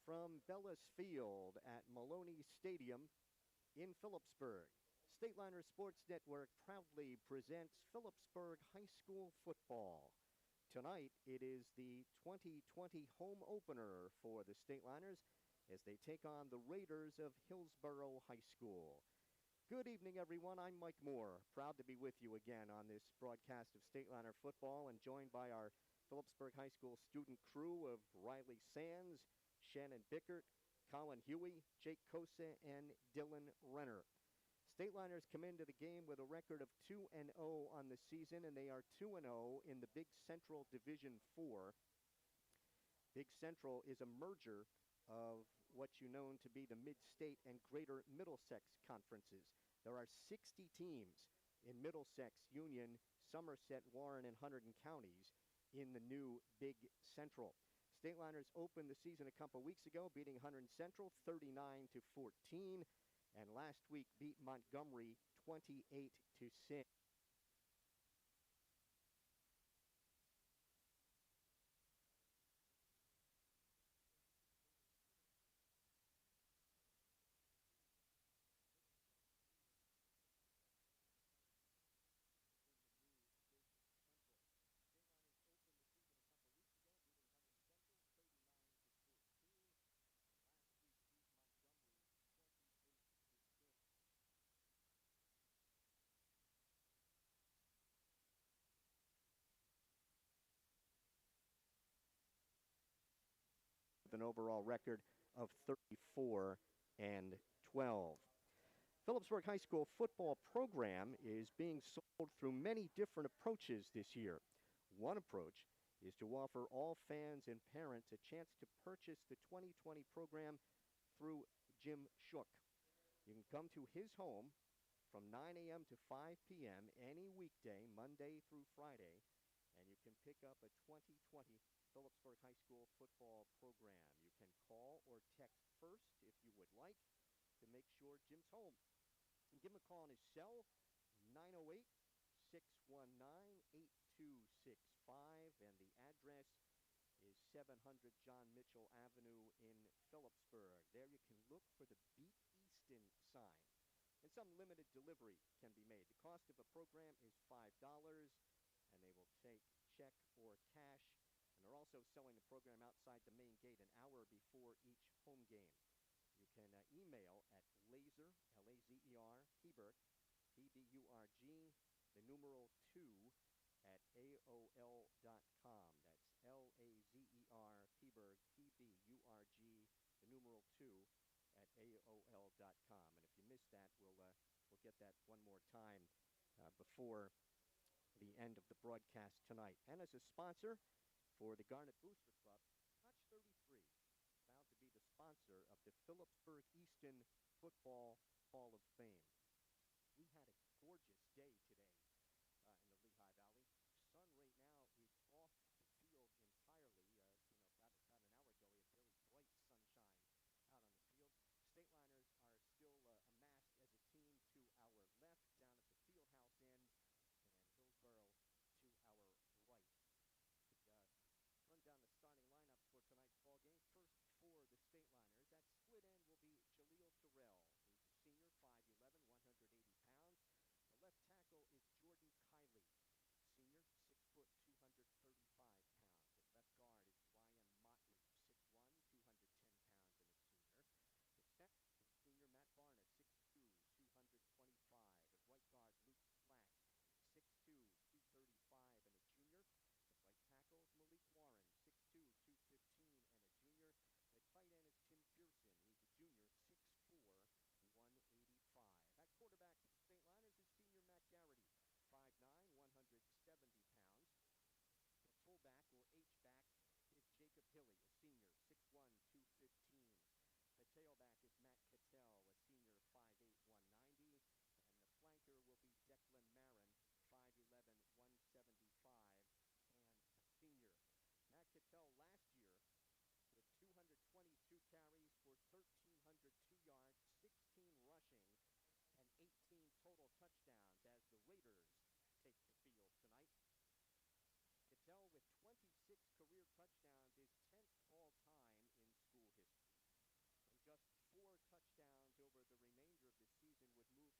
from Bellis Field at Maloney Stadium in Phillipsburg. Stateliner Sports Network proudly presents Phillipsburg High School football. Tonight, it is the 2020 home opener for the Stateliners as they take on the Raiders of Hillsborough High School. Good evening, everyone. I'm Mike Moore, proud to be with you again on this broadcast of Stateliner football and joined by our Phillipsburg High School student crew of Riley Sands, Shannon Bickert, Colin Huey, Jake Kosa, and Dylan Renner. Stateliners come into the game with a record of 2-0 on the season, and they are 2-0 in the Big Central Division 4. Big Central is a merger of what you know to be the Mid-State and Greater Middlesex conferences. There are 60 teams in Middlesex, Union, Somerset, Warren, and Hunterdon counties in the new Big Central. Stateliners opened the season a couple weeks ago, beating Hunterdon Central 39-14, and last week beat Montgomery 28-6. With an overall record of 34-12. Phillipsburg High School football program is being sold through many different approaches this year. One approach is to offer all fans and parents a chance to purchase the 2020 program through Jim Shook. You can come to his home from 9 a.m. to 5 p.m. any weekday, Monday through Friday, and you can pick up a 2020 Phillipsburg High School football program. You can call or text first if you would like to make sure Jim's home. And give him a call on his cell, 908-619-8265, and the address is 700 John Mitchell Avenue in Phillipsburg. There you can look for the Beat Easton sign. And some limited delivery can be made. The cost of a program is $5, and they will take check or cash. And they're also selling the program outside the main gate an hour before each home game. You can email at laser, L-A-Z-E-R, Heberg, P-B-U-R-G, the numeral 2 at AOL.com. That's L-A-Z-E-R, Heberg, P-B-U-R-G, the numeral 2 at AOL.com. And if you missed that, we'll get that one more time before the end of the broadcast tonight. And as a sponsor for the Garnet Booster Club, Touch 33, proud to be the sponsor of the Phillipsburg Easton Football Hall of Fame. We had a gorgeous day today in the Lehigh Valley. Sun right now is off the field entirely. About an hour ago, we had very bright sunshine out on the field. Stateliners are still amassed as a team to our left down at the field house end, and Hillsborough to our right. Run down the starting lineups for tonight's ball game. First for the Stateliners, that split end will be Jaleel Terrell. He's a senior, 5'11", 180 pounds. The left tackle is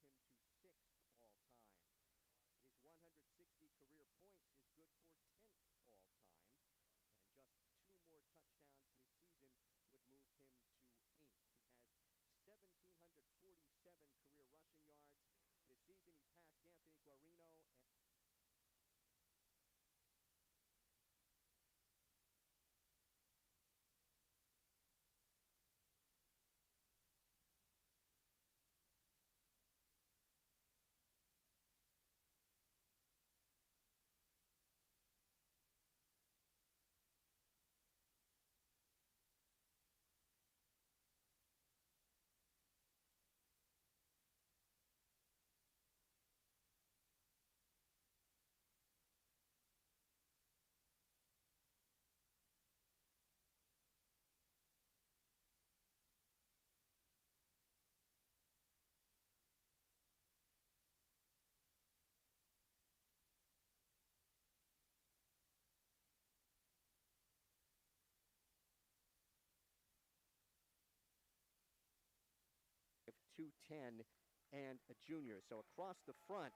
him to 6th all-time. His 160 career points is good for 10th all-time, and just 2 more touchdowns this season would move him to 8th. He has 1,747 career rushing yards. This season he passed Anthony Guarino and 210 and a junior. So across the front,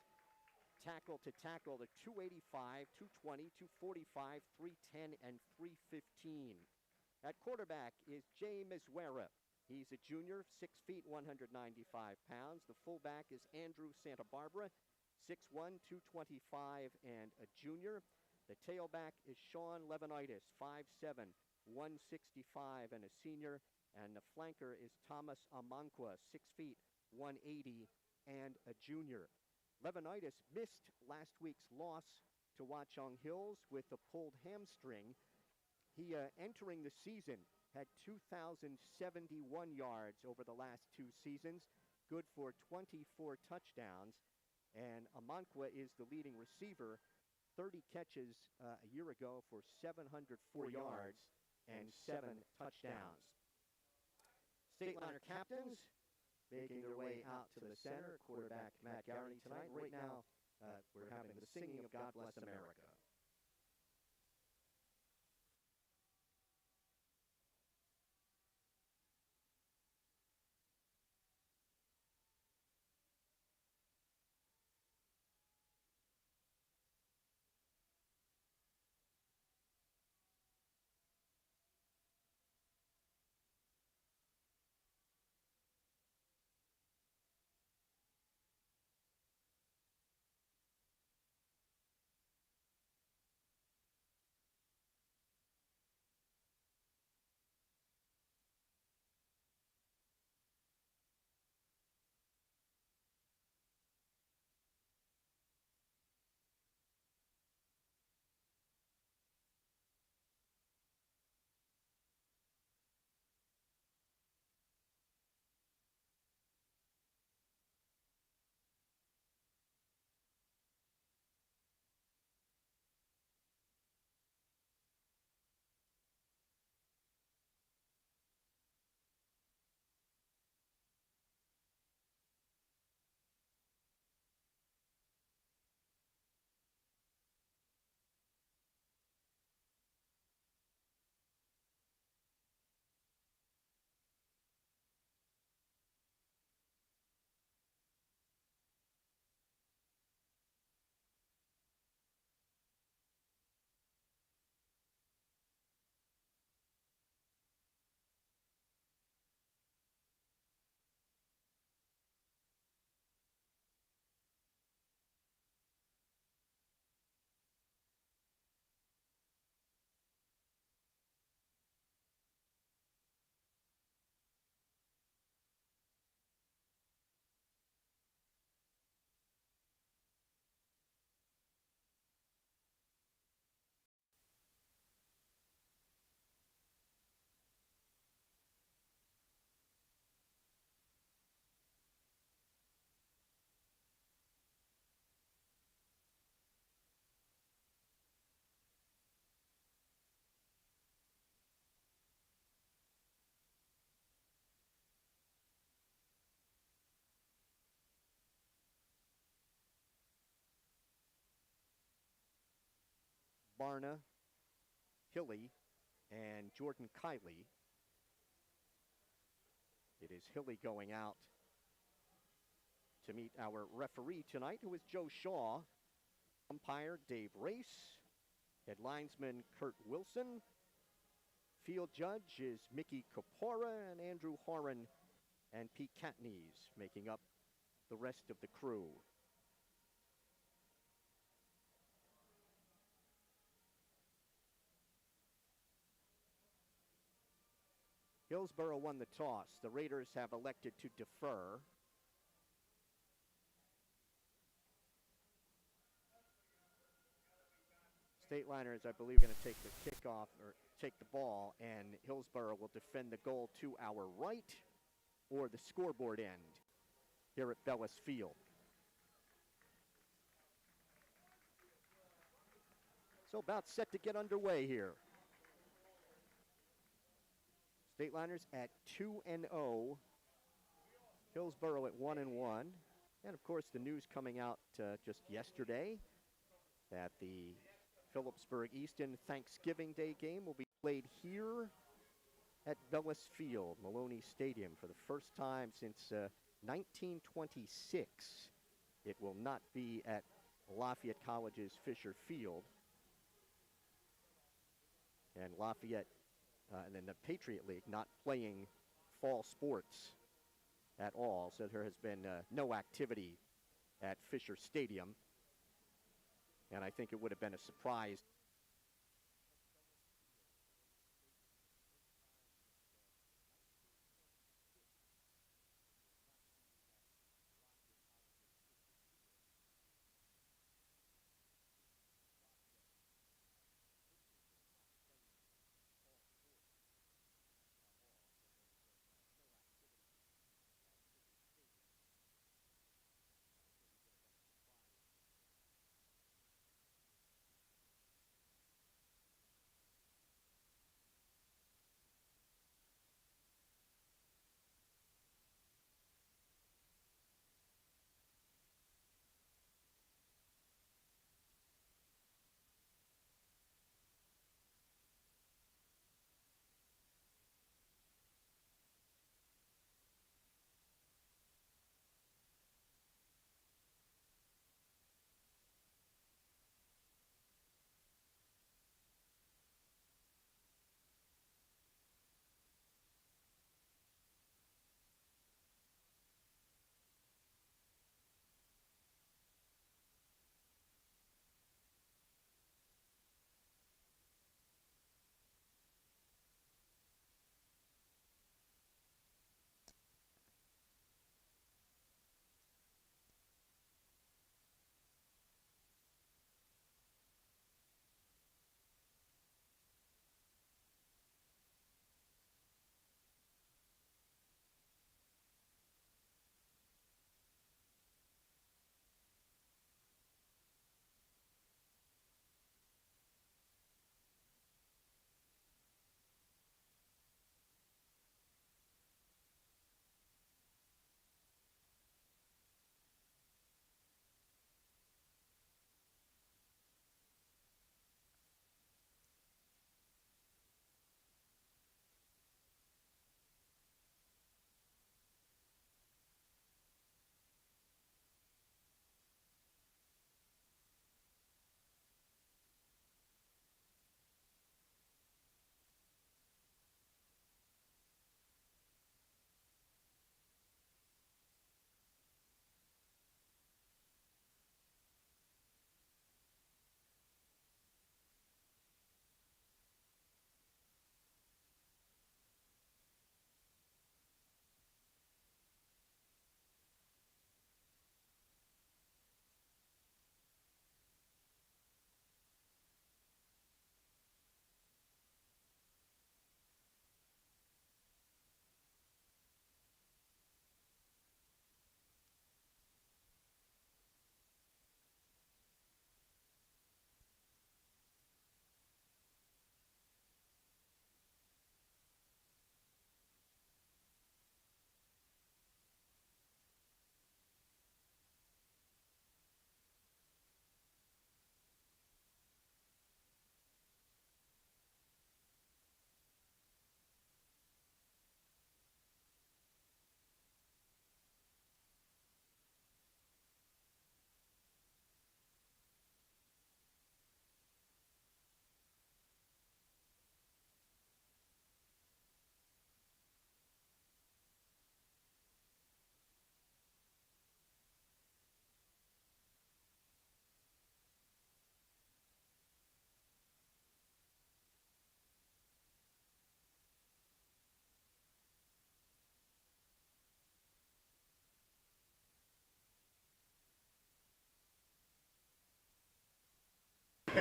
tackle to tackle, the 285, 220, 245, 310, and 315. At quarterback is Jay Mizwera. He's a junior, 6 feet, 195 pounds. The fullback is Andrew Santa Barbara, 6'1", 225, and a junior. The tailback is Sean Levinitis, 5'7", 165, and a senior. And the flanker is Thomas Amankwa, 6 feet, 180, and a junior. Levinitis missed last week's loss to Watchung Hills with a pulled hamstring. He, entering the season, had 2,071 yards over the last 2 seasons, good for 24 touchdowns. And Amankwa is the leading receiver, 30 catches a year ago for 704 yards and 7 touchdowns. Stateliner captains making their way out to the center, quarterback Matt Garrity tonight. Right now, we're having the singing of God Bless America. Barna, Hilly, and Jordan Kiley. It is Hilly going out to meet our referee tonight, who is Joe Shaw, umpire Dave Race, head linesman Kurt Wilson, field judge is Mickey Capora, and Andrew Horan and Pete Katnies making up the rest of the crew. Hillsborough won the toss. The Raiders have elected to defer. Stateliners, I believe, going to take the kickoff or take the ball, and Hillsborough will defend the goal to our right or the scoreboard end here at Bellis Field. So about set to get underway here. Stateliners at 2-0. Hillsborough at 1-1. And of course, the news coming out just yesterday that the Phillipsburg-Easton Thanksgiving Day game will be played here at Bellis Field, Maloney Stadium, for the first time since 1926. It will not be at Lafayette College's Fisher Field. And Lafayette and then the Patriot League not playing fall sports at all, so there has been no activity at Fisher Stadium. And I think it would have been a surprise.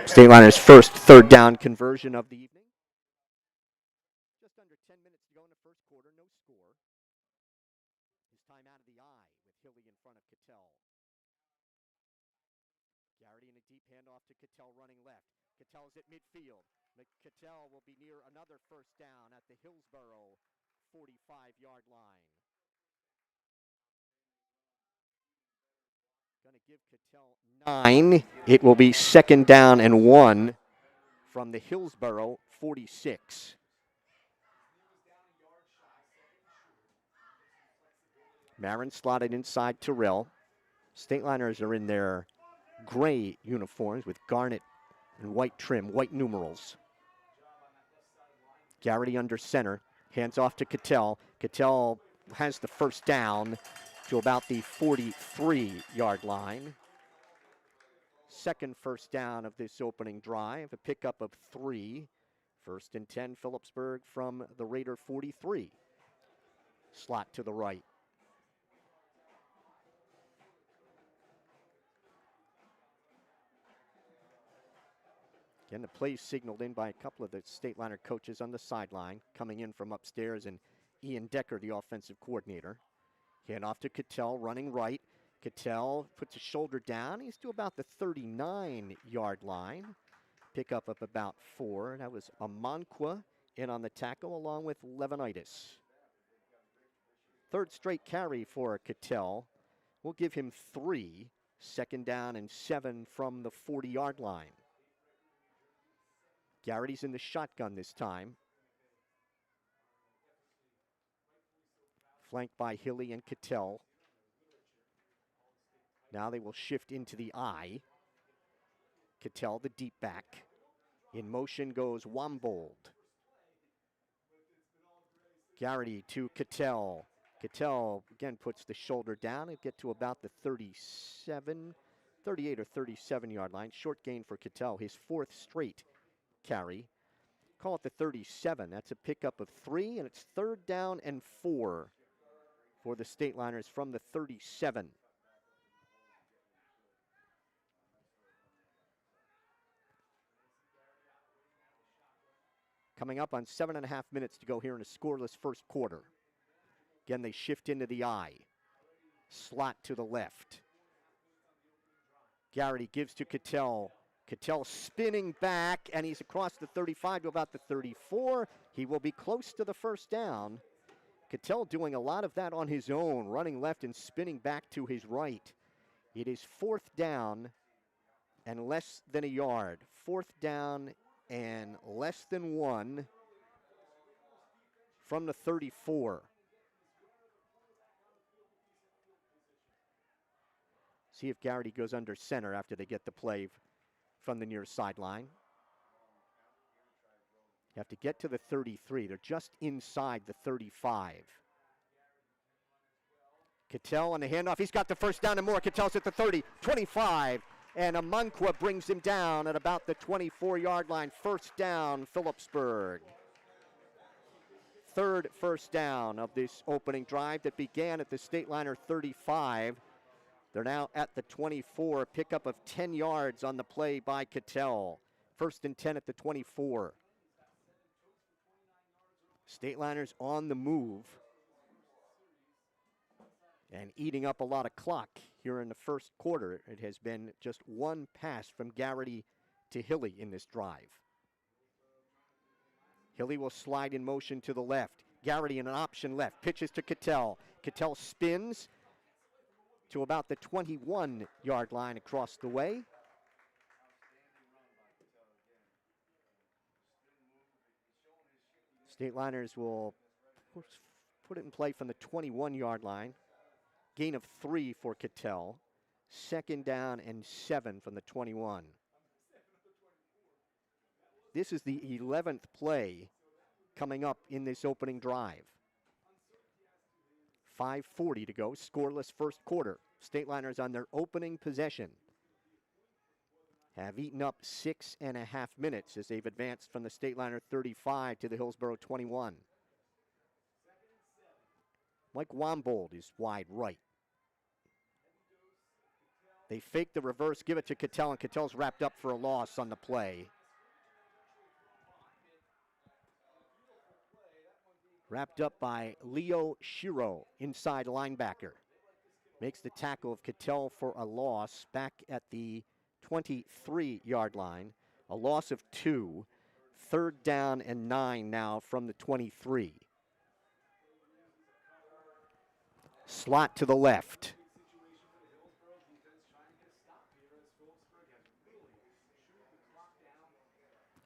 Stateliner's first third down conversion of the evening. Just under 10 minutes to go in the first quarter, no score. His time out of the eye with Hilly in front of Cattell. Garrity in a deep handoff to Cattell running left. Cattell's at midfield. Cattell will be near another first down at the Hillsboro 45-yard line. Going to give Cattell 9. It will be second down and 1 from the Hillsboro 46. Marin slotted inside Terrell. Stateliners are in their gray uniforms with garnet and white trim, white numerals. Garrity under center, hands off to Cattell. Cattell has the first down to about the 43-yard line. Second first down of this opening drive, a pickup of 3. First and 10, Phillipsburg from the Raider 43. Slot to the right. Again, the play signaled in by a couple of the Stateliner coaches on the sideline, coming in from upstairs, and Ian Decker, the offensive coordinator. Hand off to Cattell, running right. Cattell puts his shoulder down. He's to about the 39-yard line. Pickup of about 4. That was Amanqua in on the tackle, along with Levinitis. Third straight carry for Cattell. We'll give him 3. Second down and 7 from the 40-yard line. Garrity's in the shotgun this time. Flanked by Hilly and Cattell. Now they will shift into the I. Cattell, the deep back. In motion goes Wambold. Garrity to Cattell. Cattell again puts the shoulder down and get to about the 38 or 37-yard line. Short gain for Cattell, his 4th straight carry. Call it the 37. That's a pickup of 3, and it's third down and 4 for the Stateliners from the 37. Coming up on 7.5 minutes to go here in a scoreless first quarter. Again, they shift into the I. Slot to the left. Garrity gives to Cattell. Cattell spinning back, and he's across the 35 to about the 34. He will be close to the first down. Cattell doing a lot of that on his own, running left and spinning back to his right. It is 4th down and less than a yard. 4th down and less than 1 from the 34. See if Garrity goes under center after they get the play from the near sideline. You have to get to the 33. They're just inside the 35. Cattell on the handoff. He's got the first down and more. Cattell's at the 30, 25. And Amanqua brings him down at about the 24-yard line. First down, Phillipsburg. Third first down of this opening drive that began at the Stateliner 35. They're now at the 24, pickup of 10 yards on the play by Cattell. First and 10 at the 24. Stateliners on the move and eating up a lot of clock here in the first quarter. It has been just one pass from Garrity to Hilly in this drive. Hilly will slide in motion to the left. Garrity in an option left, pitches to Cattell. Cattell spins to about the 21-yard line across the way. Stateliners will put it in play from the 21-yard line. Gain of 3 for Cattell. Second down and 7 from the 21. This is the 11th play coming up in this opening drive. 5:40 to go, scoreless first quarter. Stateliners on their opening possession have eaten up 6.5 minutes as they've advanced from the Stateliner 35 to the Hillsboro 21. Mike Wambold is wide right. They fake the reverse, give it to Cattell, and Cattell's wrapped up for a loss on the play. Wrapped up by Leo Shiro, inside linebacker. Makes the tackle of Cattell for a loss back at the 23-yard line. A loss of 2. 3rd down and 9 now from the 23. Slot to the left.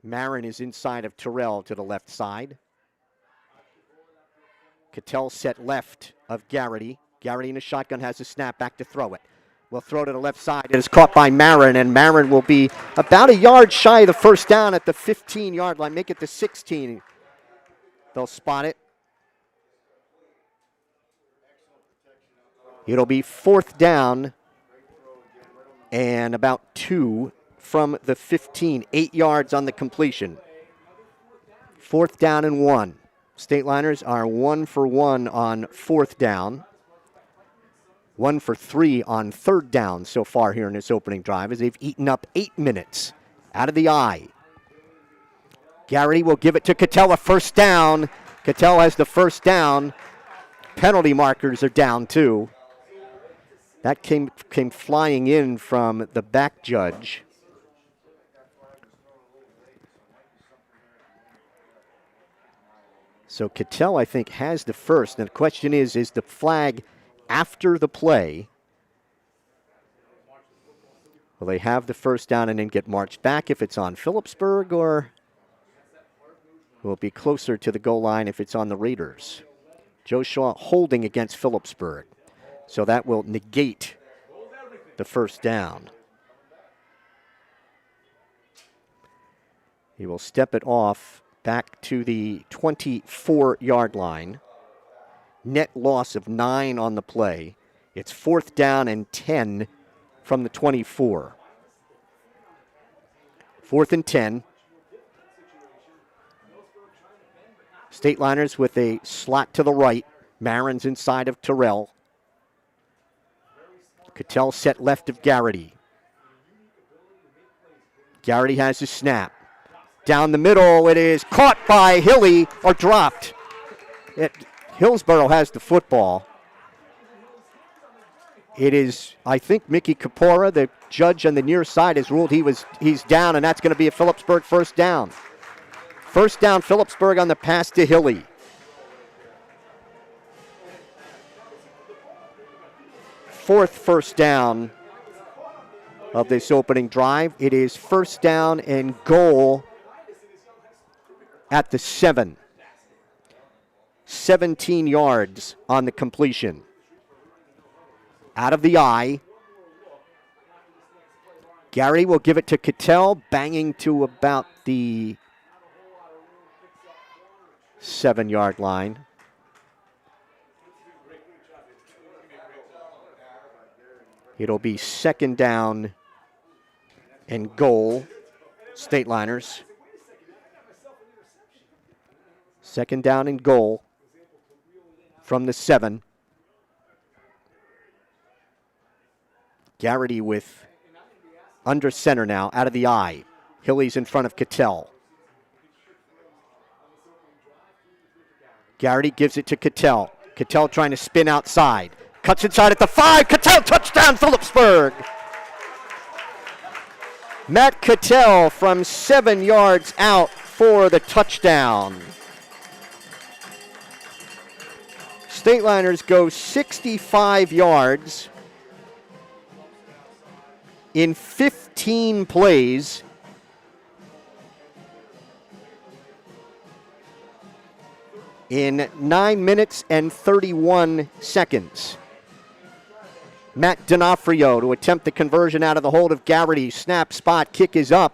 Marin is inside of Terrell to the left side. Cattell set left of Garrity. Garrity in a shotgun has a snap, back to throw it. Will throw to the left side. It is caught by Marin, and Marin will be about a yard shy of the first down at the 15-yard line. Make it the 16. They'll spot it. It'll be 4th down and about 2 from the 15. 8 yards on the completion. 4th down and 1. Stateliners are 1 for 1 on 4th down. 1 for 3 on 3rd down so far here in this opening drive as they've eaten up 8 minutes out of the eye. Garrity will give it to Cattell, a first down. Cattell has the first down. Penalty markers are down too. That came flying in from the back judge. So Cattell, I think, has the first. And the question is the flag after the play? Will they have the first down and then get marched back if it's on Phillipsburg, or will it be closer to the goal line if it's on the Raiders? Joe Shaw holding against Phillipsburg. So that will negate the first down. He will step it off back to the 24-yard line. Net loss of 9 on the play. It's 4th down and 10 from the 24. 4th and 10. Stateliners with a slot to the right. Marin's inside of Terrell. Cattell set left of Garrity. Garrity has his snap. Down the middle, it is caught by Hilly, or dropped. Hillsborough has the football. It is, I think, Mickey Capora, the judge on the near side, has ruled he's down, and that's going to be a Phillipsburg first down. First down, Phillipsburg on the pass to Hilly. Fourth first down of this opening drive. It is first down and goal at the 7. 17 yards on the completion. Out of the eye. Garrity will give it to Cattell, banging to about the 7-yard line. It'll be 2nd down and goal, Stateliners. 2nd down and goal from the 7. Garrity with under center now, out of the eye. Hilly's in front of Cattell. Garrity gives it to Cattell. Cattell trying to spin outside. Cuts inside at the 5. Cattell, touchdown, Phillipsburg. Matt Cattell from 7 yards out for the touchdown. Stateliners go 65 yards in 15 plays. In 9 minutes and 31 seconds. Matt D'Onofrio to attempt the conversion out of the hold of Garrity. Snap, spot, kick is up.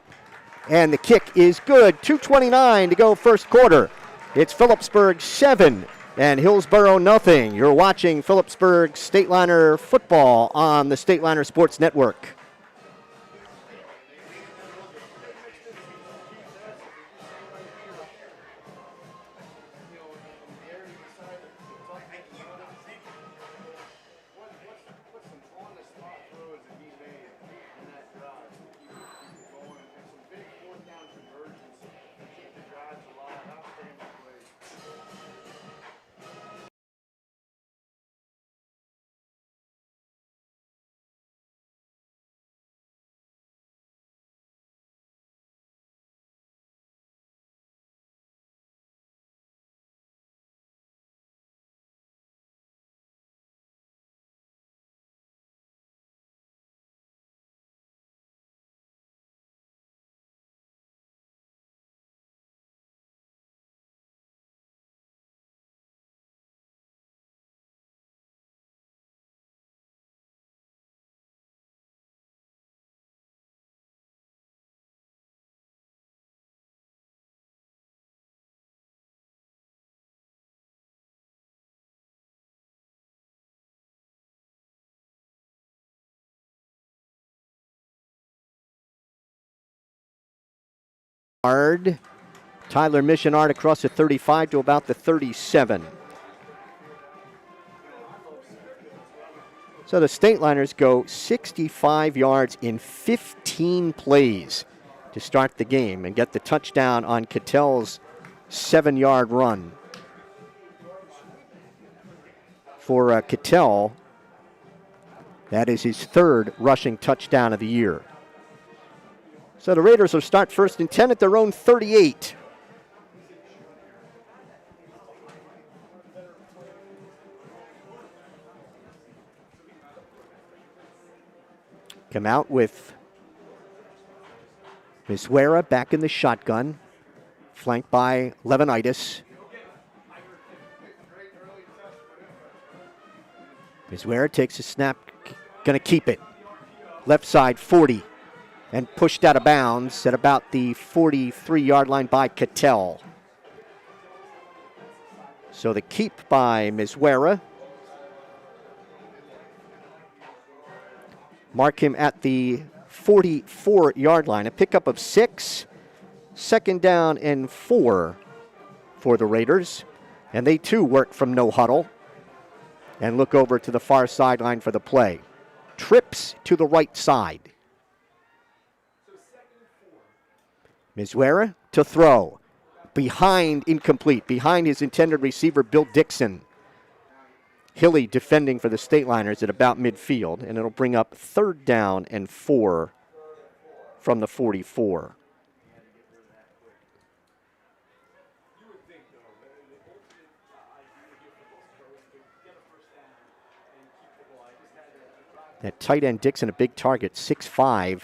And the kick is good. 2:29 to go first quarter. It's Phillipsburg 7 and Hillsborough nothing. You're watching Phillipsburg Stateliner football on the Stateliner Sports Network. Tyler Missionard across the 35 to about the 37. So the Stateliners go 65 yards in 15 plays to start the game and get the touchdown on Cattell's 7-yard run. For Cattell, that is his third rushing touchdown of the year. So the Raiders will start 1st and 10 at their own 38. Come out with Misuera back in the shotgun, flanked by Levinitis. Misuera takes a snap, going to keep it. Left side 40, and pushed out of bounds at about the 43-yard line by Cattell. So the keep by Misuera. Mark him at the 44-yard line. A pickup of 6. 2nd down and 4 for the Raiders. And they too work from no huddle and look over to the far sideline for the play. Trips to the right side. Misuera to throw. Behind, incomplete. Behind his intended receiver, Bill Dixon. Hilly defending for the Stateliners at about midfield, and it'll bring up 3rd down and 4 from the 44. That tight end Dixon, a big target, 6'5",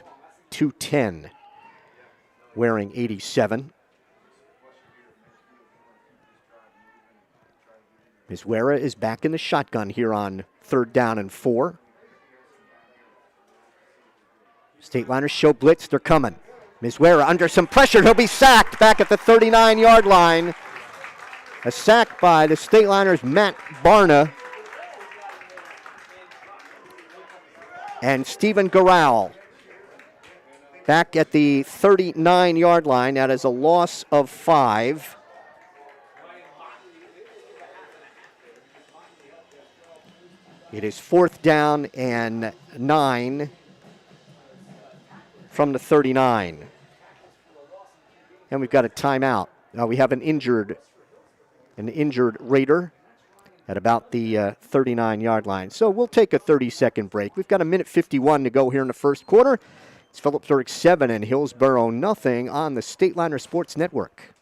210, wearing 87. Misuera is back in the shotgun here on 3rd down and 4. Stateliners show blitz, they're coming. Misuera under some pressure, he'll be sacked back at the 39-yard line. A sack by the Stateliners' Matt Barna. And Stephen Garral back at the 39-yard line. That is a loss of 5. It is 4th down and 9 from the 39. And we've got a timeout. Now we have an injured Raider at about the 39-yard line. So we'll take a 30-second break. We've got 1:51 to go here in the first quarter. It's Phillipsburg 7 and Hillsboro nothing on the Stateliner Sports Network.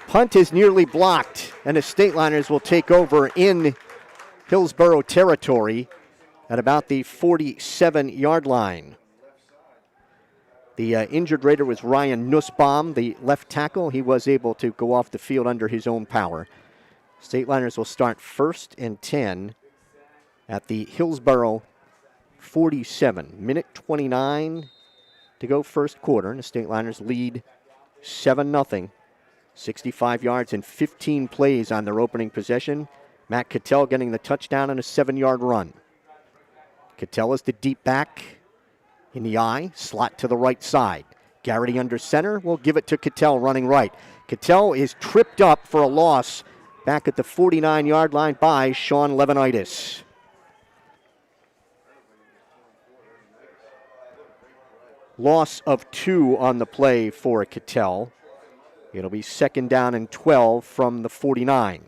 Punt is nearly blocked, and the Stateliners will take over in Hillsboro territory at about the 47-yard line. The injured Raider was Ryan Nussbaum, the left tackle. He was able to go off the field under his own power. Stateliners will start 1st and 10 at the Hillsboro 47. Minute 29 to go first quarter, and the Stateliners lead 7-0. 65 yards and 15 plays on their opening possession. Matt Cattell getting the touchdown on a 7-yard run. Cattell is the deep back in the eye, slot to the right side. Garrity under center will give it to Cattell running right. Cattell is tripped up for a loss back at the 49-yard line by Sean Levinitis. Loss of 2 on the play for Cattell. It'll be 2nd down and 12 from the 49.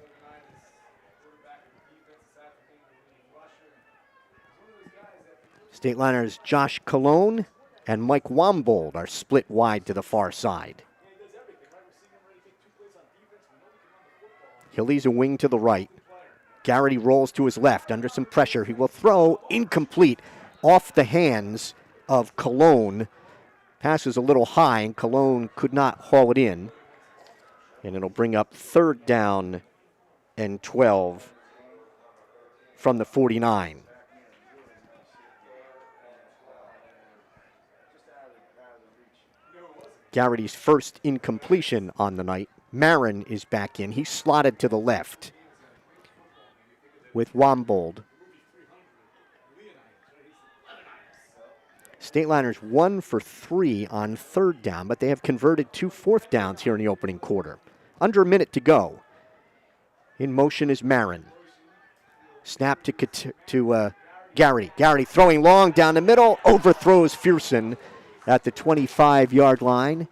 Stateliners Josh Colon and Mike Wombold are split wide to the far side. Hilly's a wing to the right. Garrity rolls to his left under some pressure. He will throw incomplete off the hands of Colon. Passes a little high, and Colon could not haul it in. And it'll bring up 3rd down and 12 from the 49. Garrity's first incompletion on the night. Marin is back in. He's slotted to the left with Wombold. Stateliners 1 for 3 on 3rd down, but they have converted 2 4th downs here in the opening quarter. Under a minute to go. In motion is Marin. Snap to Garrity. Garrity throwing long down the middle, overthrows Fearson at the 25-yard line.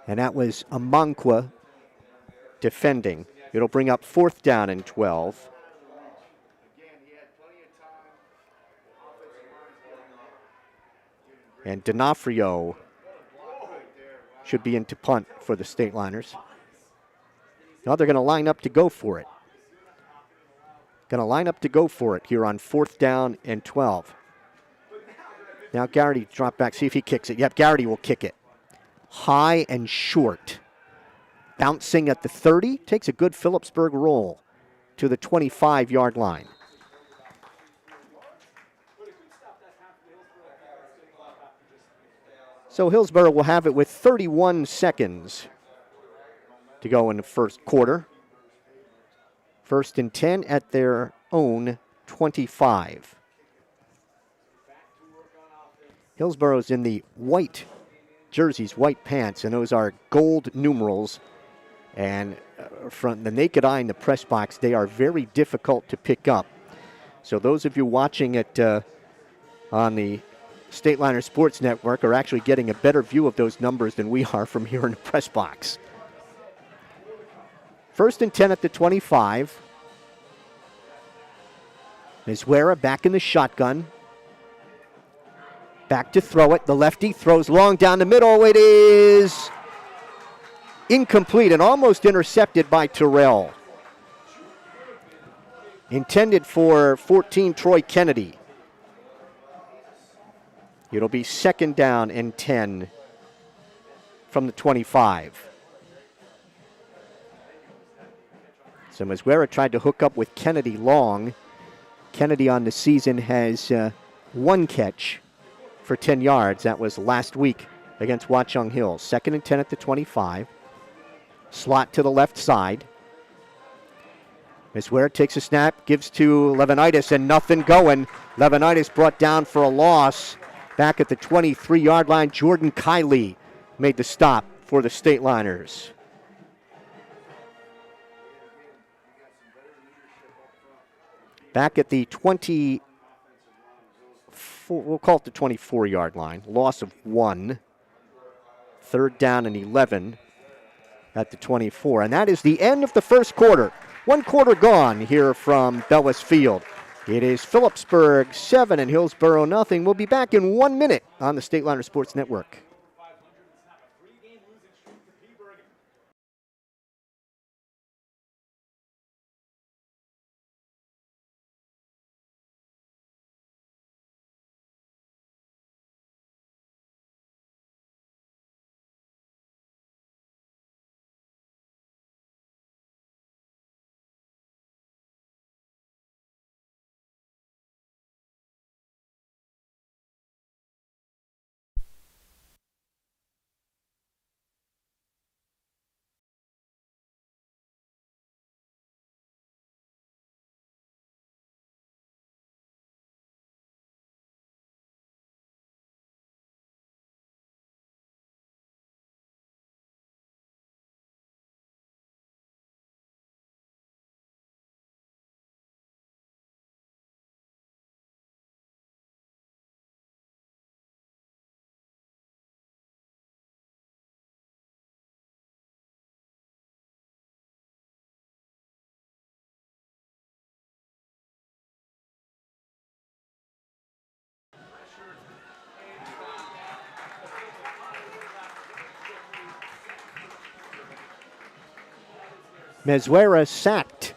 And that was Amankwa defending. It'll bring up 4th down and 12. And D'Onofrio should be into punt for the Stateliners. Now they're going to line up to go for it. Going to line up to go for it here on 4th down and 12. Now Garrity drop back, see if he kicks it. Yep, Garrity will kick it. High and short. Bouncing at the 30, takes a good Phillipsburg roll to the 25-yard line. So Hillsborough will have it with 31 seconds to go in the first quarter. 1st and 10 at their own 25. Hillsborough's in the white jerseys, white pants, and those are gold numerals. And from the naked eye in the press box, they are very difficult to pick up. So those of you watching it on the Stateliner Sports Network are actually getting a better view of those numbers than we are from here in the press box. 1st and 10 at the 25. Mizwera back in the shotgun. Back to throw it. The lefty throws long down the middle. It is incomplete and almost intercepted by Terrell. Intended for 14, Troy Kennedy. It'll be 2nd down and 10 from the 25. So Mizwera tried to hook up with Kennedy long. Kennedy on the season has 1 catch for 10 yards. That was last week against Watchung Hill. 2nd and 10 at the 25. Slot to the left side. Mizwera takes a snap, gives to Levinitis, and nothing going. Levinitis brought down for a loss. Back at the 23-yard line, Jordan Kiley made the stop for the Stateliners. Back at the we'll call it the 24-yard line. Loss of 1. 3rd down and 11 at the 24. And that is the end of the first quarter. 1 quarter gone here from Bellis Field. It is Phillipsburg 7 and Hillsborough nothing. We'll be back in 1 minute on the Stateliner Sports Network. Mezuera sacked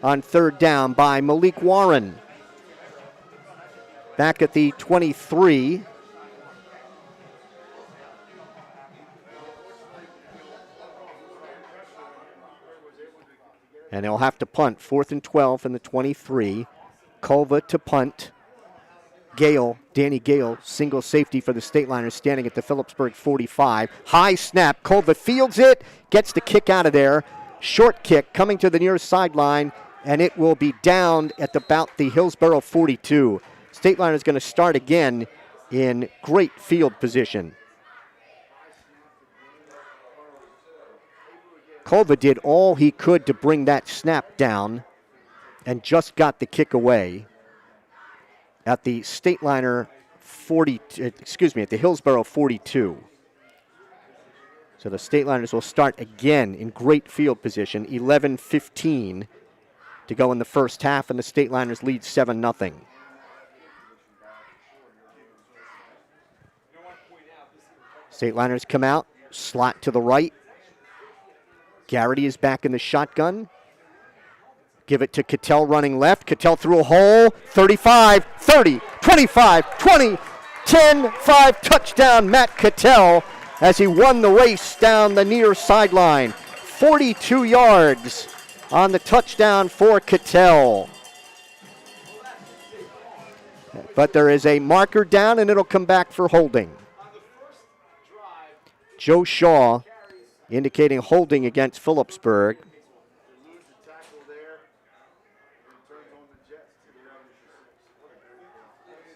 on third down by Malik Warren. Back at the 23. And they'll have to punt. 4th and 12 in the 23. Culva to punt. Danny Gale, single safety for the Stateliners, standing at the Phillipsburg 45. High snap. Culva fields it, gets the kick out of there. Short kick coming to the near sideline, and it will be down at about the Hillsboro 42. Stateliners going to start again in great field position. Culva did all he could to bring that snap down and just got the kick away at the Stateliner at the Hillsboro 42. So the Stateliners will start again in great field position, 11:15 to go in the first half, and the Stateliners lead 7-0. Stateliners come out, slot to the right. Garrity is back in the shotgun. Give it to Cattell running left. Cattell through a hole. 35, 30, 25, 20, 10, 5. Touchdown, Matt Cattell, as he won the race down the near sideline. 42 yards on the touchdown for Cattell. But there is a marker down, and it'll come back for holding. Joe Shaw indicating holding against Phillipsburg.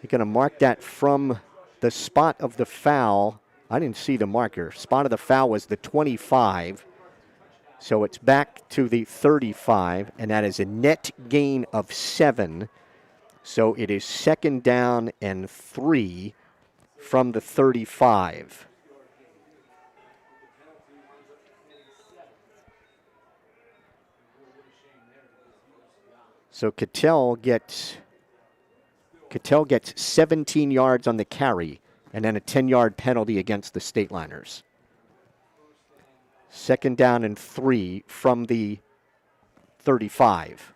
You're going to mark that from the spot of the foul. I didn't see the marker. Spot of the foul was the 25. So it's back to the 35, and that is a net gain of 7. So it is 2nd down and 3 from the 35. So Cattell gets 17 yards on the carry, and then a 10-yard penalty against the Stateliners. 2nd down and 3 from the 35.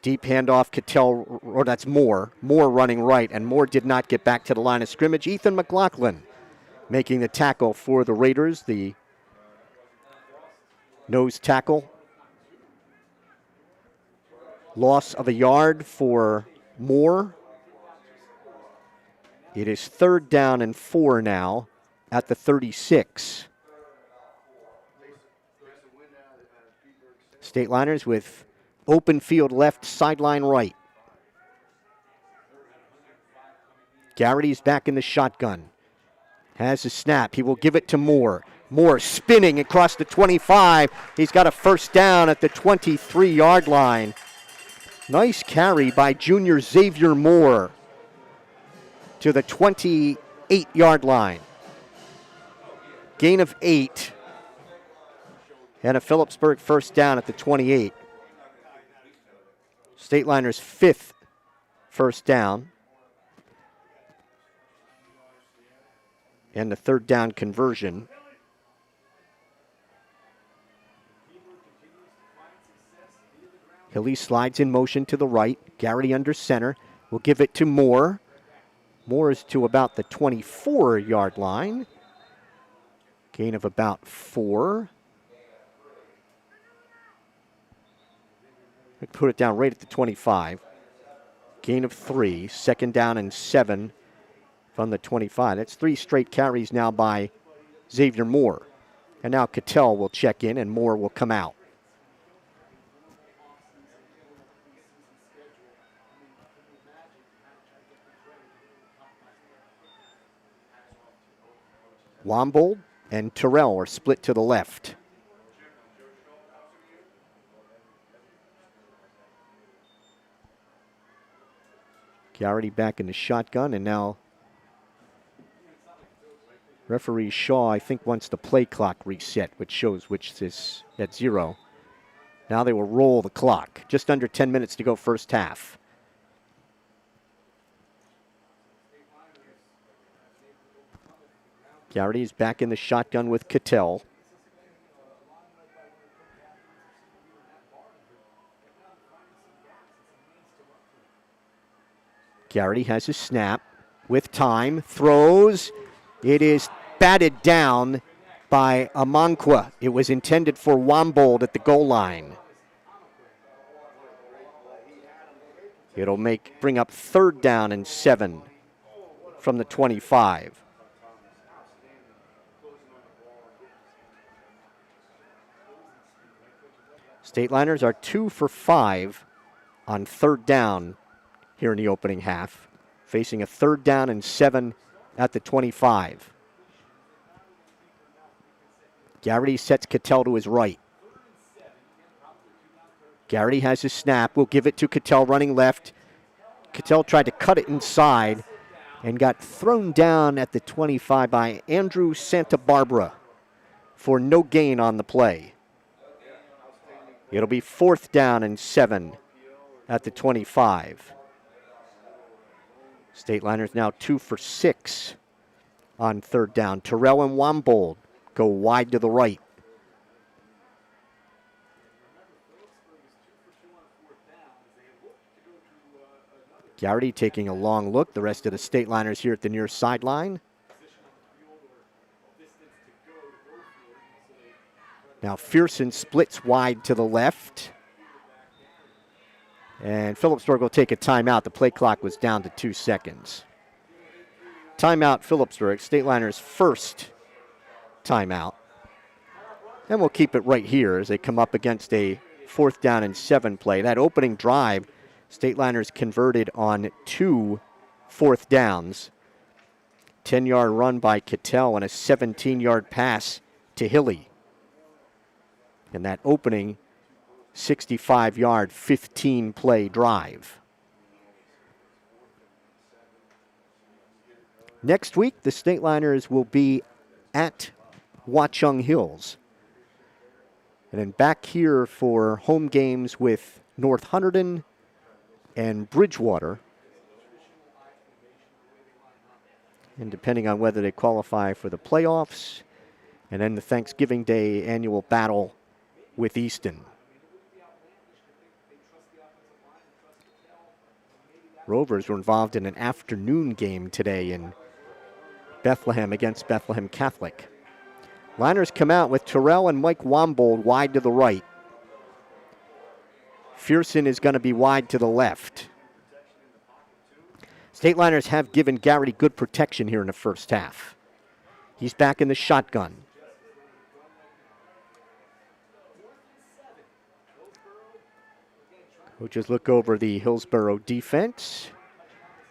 Deep handoff, Cattell, or that's Moore. Moore running right, and Moore did not get back to the line of scrimmage. Ethan McLaughlin making the tackle for the Raiders, the nose tackle. Loss of a yard for Moore. It is 3rd down and 4 now at the 36. Stateliners with open field left, sideline right. Garrity's back in the shotgun. Has a snap. He will give it to Moore. Moore spinning across the 25. He's got a 1st down at the 23-yard line. Nice carry by junior Xavier Moore to the 28-yard line. Gain of 8. And a Phillipsburg 1st down at the 28. Stateliners 5th 1st down. And the 3rd down conversion. Hilly slides in motion to the right. Garrity under center. Will give it to Moore. Moore is to about the 24-yard line. Gain of about 4. Put it down right at the 25. Gain of 3. 2nd down and 7 from the 25. That's 3 straight carries now by Xavier Moore. And now Cattell will check in and Moore will come out. Wombold and Terrell are split to the left. Garrity back in the shotgun, and now referee Shaw, I think, wants the play clock reset, which shows which is at 0. Now they will roll the clock. Just under 10 minutes to go first half. Garrity is back in the shotgun with Cattell. Garrity has his snap with time, throws. It is batted down by Amankwa. It was intended for Wambold at the goal line. It'll bring up 3rd down and 7 from the 25. Stateliners are 2 for 5 on 3rd down here in the opening half, facing a 3rd down and 7 at the 25. Garrity sets Cattell to his right. Garrity has his snap. Will give it to Cattell running left. Cattell tried to cut it inside and got thrown down at the 25 by Andrew Santa Barbara for no gain on the play. It'll be 4th down and 7 at the 25. Stateliners now 2 for 6 on 3rd down. Terrell and Wambold go wide to the right. Garrity taking a long look. The rest of the Stateliners here at the near sideline. Now Fearson splits wide to the left. And Phillipsburg will take a timeout. The play clock was down to 2 seconds. Timeout Phillipsburg, Stateliners' first timeout. And we'll keep it right here as they come up against a 4th down and 7 play. That opening drive, Stateliners converted on 2 4th downs. 10-yard run by Cattell and a 17-yard pass to Hilly. And that opening 65-yard, 15-play drive. Next week, the Stateliners will be at Watchung Hills. And then back here for home games with North Hunterdon and Bridgewater. And depending on whether they qualify for the playoffs, and then the Thanksgiving Day annual battle with Easton. Rovers were involved in an afternoon game today in Bethlehem against Bethlehem Catholic. Liners come out with Terrell and Mike Wambold wide to the right. Fearson is going to be wide to the left. Stateliners have given Garrity good protection here in the first half. He's back in the shotgun. Coaches look over the Hillsborough defense.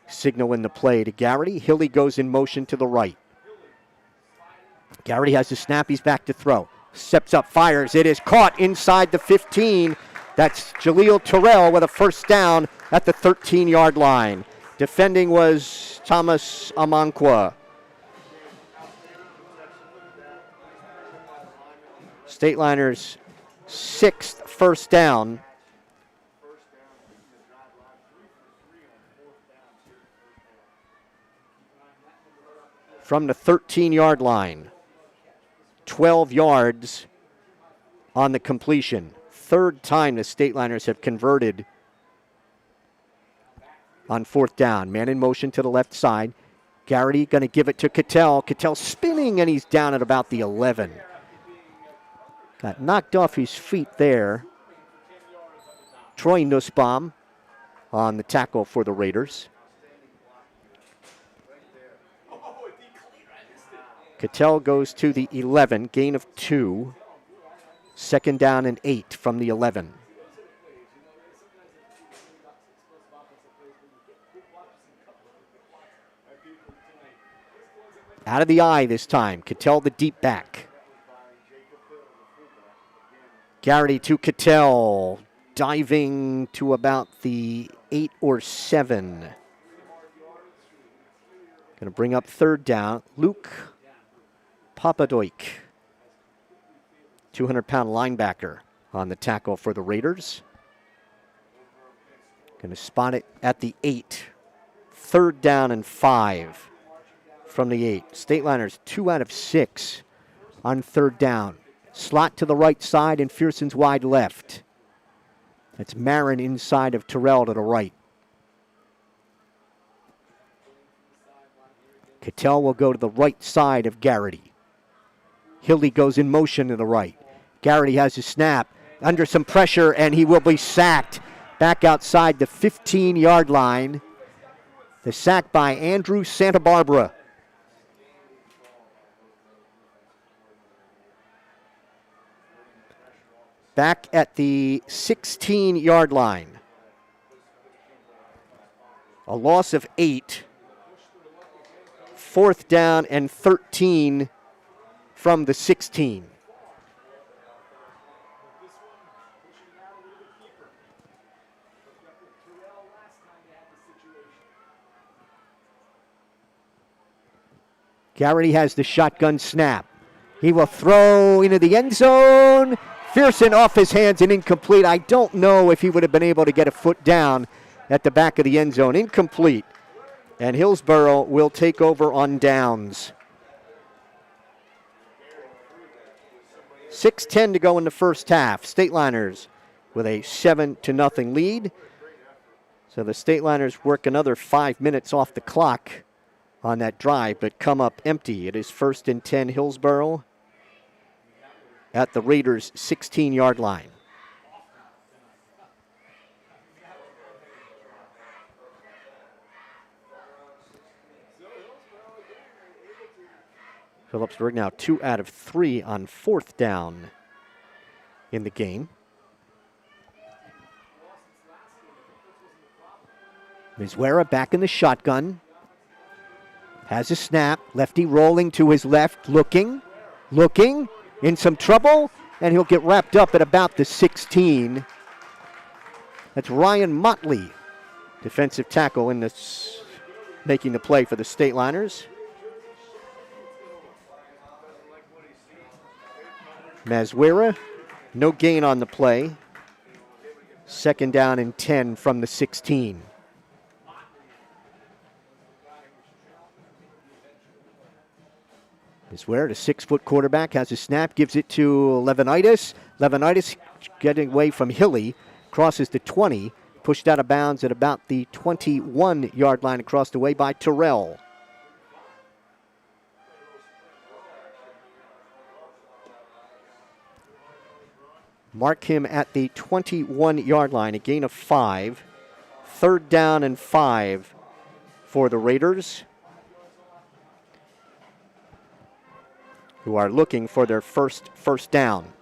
Signal in the play to Garrity. Hilly goes in motion to the right. Garrity has the snap. He's back to throw. Steps up, fires. It is caught inside the 15. That's Jaleel Terrell with a 1st down at the 13-yard line. Defending was Thomas Amankwa. Stateliners' 6th 1st down. From the 13-yard line. 12 yards on the completion. 3rd time the Stateliners have converted on 4th down. Man in motion to the left side. Garrity going to give it to Cattell. Cattell spinning, and he's down at about the 11. Got knocked off his feet there. Troy Nussbaum on the tackle for the Raiders. Cattell goes to the 11, gain of 2. 2nd down and 8 from the 11. Out of the eye this time. Cattell the deep back. Garrity to Cattell. Diving to about the 8 or 7. Going to bring up 3rd down. Luke Papadoik, 200-pound linebacker on the tackle for the Raiders. Going to spot it at the 8. 3rd down and 5 from the 8. Stateliners 2 out of 6 on 3rd down. Slot to the right side and Fearson's wide left. That's Marin inside of Terrell to the right. Cattell will go to the right side of Garrity. Hildy goes in motion to the right. Garrity has his snap. Under some pressure, and he will be sacked. Back outside the 15-yard line. The sack by Andrew Santa Barbara. Back at the 16-yard line. A loss of 8. 4th down and 13 from the 16. Garrity has the shotgun snap. He will throw into the end zone. Fearson off his hands and incomplete. I don't know if he would have been able to get a foot down at the back of the end zone. Incomplete. And Hillsborough will take over on downs. 6:10 to go in the first half. Stateliners with a 7-0 lead. So the Stateliners work another 5 minutes off the clock on that drive, but come up empty. It is 1st and 10 Hillsborough at the Raiders' 16-yard line. Phillipsburg now 2 out of 3 on 4th down in the game. Mizwera back in the shotgun. Has a snap. Lefty rolling to his left. Looking. In some trouble. And he'll get wrapped up at about the 16. That's Ryan Motley. Defensive tackle in this, making the play for the Stateliners. Mizwera. No gain on the play. 2nd down and 10 from the 16. Mizwera, the 6-foot quarterback, has a snap, gives it to Levinitis. Levinitis getting away from Hilly, crosses the 20, pushed out of bounds at about the 21-yard line across the way by Terrell. Mark him at the 21-yard line, a gain of 5. 3rd down and 5 for the Raiders, who are looking for their first down.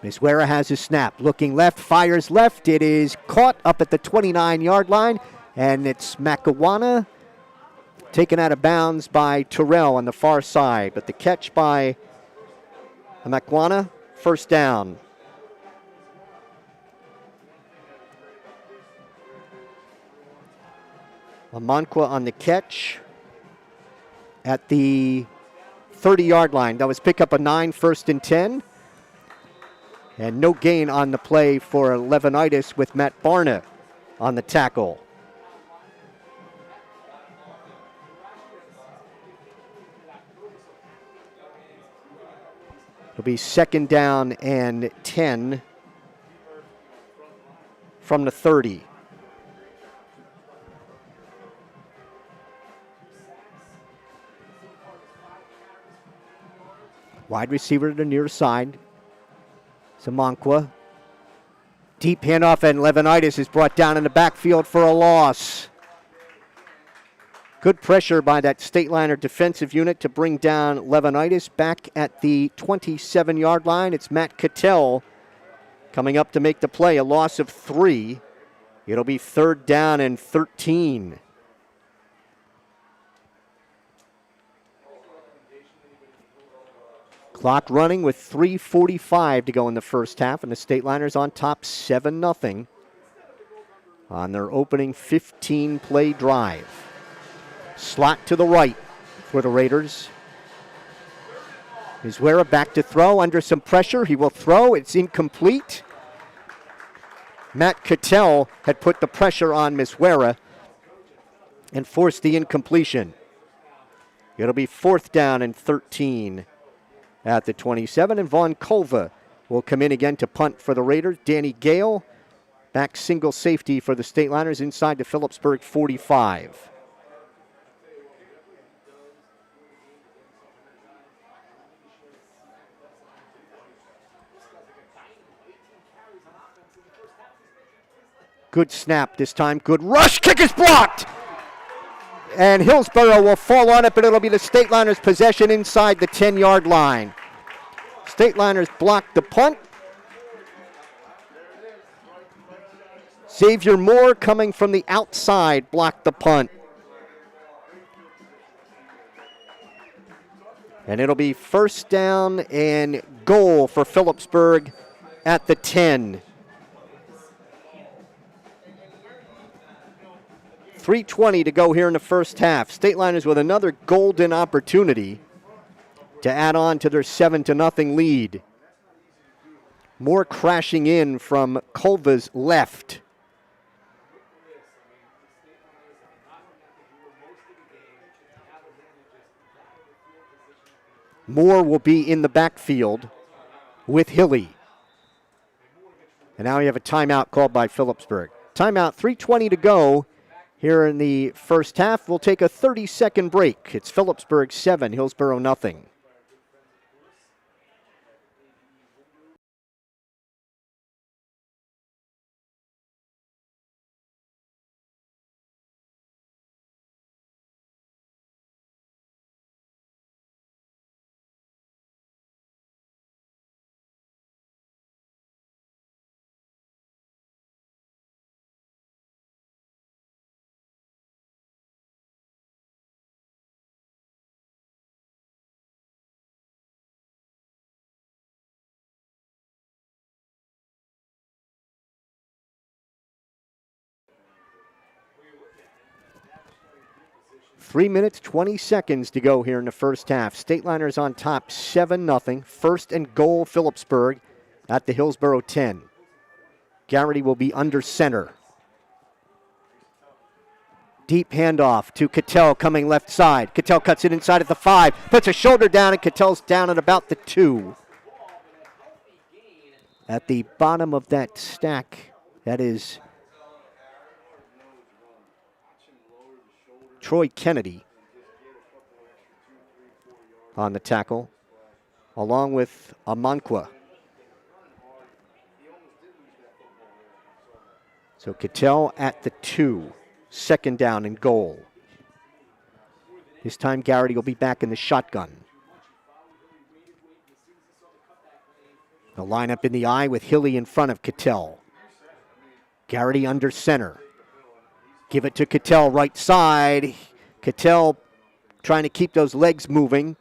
Mizwera has his snap, looking left, fires left. It is caught up at the 29-yard line, and it's Makawana taken out of bounds by Terrell on the far side. But the catch by Makawana, 1st down. Lamanqua on the catch at the 30-yard line. That was pick up a 9, 1st and 10. And no gain on the play for Levinitis with Matt Barna on the tackle. It'll be 2nd down and 10 from the 30. Wide receiver to the near side. Samanqua. Deep handoff, and Levinitis is brought down in the backfield for a loss. Good pressure by that Stateliner defensive unit to bring down Levinitis back at the 27-yard line. It's Matt Cattell coming up to make the play, a loss of 3. It'll be 3rd down and 13. Clock running with 3:45 to go in the first half, and the Stateliners on top 7-0 on their opening 15-play drive. Slot to the right for the Raiders. Mizwera back to throw, under some pressure. He will throw. It's incomplete. Matt Cattell had put the pressure on Mizwera and forced the incompletion. It'll be 4th down and 13 at the 27, and Vaughn Culva will come in again to punt for the Raiders. Danny Gale, back single safety for the Stateliners inside the Phillipsburg 45. Good snap this time. Good rush. Kick is blocked. And Hillsborough will fall on it, but it'll be the Stateliners' possession inside the 10-yard line. Stateliners blocked the punt. Xavier Moore coming from the outside blocked the punt. And it'll be first down and goal for Phillipsburg at the 10. 3:20 to go here in the first half. Stateliners with another golden opportunity to add on to their 7-0 lead. More crashing in from Culva's left. Moore will be in the backfield with Hilly. And now we have a timeout called by Phillipsburg. Timeout, 3:20 to go here in the first half. We'll take a 30-second break. It's Phillipsburg 7, Hillsborough nothing. Three minutes, 20 seconds to go here in the first half. Stateliners on top, 7-0. First and goal, Phillipsburg at the Hillsborough 10. Garrity will be under center. Deep handoff to Cattell coming left side. Cattell cuts it inside at the 5, puts a shoulder down, and Cattell's down at about the 2. At the bottom of that stack, that is Troy Kennedy on the tackle, along with Amankwa. So Cattell at the 2, second down and goal. This time Garrity will be back in the shotgun. The lineup in the eye with Hilly in front of Cattell. Garrity under center. Give it to Cattell right side. Cattell trying to keep those legs moving.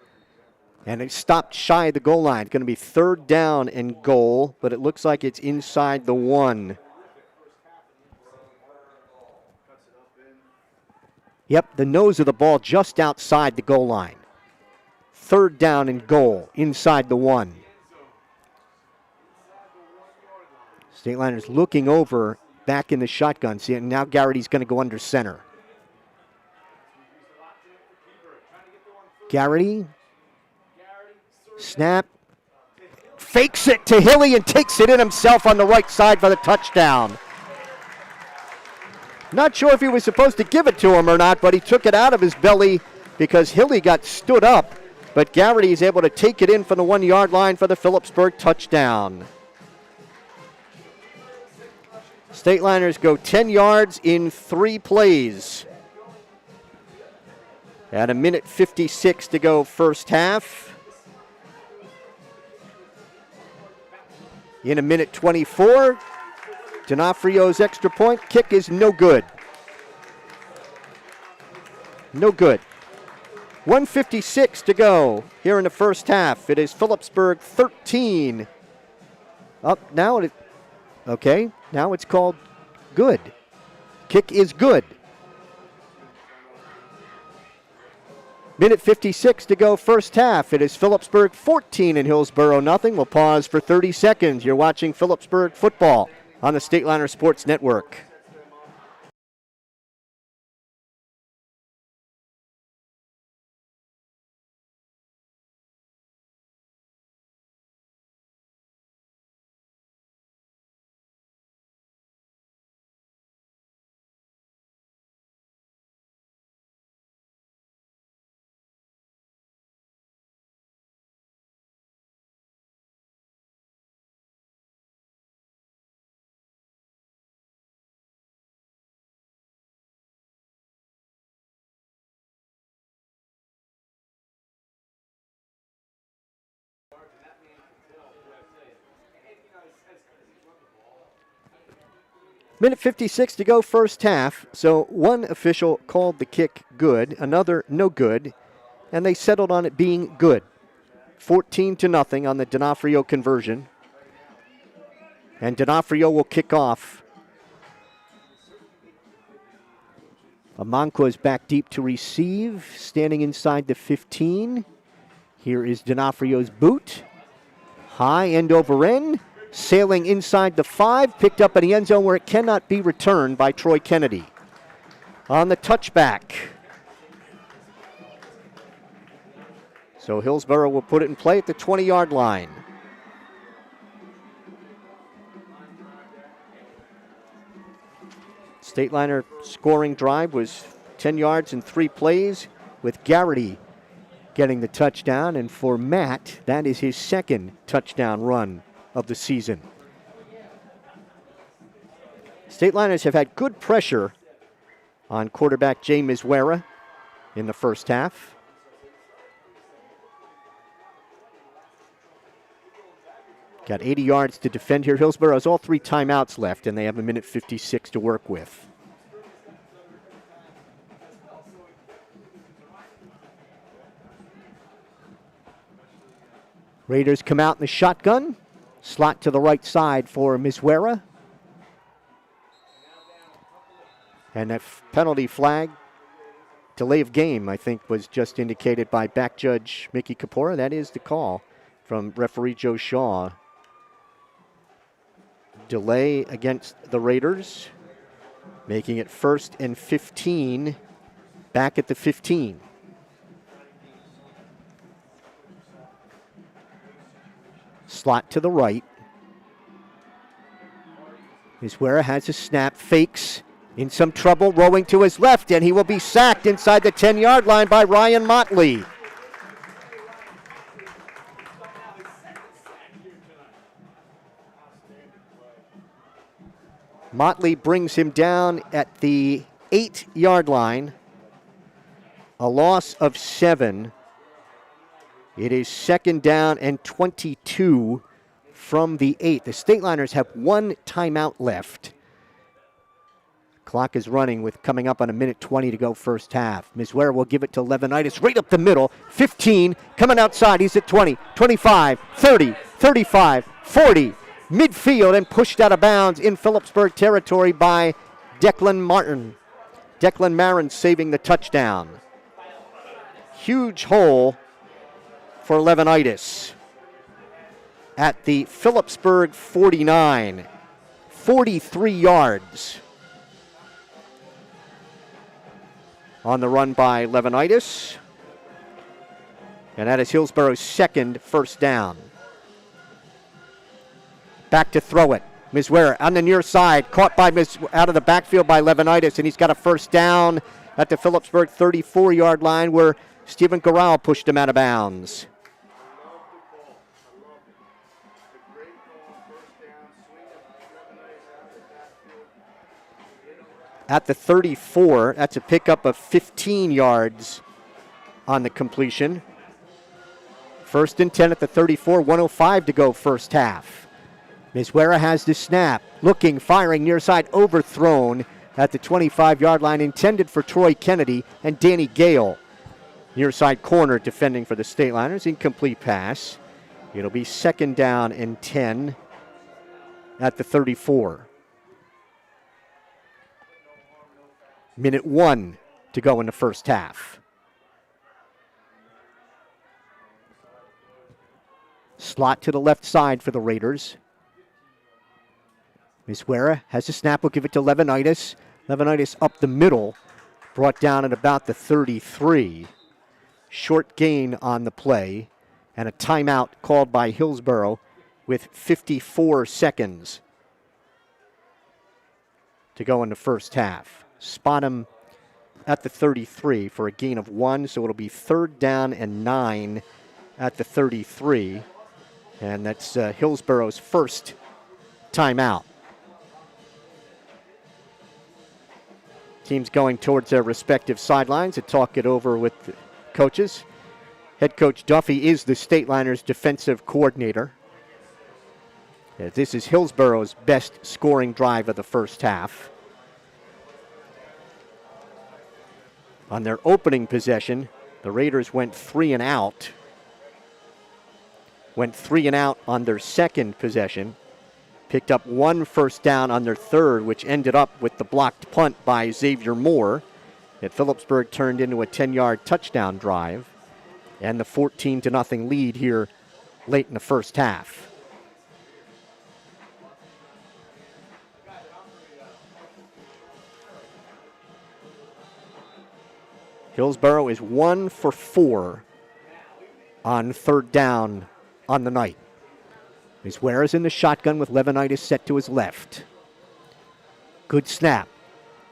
And it stopped shy of the goal line. It's going to be third down and goal, but it looks like it's inside the 1. Yep, the nose of the ball just outside the goal line. Third down and goal inside the 1. Stateliners looking over back in the shotgun. See, and now Garrity's going to go under center. Garrity. Snap. Fakes it to Hilly and takes it in himself on the right side for the touchdown. Not sure if he was supposed to give it to him or not, but he took it out of his belly because Hilly got stood up. But Garrity is able to take it in from the 1-yard line for the Phillipsburg touchdown. Stateliners go 10 yards in 3 plays. At a minute 56 to go first half. In a minute 24, D'Onofrio's extra point kick is no good. No good. 1:56 to go here in the first half. It is Phillipsburg 13. Up now. Okay, now it's called good. Kick is good. Minute 56 to go first half. It is Phillipsburg 14 and Hillsborough nothing. We'll pause for 30 seconds. You're watching Phillipsburg football on the Stateliner Sports Network. Minute 56 to go, first half. So one official called the kick good, another no good, and they settled on it being good. 14-0 on the D'Onofrio conversion. And D'Onofrio will kick off. Amanqua is back deep to receive, standing inside the 15. Here is D'Onofrio's boot. High end over end, sailing inside the 5, picked up in the end zone where it cannot be returned by Troy Kennedy. On the touchback. So Hillsborough will put it in play at the 20-yard line. Stateliner scoring drive was 10 yards in 3 plays, with Garrity getting the touchdown. And for Matt, that is his second touchdown run of the season. Stateliners have had good pressure on quarterback Jay Mizwera in the first half. Got 80 yards to defend here. Hillsborough has all 3 timeouts left, and they have a minute 56 to work with. Raiders come out in the shotgun. Slot to the right side for Mizwera. And a penalty flag, delay of game, I think, was just indicated by back judge Mickey Kapora. That is the call from referee Joe Shaw. Delay against the Raiders, making it 1st and 15, back at the 15. Slot to the right. Mizwera has a snap, fakes, in some trouble, rolling to his left, and he will be sacked inside the 10-yard line by Ryan Motley. Motley brings him down at the 8-yard line. A loss of 7. It is 2nd down and 22 from the 8. The Stateliners have 1 timeout left. Clock is running with coming up on a minute 20 to go first half. Mizwera will give it to Levinitis right up the middle. 15, coming outside. He's at 20, 25, 30, 35, 40. Midfield and pushed out of bounds in Phillipsburg territory by Declan Martin. Declan Marin saving the touchdown. Huge hole for Levinitis at the Phillipsburg 49. 43 yards on the run by Levinitis. And that is Hillsborough's 2nd first down. Back to throw it. Mizwera on the near side, caught by out of the backfield by Levinitis, and he's got a first down at the Phillipsburg 34-yard line where Stephen Garral pushed him out of bounds. At the 34, that's a pickup of 15 yards on the completion. 1st and 10 at the 34, 1:05 to go first half. Mizwera has the snap, looking, firing near side, overthrown at the 25-yard line, intended for Troy Kennedy and Danny Gale. Near side corner defending for the Stateliners, incomplete pass. It'll be 2nd down and 10 at the 34. Minute 1 to go in the first half. Slot to the left side for the Raiders. Mizwera has a snap, will give it to Levinitis. Levinitis up the middle, brought down at about the 33. Short gain on the play, and a timeout called by Hillsborough with 54 seconds to go in the first half. Spot him at the 33 for a gain of 1, so it'll be 3rd down and 9 at the 33. And that's Hillsborough's first timeout. Teams going towards their respective sidelines to talk it over with the coaches. Head coach Duffy is the Stateliners defensive coordinator. This is Hillsboro's best scoring drive of the first half. On their opening possession, the Raiders went 3 and out. Went 3 and out on their second possession. Picked up 1 first down on their third, which ended up with the blocked punt by Xavier Moore. That Phillipsburg turned into a 10-yard touchdown drive. And the 14-0 lead here late in the first half. Hillsboro is 1 for 4 on third down on the night. Miswera's in the shotgun with Levinitis set to his left. Good snap.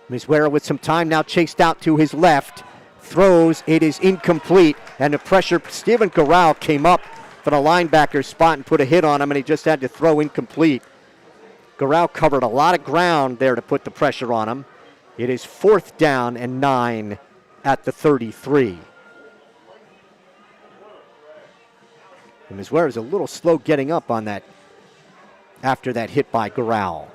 Miswera with some time now chased out to his left. Throws, it is incomplete, and the pressure, Stephen Garau came up for the linebacker spot and put a hit on him, and he just had to throw incomplete. Garau covered a lot of ground there to put the pressure on him. It is 4th down and 9 at the 33. And Miswera is a little slow getting up on that after that hit by Garau.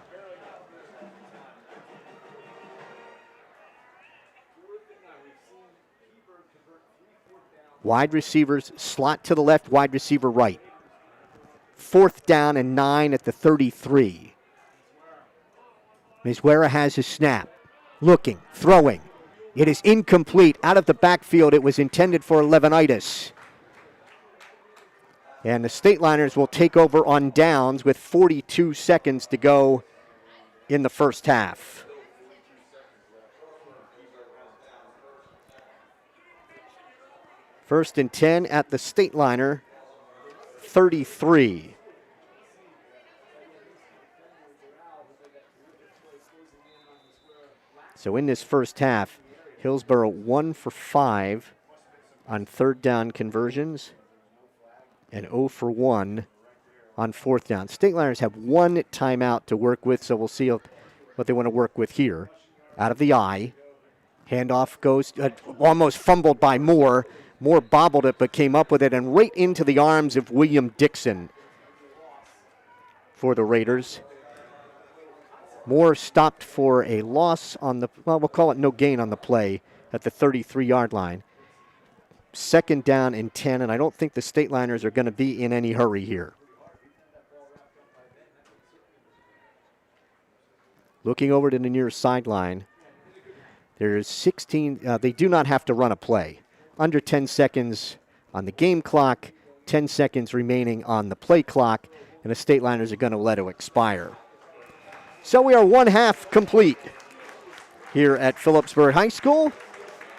Wide receivers slot to the left, wide receiver right. 4th down and 9 at the 33. Miswera has his snap. Looking, throwing. It is incomplete. Out of the backfield, it was intended for Levinitis. And the Stateliners will take over on downs with 42 seconds to go in the first half. First and 10 at the Stateliner 33. So in this first half, Hillsboro 1 for 5 on third down conversions and 0 for 1 on fourth down. Stateliners have 1 timeout to work with, so we'll see what they want to work with here. Out of the eye. Handoff goes, almost fumbled by Moore. Moore bobbled it but came up with it and right into the arms of William Dixon for the Raiders. Moore stopped for a loss on the, well, we'll call it no gain on the play at the 33-yard line. 2nd down and 10, and I don't think the Stateliners are going to be in any hurry here. Looking over to the near sideline, there's 16, they do not have to run a play. Under 10 seconds on the game clock, 10 seconds remaining on the play clock, and the Stateliners are going to let it expire. So we are 1 half complete here at Phillipsburg High School.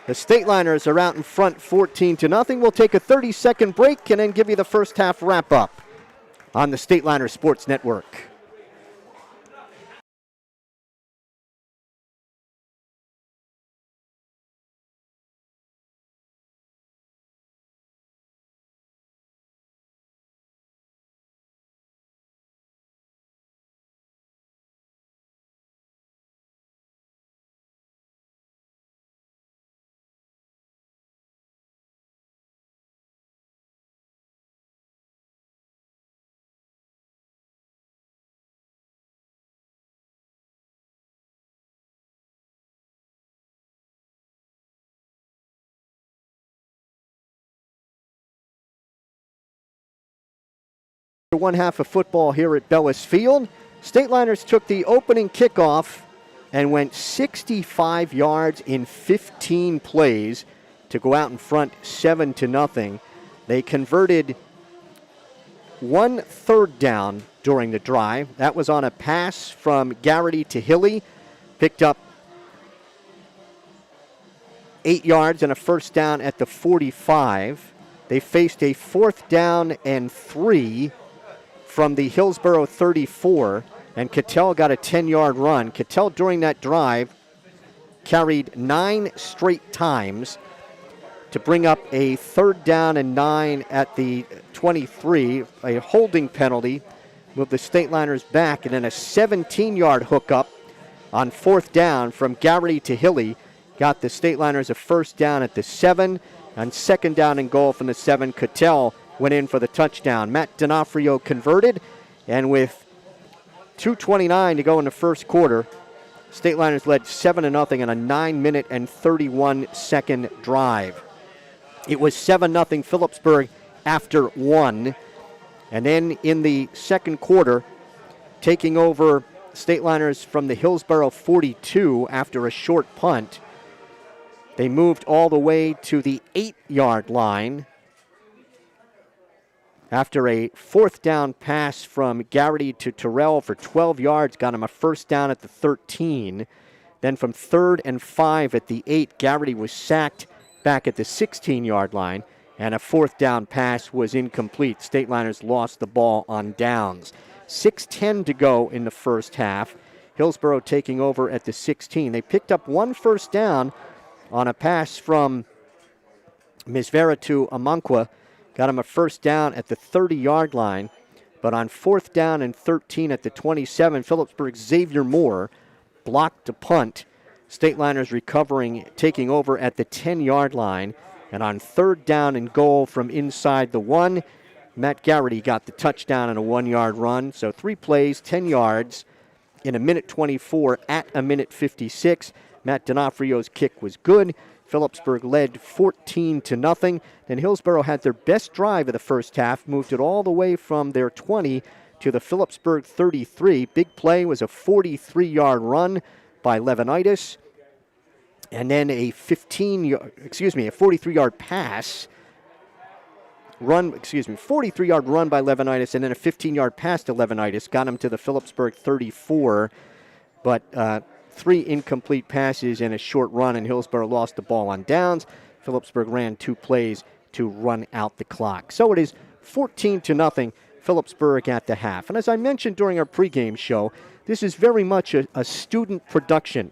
The Stateliners are out in front 14-0. We'll take a 30-second break and then give you the first half wrap-up on the Stateliner Sports Network. One half of football here at Bellis Field. Stateliners took the opening kickoff and went 65 yards in 15 plays to go out in front 7-0. They converted 1 third down during the drive. That was on a pass from Garrity to Hilly. Picked up 8 yards and a first down at the 45. They faced a 4th down and 3 from the Hillsboro 34, and Cattell got a 10-yard run. Cattell, during that drive, carried 9 straight times to bring up a 3rd down and 9 at the 23, a holding penalty, moved the Stateliners back, and then a 17-yard hookup on 4th down from Garrity to Hilly got the Stateliners a first down at the 7, and 2nd down and goal from the 7. Cattell went in for the touchdown. Matt D'Onofrio converted, and with 2:29 to go in the first quarter. Stateliners led 7-0 on a 9-minute and 31-second drive. It was 7-0 Phillipsburg after 1. And then in the second quarter, taking over Stateliners from the Hillsboro 42 after a short punt. They moved all the way to the 8-yard line after a fourth down pass from Garrity to Terrell for 12 yards, got him a first down at the 13. Then from 3rd and 5 at the 8, Garrity was sacked back at the 16-yard line, and a fourth down pass was incomplete. Stateliners lost the ball on downs. 6:10 to go in the first half. Hillsboro taking over at the 16. They picked up one first down on a pass from Misvera to Amanqua. Got him a first down at the 30-yard line. But on 4th down and 13 at the 27, Phillipsburg's Xavier Moore blocked a punt. Stateliners recovering, taking over at the 10-yard line. And on 3rd down and goal from inside the 1, Matt Garrity got the touchdown and a 1-yard run. So 3 plays, 10 yards in a minute 24 at a minute 56. Matt D'Onofrio's kick was good. Phillipsburg led 14-0. Then Hillsboro had their best drive of the first half, moved it all the way from their 20 to the Phillipsburg 33. Big play was a 43-yard run by Levinitis, and then a 43-yard pass. 43-yard run by Levinitis, and then a 15-yard pass to Levinitis got him to the Phillipsburg 34. But 3 incomplete passes and a short run, and Hillsboro lost the ball on downs. Phillipsburg ran 2 plays to run out the clock. So it is 14-0 Phillipsburg at the half. And as I mentioned during our pregame show, this is very much a student production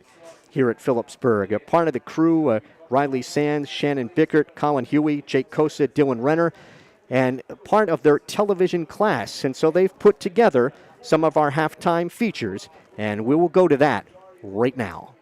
here at Phillipsburg. A part of the crew, Riley Sands, Shannon Bickert, Colin Huey, Jake Kosa, Dylan Renner, and part of their television class. And so they've put together some of our halftime features, and we will go to that right now.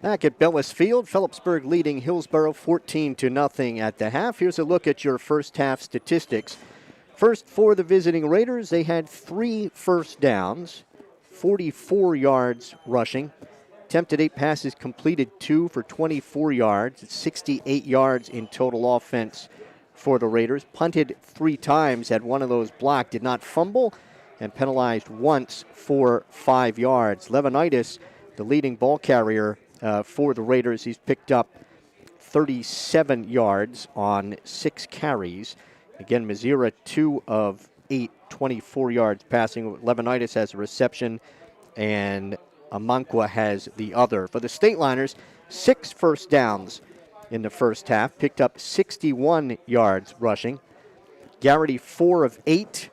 Back at Bellis Field, Phillipsburg leading Hillsborough 14-0 at the half. Here's a look at your first half statistics. First, for the visiting Raiders, they had 3 first downs, 44 yards rushing. Attempted 8 passes, completed 2 for 24 yards. It's 68 yards in total offense for the Raiders. Punted 3 times, had one of those blocked, did not fumble, and penalized once for 5 yards. Levinitis, the leading ball carrier for the Raiders, he's picked up 37 yards on 6 carries. Again, Mazira, 2 of 8, 24 yards passing. Levinitis has a reception, and Amankwa has the other. For the Stateliners, 6 first downs in the first half, picked up 61 yards rushing. Garrity, 4 of 8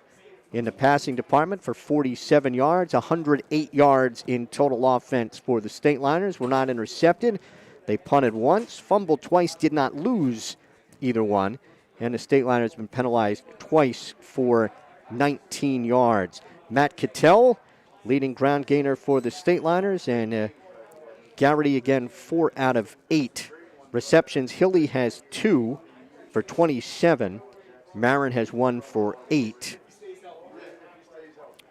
in the passing department for 47 yards, 108 yards in total offense for the Stateliners. Were not intercepted. They punted once, fumbled twice, did not lose either one. And the Stateliners have been penalized twice for 19 yards. Matt Cattell, leading ground gainer for the Stateliners, and Garrity again 4 out of 8 receptions. Hilly has 2 for 27. Marin has 1 for 8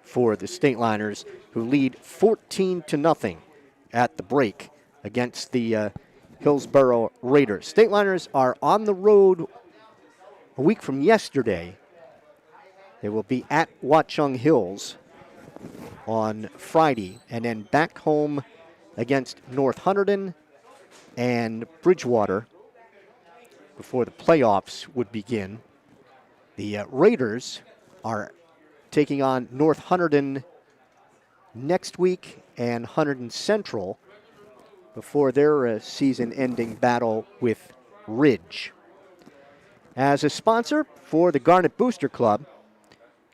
for the Stateliners, who lead 14-0 at the break against the Hillsborough Raiders. Stateliners are on the road a week from yesterday. They will be at Watchung Hills on Friday, and then back home against North Hunterdon and Bridgewater before the playoffs would begin. The Raiders are taking on North Hunterdon next week and Hunterdon Central before their season-ending battle with Ridge. As a sponsor for the Garnet Booster Club,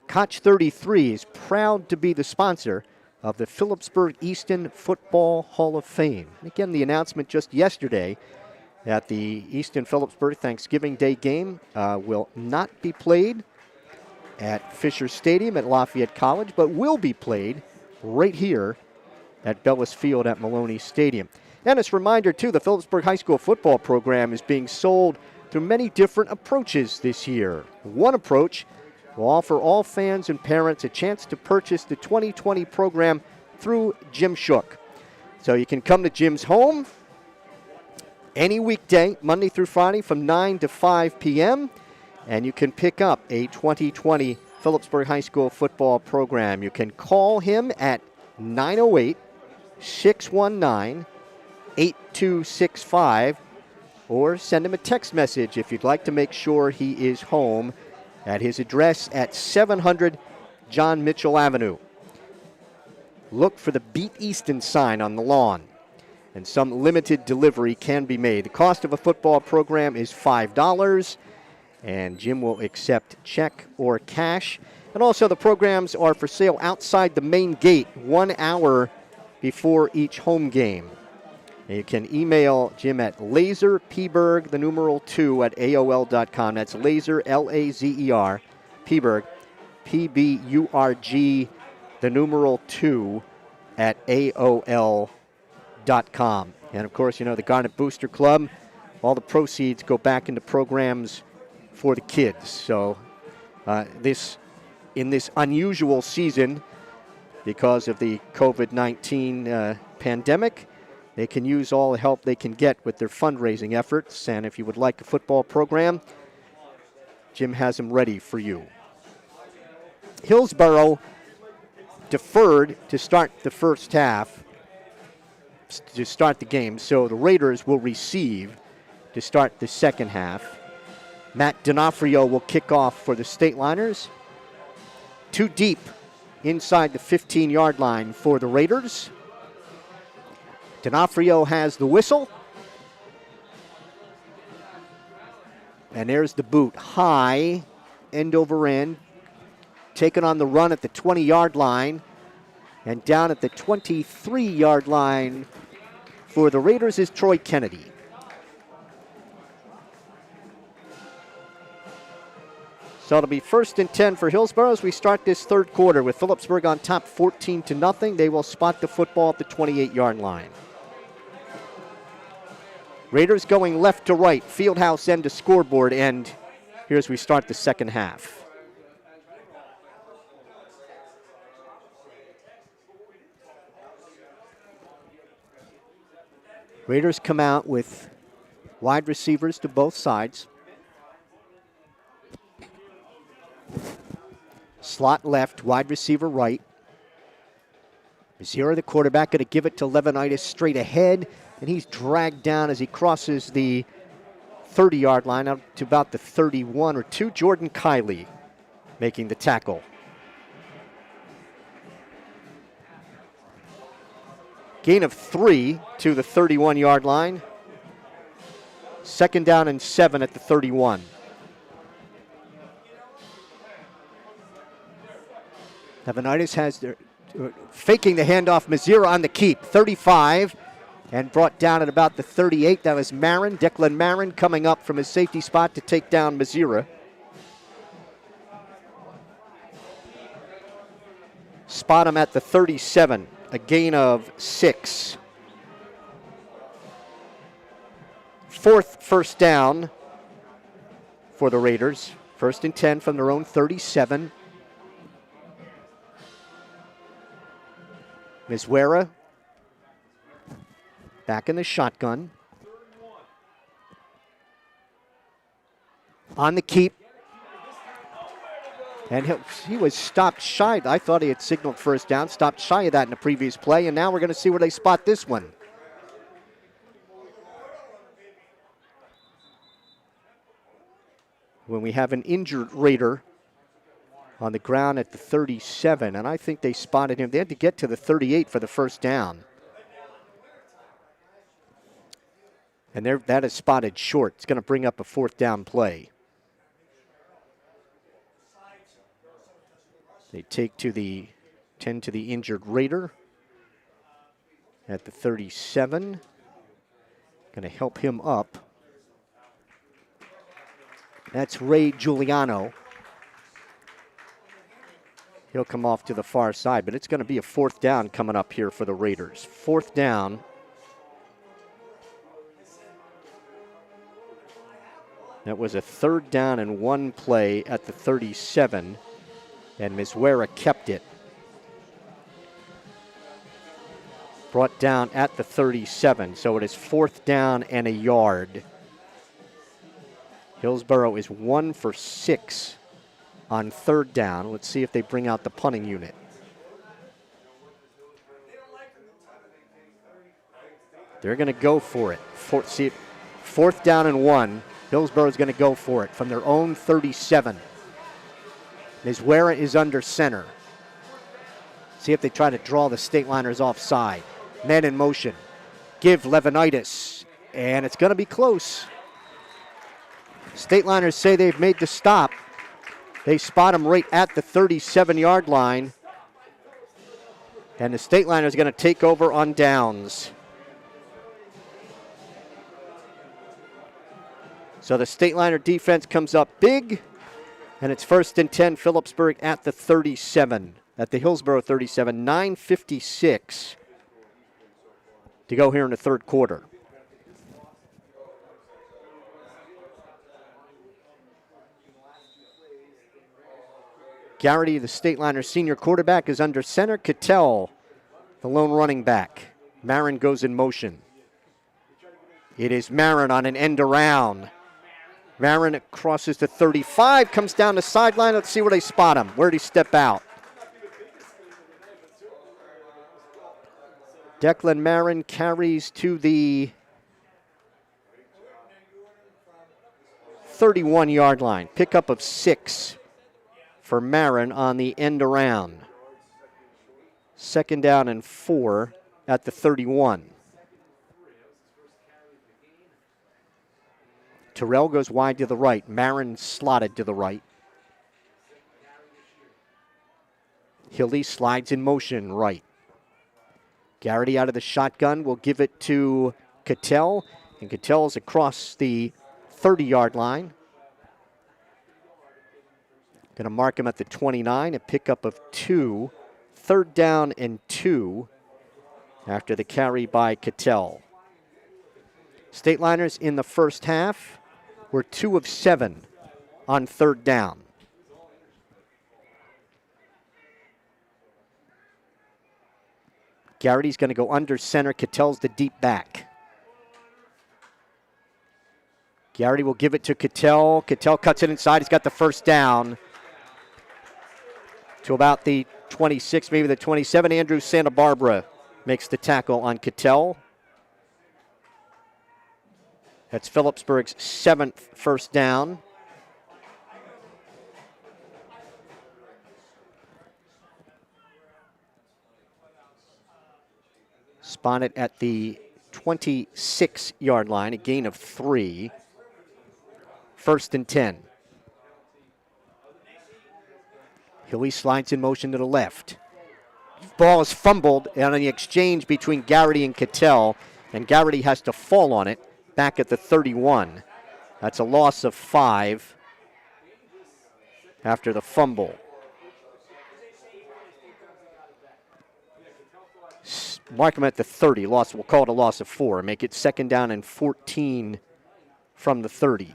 Koch 33 is proud to be the sponsor of the Phillipsburg Easton Football Hall of Fame. Again, the announcement just yesterday that the Easton Phillipsburg Thanksgiving Day game will not be played at Fisher Stadium at Lafayette College, but will be played right here at Bellis Field at Maloney Stadium. And as a reminder, too, the Phillipsburg High School football program is being sold through many different approaches this year. One approach will offer all fans and parents a chance to purchase the 2020 program through Jim Shook. So you can come to Jim's home any weekday, Monday through Friday from 9 to 5 p.m., and you can pick up a 2020 Phillipsburg High School football program. You can call him at 908-619-8265 or send him a text message if you'd like to make sure he is home at his address at 700 John Mitchell Avenue. Look for the Beat Easton sign on the lawn, and some limited delivery can be made. The cost of a football program is $5, and Jim will accept check or cash. And also the programs are for sale outside the main gate 1 hour before each home game. And you can email Jim at laserpberg, the numeral 2, at AOL.com. That's laser, L-A-Z-E-R, Pberg, P-B-U-R-G, the numeral 2, at AOL.com. And, of course, you know, the Garnet Booster Club, all the proceeds go back into programs for the kids. So in this unusual season, because of the COVID-19 pandemic, they can use all the help they can get with their fundraising efforts. And if you would like a football program, Jim has them ready for you. Hillsborough deferred to start the first half, to start the game, so the Raiders will receive to start the second half. Matt D'Onofrio will kick off for the Stateliners. Too deep inside the 15-yard line for the Raiders. D'Onofrio has the whistle. And there's the boot. High, end over end. Taken on the run at the 20-yard line. And down at the 23-yard line for the Raiders is Troy Kennedy. So it'll be 1st and 10 for Hillsborough as we start this third quarter with Phillipsburg on top 14-0. They will spot the football at the 28-yard line. Raiders going left to right, fieldhouse end to scoreboard end. Here as we start the second half. Raiders come out with wide receivers to both sides. Slot left, wide receiver right. Mazira, the quarterback, going to give it to Levinitis straight ahead, and he's dragged down as he crosses the 30-yard line up to about the 31 or 2. Jordan Kiley making the tackle. Gain of 3 to the 31-yard line. Second down and 7 at the 31. Levinitis has their faking the handoff. Mazira on the keep. 35 and brought down at about the 38. That was Marin. Declan Marin coming up from his safety spot to take down Mazira. Spot him at the 37. A gain of 6. Fourth first down for the Raiders. First and 10 from their own 37. Mizwera back in the shotgun. On the keep. And he was stopped shy. I thought he had signaled first down, stopped shy of that in the previous play, and now we're going to see where they spot this one. When we have an injured Raider on the ground at the 37, and I think they spotted him. They had to get to the 38 for the first down. And that is spotted short. It's going to bring up a fourth down play. They tend to the injured Raider at the 37. Going to help him up. That's Ray Giuliano. He'll come off to the far side, but it's going to be a fourth down coming up here for the Raiders. Fourth down. That was a third down and 1 play at the 37. And Mizwera kept it. Brought down at the 37, so it is fourth down and a yard. Hillsborough is 1 for 6 on third down. Let's see if they bring out the punting unit. They're going to go for it. Fourth down and 1. Hillsborough is going to go for it from their own 37. Mizwera is under center. See if they try to draw the Stateliners offside. Men in motion. Give Levinitis. And it's going to be close. Stateliners say they've made the stop. They spot him right at the 37-yard line. And the Stateliners are going to take over on downs. So the Stateliner defense comes up big. And it's first and 10, Phillipsburg at the 37, at the Hillsborough 37, 9:56 to go here in the third quarter. Garrity, the Stateliner senior quarterback, is under center. Cattell, the lone running back. Marin goes in motion. It is Marin on an end around. Marin crosses the 35, comes down the sideline. Let's see where they spot him. Where did he step out? Declan Marin carries to the 31-yard line. Pickup of 6 for Marin on the end around. Second down and 4 at the 31. Terrell goes wide to the right. Marin slotted to the right. Hilly slides in motion right. Garrity out of the shotgun will give it to Cattell. And Cattell's across the 30-yard line. Going to mark him at the 29, a pickup of 2. Third down and 2 after the carry by Cattell. Stateliners in the first half were 2 of 7 on third down. Garrity's going to go under center. Cattell's the deep back. Garrity will give it to Cattell. Cattell cuts it inside. He's got the first down to about the 26, maybe the 27. Andrew Santa Barbara makes the tackle on Cattell. That's Phillipsburg's 7th first down. Spotted at the 26-yard line, a gain of 3. 1st and 10. Hilly slides in motion to the left. Ball is fumbled on the exchange between Garrity and Cattell, and Garrity has to fall on it back at the 31. That's a loss of 5 after the fumble. Mark him at the 30. Loss. We'll call it a loss of 4. Make it 2nd down and 14 from the 30.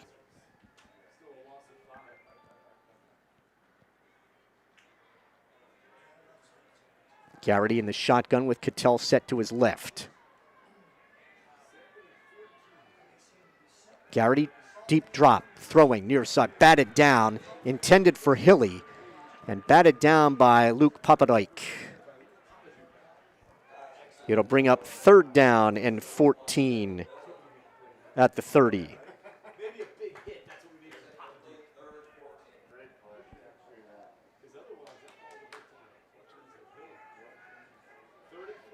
Garrity in the shotgun with Cattell set to his left. Garrity, deep drop, throwing near side, batted down, intended for Hilly, and batted down by Luke Papadike. It'll bring up 3rd down and 14 at the 30.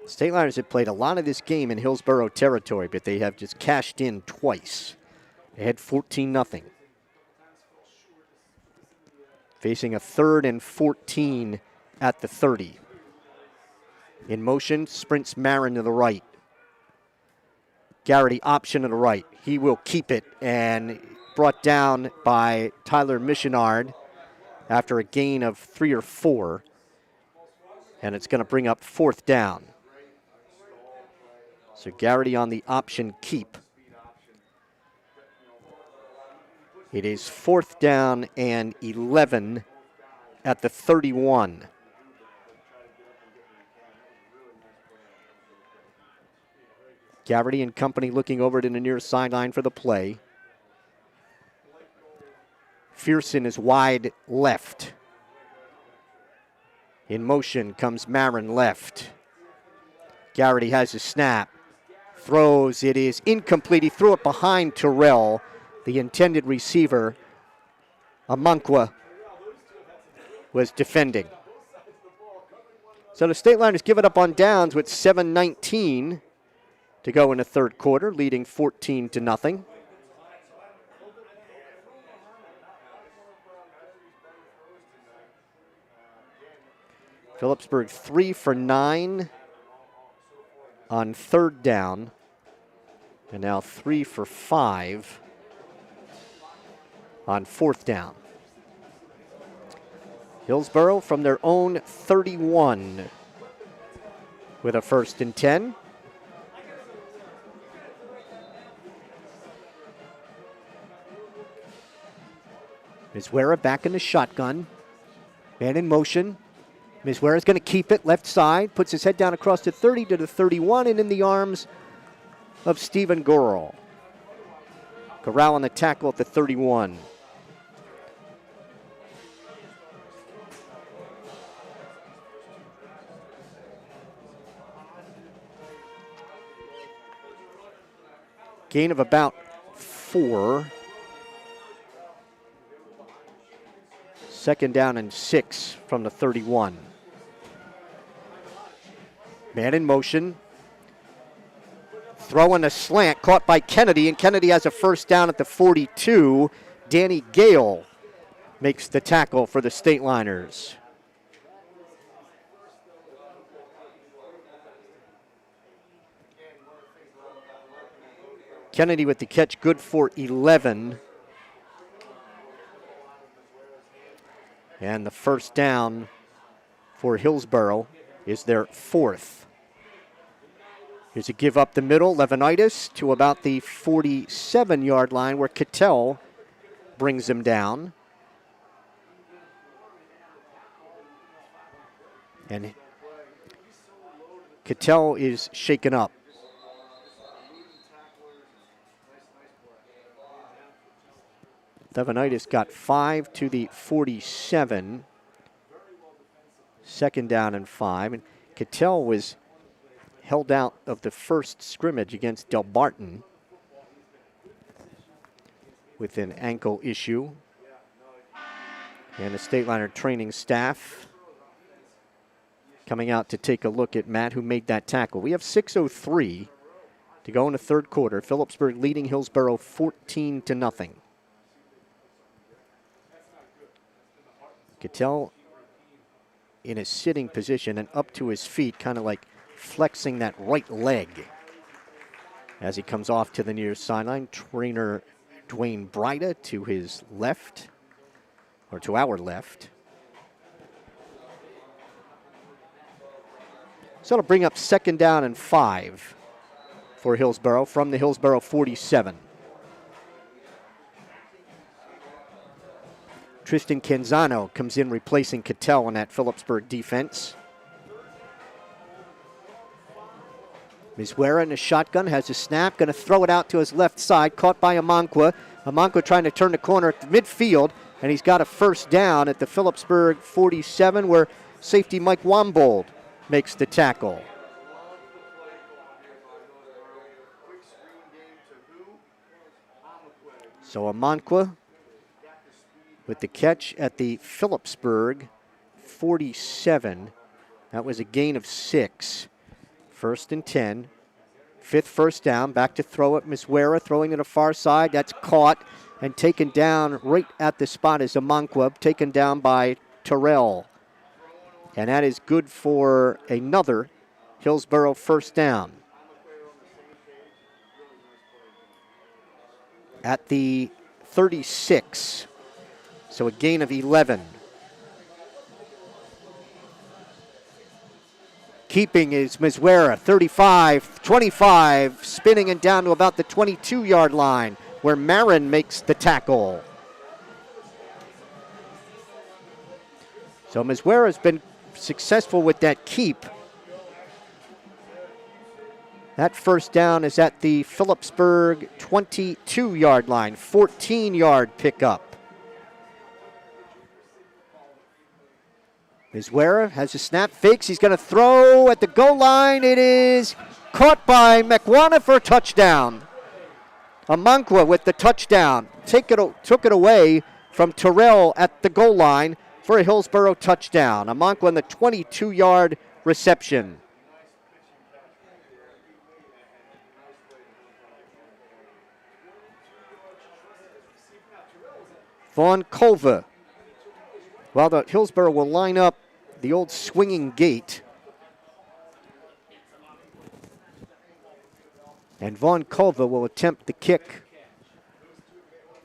Stateliners have played a lot of this game in Hillsborough territory, but they have just cashed in twice. They had 14-0. Facing a 3rd and 14 at the 30. In motion, sprints Marin to the right. Garrity option to the right. He will keep it, and brought down by Tyler Missionard after a gain of 3 or 4. And it's going to bring up 4th down. So Garrity on the option keep. It is 4th down and 11 at the 31. Garrity and company looking over to the near sideline for the play. Fearson is wide left. In motion comes Marin left. Garrity has his snap. Throws. It is incomplete. He threw it behind Terrell, the intended receiver. Amankwa was defending. So the Stateliners give it up on downs with 7:19 to go in the 3rd quarter, leading 14-0. Phillipsburg 3 for 9 on 3rd down, and now 3 for 5 on 4th down. Hillsborough from their own 31 with a 1st and 10. Mizwera back in the shotgun. Man in motion. Mizwera's going to keep it left side. Puts his head down across the 30 to the 31 and in the arms of Stephen Gorel. Corral on the tackle at the 31. Gain of about 4. 2nd down and 6 from the 31. Man in motion. Throwing a slant, caught by Kennedy, and Kennedy has a 1st down at the 42. Danny Gale makes the tackle for the Stateliners. Kennedy with the catch, good for 11. And the 1st down for Hillsborough is their 4th. Here's a give up the middle. Levinitis to about the 47-yard line where Cattell brings him down. And Cattell is shaken up. Levinitis got 5 to the 47. 2nd down and 5. And Cattell was held out of the first scrimmage against Del Barton with an ankle issue. And the Stateliner training staff coming out to take a look at Matt, who made that tackle. We have 6:03 to go in the third quarter. Phillipsburg leading Hillsborough 14-0. Cattell in a sitting position and up to his feet, kind of like flexing that right leg as he comes off to the near sideline. Trainer Dwayne Breida to his left, or to our left. So it'll bring up 2nd down and 5 for Hillsborough from the Hillsborough 47. Tristan Canzano comes in replacing Cattell on that Phillipsburg defense. Mizwera in the shotgun, has a snap, going to throw it out to his left side, caught by Amanqua. Amanqua trying to turn the corner at the midfield, and he's got a 1st down at the Phillipsburg 47 where safety Mike Wambold makes the tackle. So Amanqua with the catch at the Phillipsburg 47. That was a gain of 6. 1st and 10. 5th 1st down. Back to throw it. Mizwera throwing to the far side. That's caught and taken down right at the spot is Amanqua, taken down by Terrell. And that is good for another Hillsborough 1st down. At the 36. So a gain of 11. Keeping is Mizwera, 35, 25, spinning and down to about the 22-yard line where Marin makes the tackle. So Mizwera has been successful with that keep. That 1st down is at the Phillipsburg 22-yard line, 14-yard pickup. Mizwera has a snap, fakes, he's going to throw at the goal line. It is caught by Mekwana for a touchdown. Amanqua with the touchdown. Took it away from Terrell at the goal line for a Hillsborough touchdown. Amanqua in the 22-yard reception. Von Culva. Well, the Hillsborough will line up the old swinging gate. And Von Culva will attempt the kick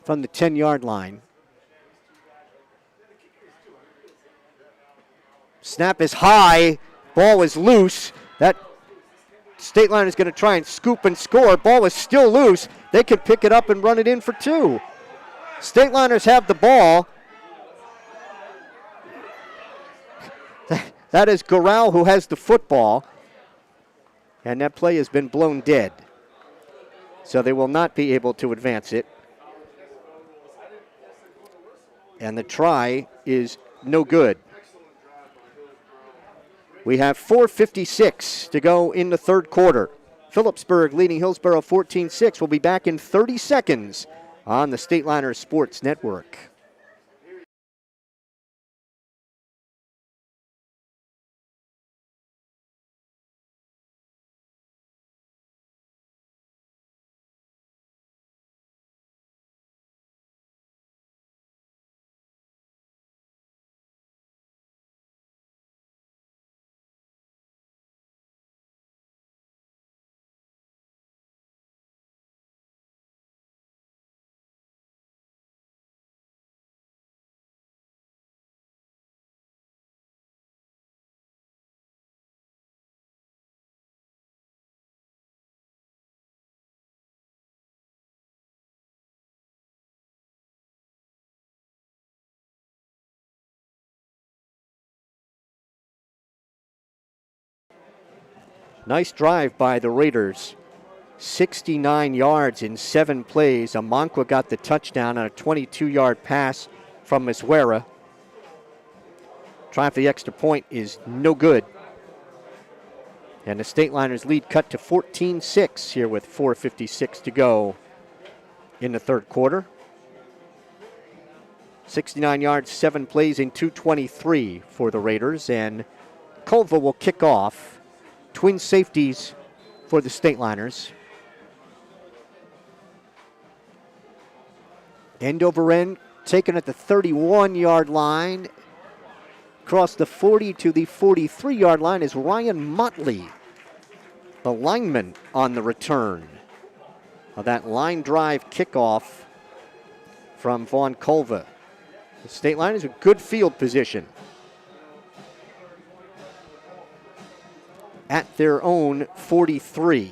from the 10-yard line. Snap is high. Ball is loose. That Stateliner is going to try and scoop and score. Ball is still loose. They could pick it up and run it in for 2. Stateliners have the ball. That is Garral who has the football. And that play has been blown dead. So they will not be able to advance it. And the try is no good. We have 4:56 to go in the third quarter. Phillipsburg leading Hillsborough 14-6. We'll be back in 30 seconds on the Stateliner Sports Network. Nice drive by the Raiders. 69 yards in 7 plays. Amankwa got the touchdown on a 22-yard pass from Miswera. Trying for the extra point is no good. And the Stateliners lead cut to 14-6 here with 4:56 to go in the third quarter. 69 yards, 7 plays in 2:23 for the Raiders. And Culva will kick off. Twin safeties for the Stateliners. End over end, taken at the 31-yard line. Across the 40 to the 43-yard line is Ryan Motley, the lineman, on the return of that line drive kickoff from Vaughn Culva. The Stateliners with good field position at their own 43.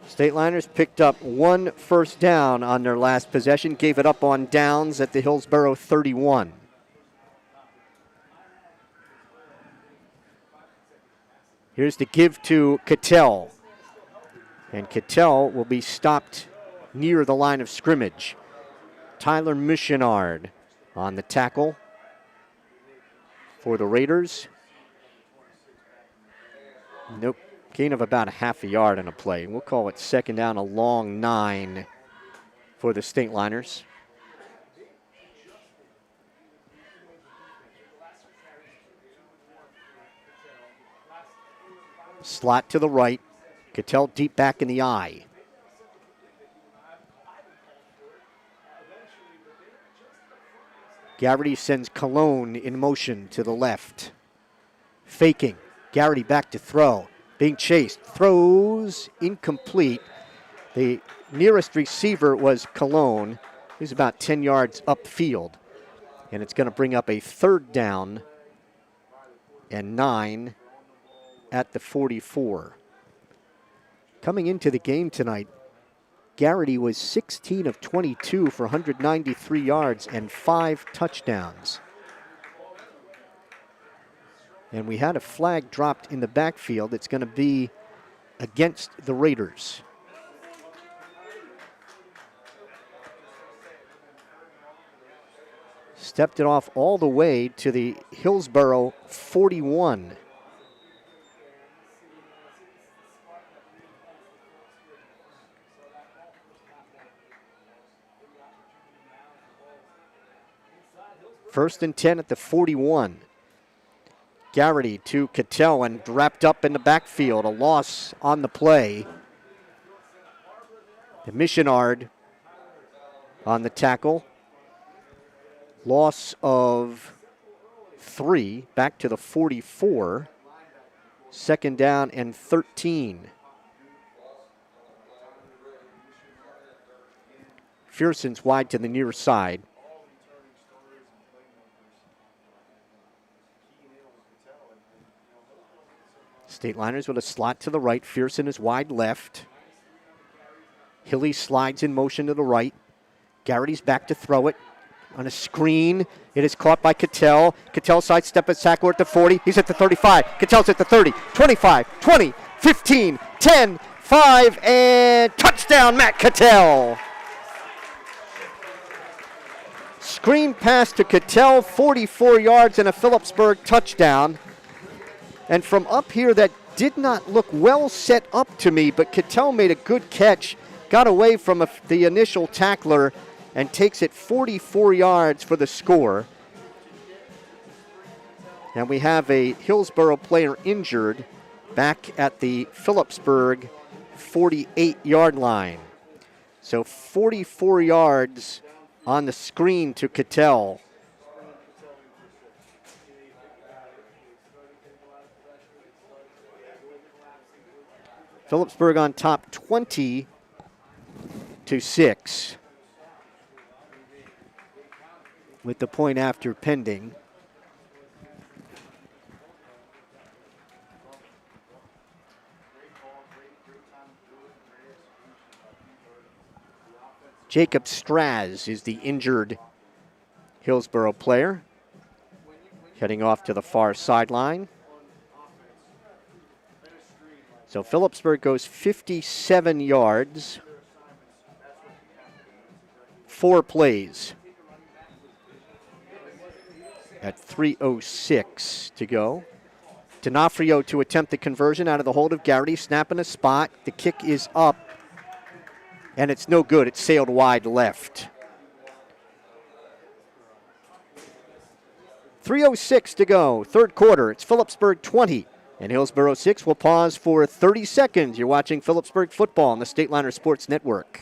Stateliners picked up 1 first down on their last possession, gave it up on downs at the Hillsboro 31. Here's the give to Cattell. And Cattell will be stopped near the line of scrimmage. Tyler Missionard on the tackle for the Raiders. Nope. Gain of about a half a yard on a play. We'll call it second down, a long 9 for the Stateliners. Slot to the right. Cattell deep back in the eye. Garrity sends Cologne in motion to the left. Faking. Garrity back to throw. Being chased. Throws incomplete. The nearest receiver was Cologne. He's about 10 yards upfield. And it's going to bring up a third down and 9 at the 44. Coming into the game tonight, Garrity was 16 of 22 for 193 yards and 5 touchdowns. And we had a flag dropped in the backfield. It's going to be against the Raiders. Stepped it off all the way to the Hillsboro 41. First and 10 at the 41. Garrity to Cattell and wrapped up in the backfield. A loss on the play. The Missionard on the tackle. Loss of 3 back to the 44. Second down and 13. Fearson's wide to the near side. Stateliners with a slot to the right. Fearson is wide left. Hilly slides in motion to the right. Garrity's back to throw it. On a screen, it is caught by Cattell. Cattell sidestep at Sackler at the 40. He's at the 35. Cattell's at the 30, 25, 20, 15, 10, 5, and touchdown, Matt Cattell. Screen pass to Cattell, 44 yards and a Phillipsburg touchdown. And from up here, that did not look well set up to me, but Cattell made a good catch, got away from the initial tackler, and takes it 44 yards for the score. And we have a Hillsboro player injured back at the Phillipsburg 48-yard line. So 44 yards on the screen to Cattell. Phillipsburg on top 20-6. With the point after pending. Jacob Straz is the injured Hillsboro player. Heading off to the far sideline. So Phillipsburg goes 57 yards, 4 plays at 3:06 to go. D'Onofrio to attempt the conversion out of the hold of Garrity, snapping a spot. The kick is up, and it's no good. It sailed wide left. 3:06 to go, third quarter. It's Phillipsburg 20 and Hillsborough 6. We'll pause for 30 seconds. You're watching Phillipsburg football on the Stateliner Sports Network.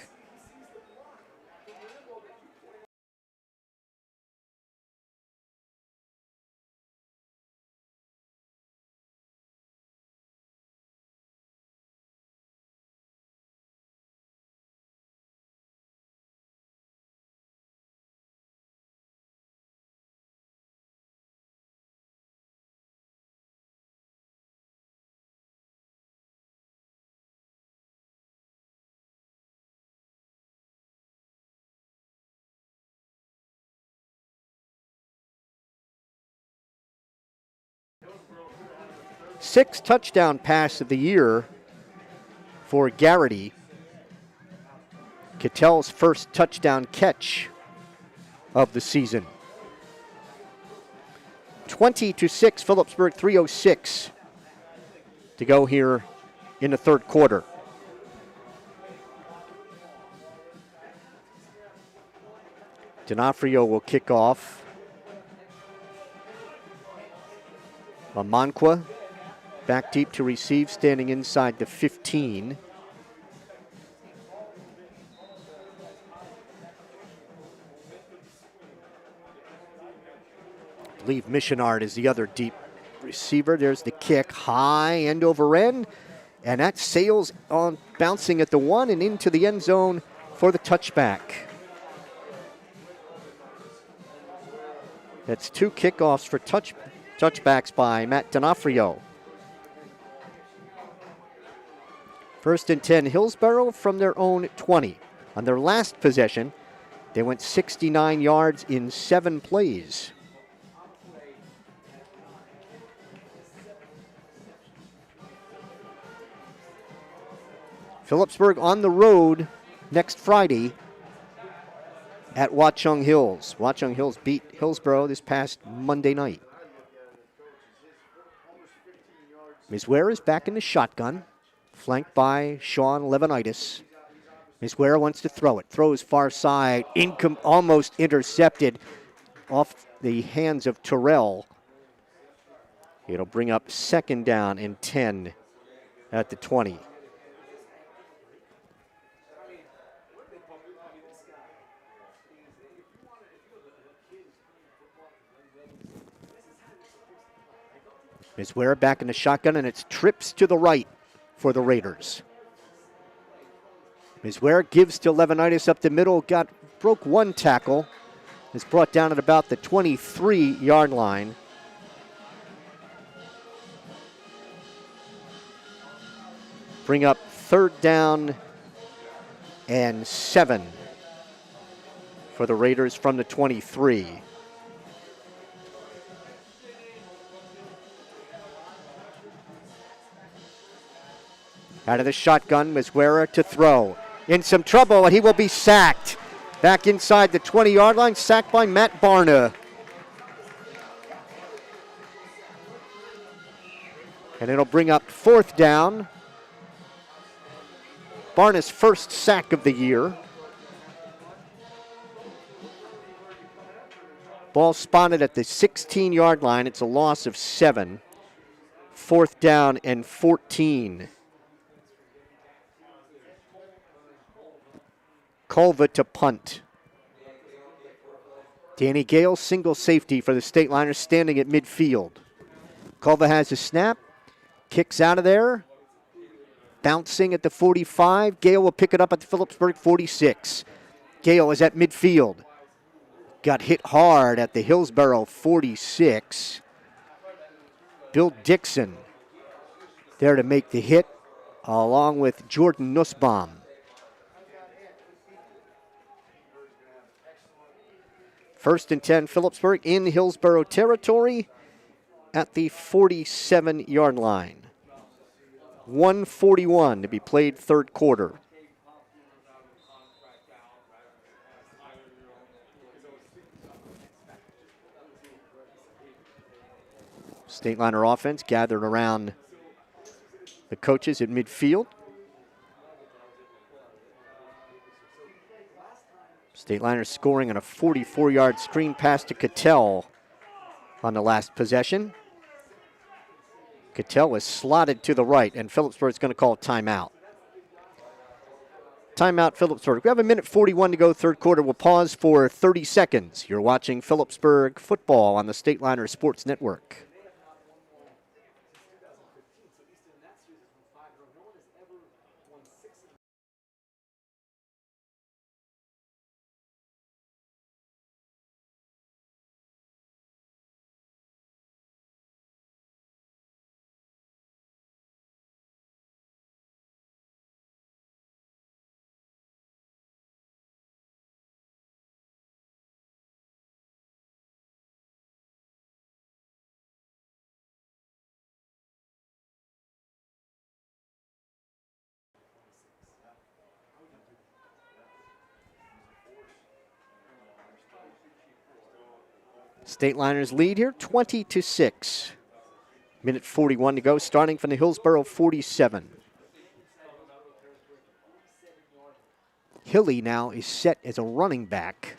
Sixth touchdown pass of the year for Garrity. Cattell's first touchdown catch of the season. 20-6, Phillipsburg, 3:06 to go here in the third quarter. D'Onofrio will kick off. Amanqua back deep to receive, standing inside the 15. I believe Missionard is the other deep receiver. There's the kick, high, end over end, and that sails on, bouncing at the 1 and into the end zone for the touchback. That's 2 kickoffs for touchbacks by Matt D'Onofrio. First and 10, Hillsborough from their own 20. On their last possession, they went 69 yards in 7 plays. Phillipsburg on the road next Friday at Watchung Hills. Watchung Hills beat Hillsborough this past Monday night. Misware is back in the shotgun, flanked by Sean Levanitis. Misware wants to throw it. Throws far side, almost intercepted off the hands of Terrell. It'll bring up second down and 10 at the 20. Misware back in the shotgun, and it's trips to the right for the Raiders. Misware gives to Levanitis up the middle, broke 1 tackle. Is brought down at about the 23-yard line. Bring up third down and 7 for the Raiders from the 23. Out of the shotgun, Miswera to throw. In some trouble, and he will be sacked. Back inside the 20-yard line, sacked by Matt Barna. And it'll bring up fourth down. Barna's first sack of the year. Ball spotted at the 16-yard line. It's a loss of 7. Fourth down and 14. Culva to punt. Danny Gale, single safety for the Stateliners, standing at midfield. Culva has a snap, kicks out of there, bouncing at the 45. Gale will pick it up at the Phillipsburg 46. Gale is at midfield. Got hit hard at the Hillsborough 46. Bill Dixon there to make the hit, along with Jordan Nussbaum. First and 10, Phillipsburg in Hillsborough territory at the 47-yard line. 1:41 to be played third quarter. Stateliner offense gathered around the coaches at midfield. Stateliner scoring on a 44-yard screen pass to Cattell on the last possession. Cattell is slotted to the right, and Phillipsburg is going to call timeout. Timeout, Phillipsburg. We have 1:41 to go, third quarter. We'll pause for 30 seconds. You're watching Phillipsburg football on the Stateliner Sports Network. Stateliners lead here, 20-6. 1:41 to go, starting from the Hillsboro 47. Hilly now is set as a running back,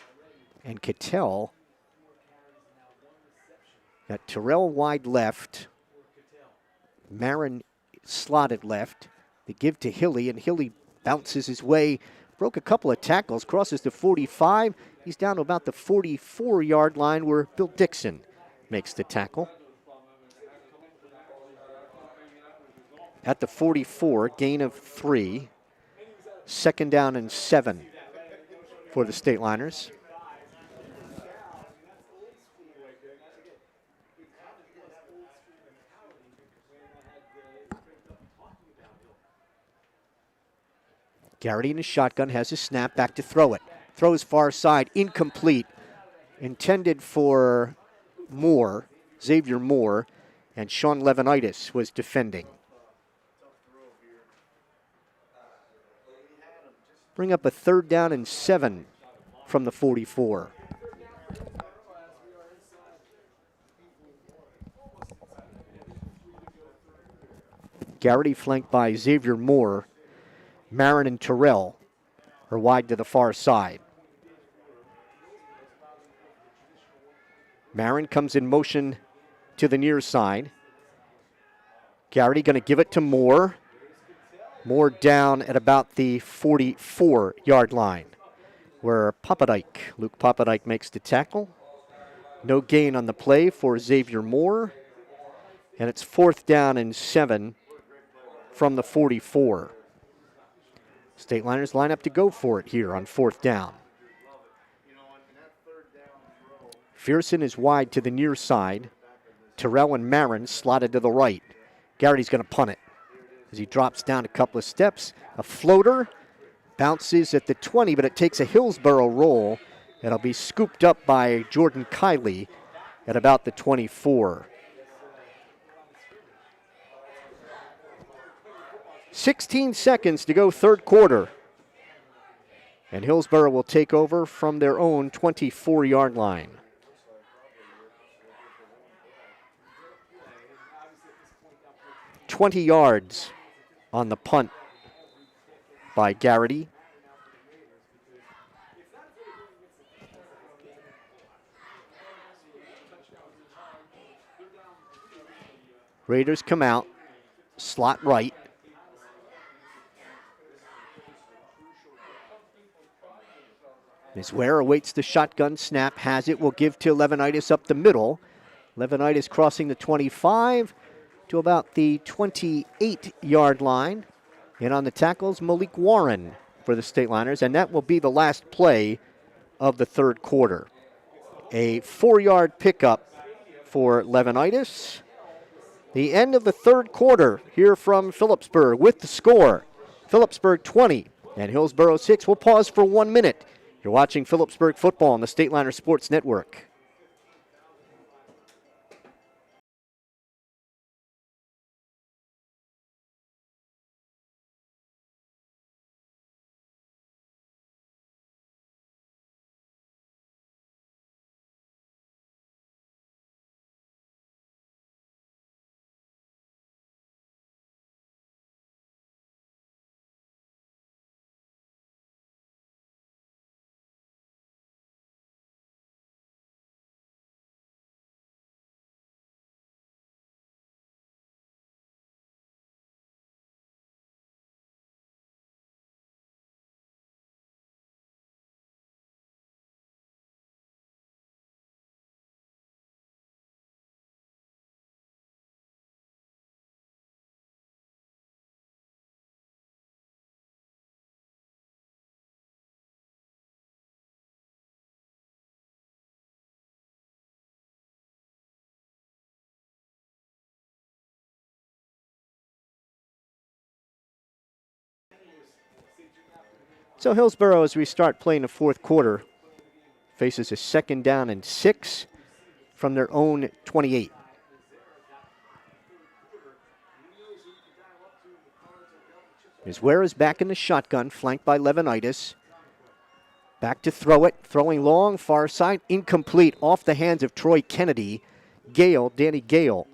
and Cattell got Terrell wide left, Marin slotted left. They give to Hilly, and Hilly bounces his way, broke a couple of tackles, crosses the 45. He's down to about the 44-yard line where Bill Dixon makes the tackle. At the 44, gain of 3. Second down and 7 for the Stateliners. Garrity in his shotgun has his snap, back to throw it. Throws far side, incomplete. Intended for Moore, Xavier Moore, and Sean Levinitis was defending. Bring up a third down and 7 from the 44. Garrity flanked by Xavier Moore. Marin and Terrell are wide to the far side. Marin comes in motion to the near side. Garrity going to give it to Moore. Moore down at about the 44-yard line, where Luke Papadike makes the tackle. No gain on the play for Xavier Moore. And it's fourth down and 7 from the 44. Stateliners line up to go for it here on fourth down. Fearson is wide to the near side. Terrell and Marin slotted to the right. Garrity's going to punt it as he drops down a couple of steps. A floater bounces at the 20, but it takes a Hillsboro roll. It'll be scooped up by Jordan Kiley at about the 24. 16 seconds to go, third quarter. And Hillsboro will take over from their own 24-yard line. "20 yards on the punt by Garrity. Raiders come out, slot right. Miss Ware awaits the shotgun snap, has it, will give to Levinitis up the middle. Levinitis crossing the 25 to about the 28-yard line. And on the tackles, Malik Warren for the Stateliners, and that will be the last play of the third quarter. A 4-yard pickup for Levinitis. The end of the third quarter here from Phillipsburg with the score. Phillipsburg 20 and Hillsboro 6. We'll pause for 1 minute. You're watching Phillipsburg football on the Stateliner Sports Network. So Hillsborough, as we start playing the fourth quarter, faces a 2nd down and 6 from their own 28. Miswera's back in the shotgun, flanked by Levinitis. Back to throw it, throwing long, far side, incomplete, off the hands of Troy Kennedy. Danny Gale,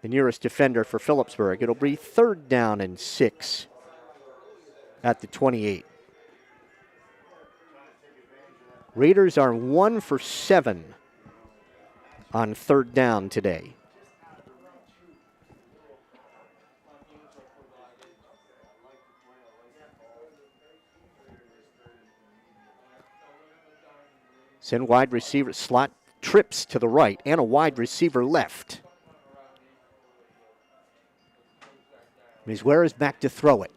the nearest defender for Phillipsburg. It'll be 3rd down and 6 at the 28. Raiders are 1 for 7 on 3rd down today. Send wide receiver, slot trips to the right, and a wide receiver left. Miswera's back to throw it.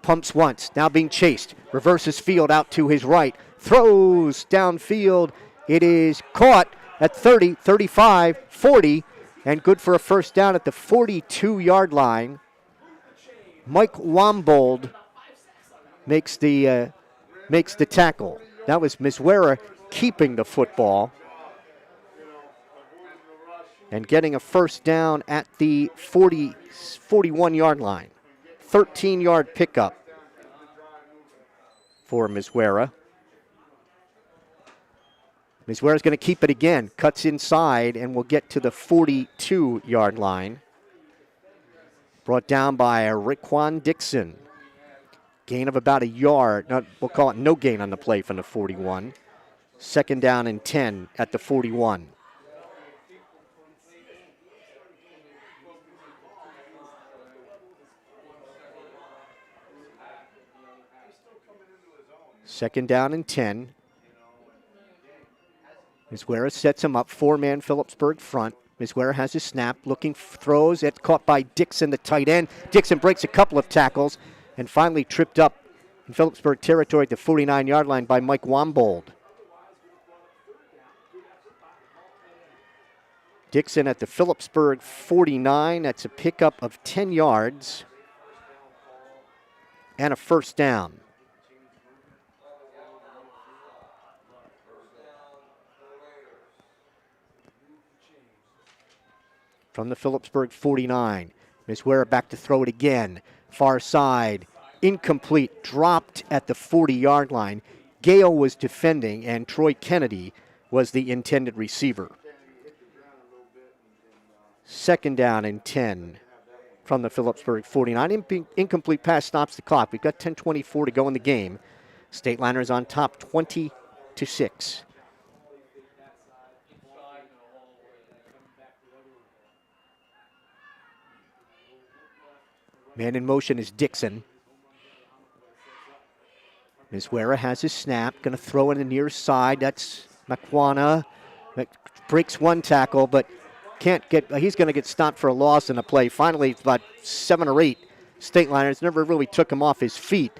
Pumps once, now being chased. Reverses field out to his right. Throws downfield. It is caught at 30, 35, 40, and good for a 1st down at the 42-yard line. Mike Wambold makes the tackle. That was Miswera keeping the football and getting a 1st down at the 41-yard line. 13-yard pickup for Miswera. Miswera's going to keep it again. Cuts inside and will get to the 42-yard line. Brought down by Raquan Dixon. Gain of about a yard. We'll call it no gain on the play from the 41. 2nd down and 10 at the 41. Second down and 10. Miswera sets him up. 4-man Phillipsburg front. Miswera has his snap. Looking, throws. It's caught by Dixon, the tight end. Dixon breaks a couple of tackles and finally tripped up in Phillipsburg territory at the 49-yard line by Mike Wambold. Dixon at the Phillipsburg 49. That's a pickup of 10 yards and a 1st down. From the Phillipsburg 49. Miswera back to throw it again. Far side. Incomplete. Dropped at the 40-yard line. Gale was defending, and Troy Kennedy was the intended receiver. 2nd down and 10 from the Phillipsburg 49. Incomplete pass stops the clock. We've got 10:24 to go in the game. Stateliner is on top 20-6. Man in motion is Dixon. Miswera has his snap. Going to throw in the near side. That's Makwana. Breaks one tackle, but can't get. He's going to get stopped for a loss in a play. Finally, about 7 or 8 Stateliners never really took him off his feet.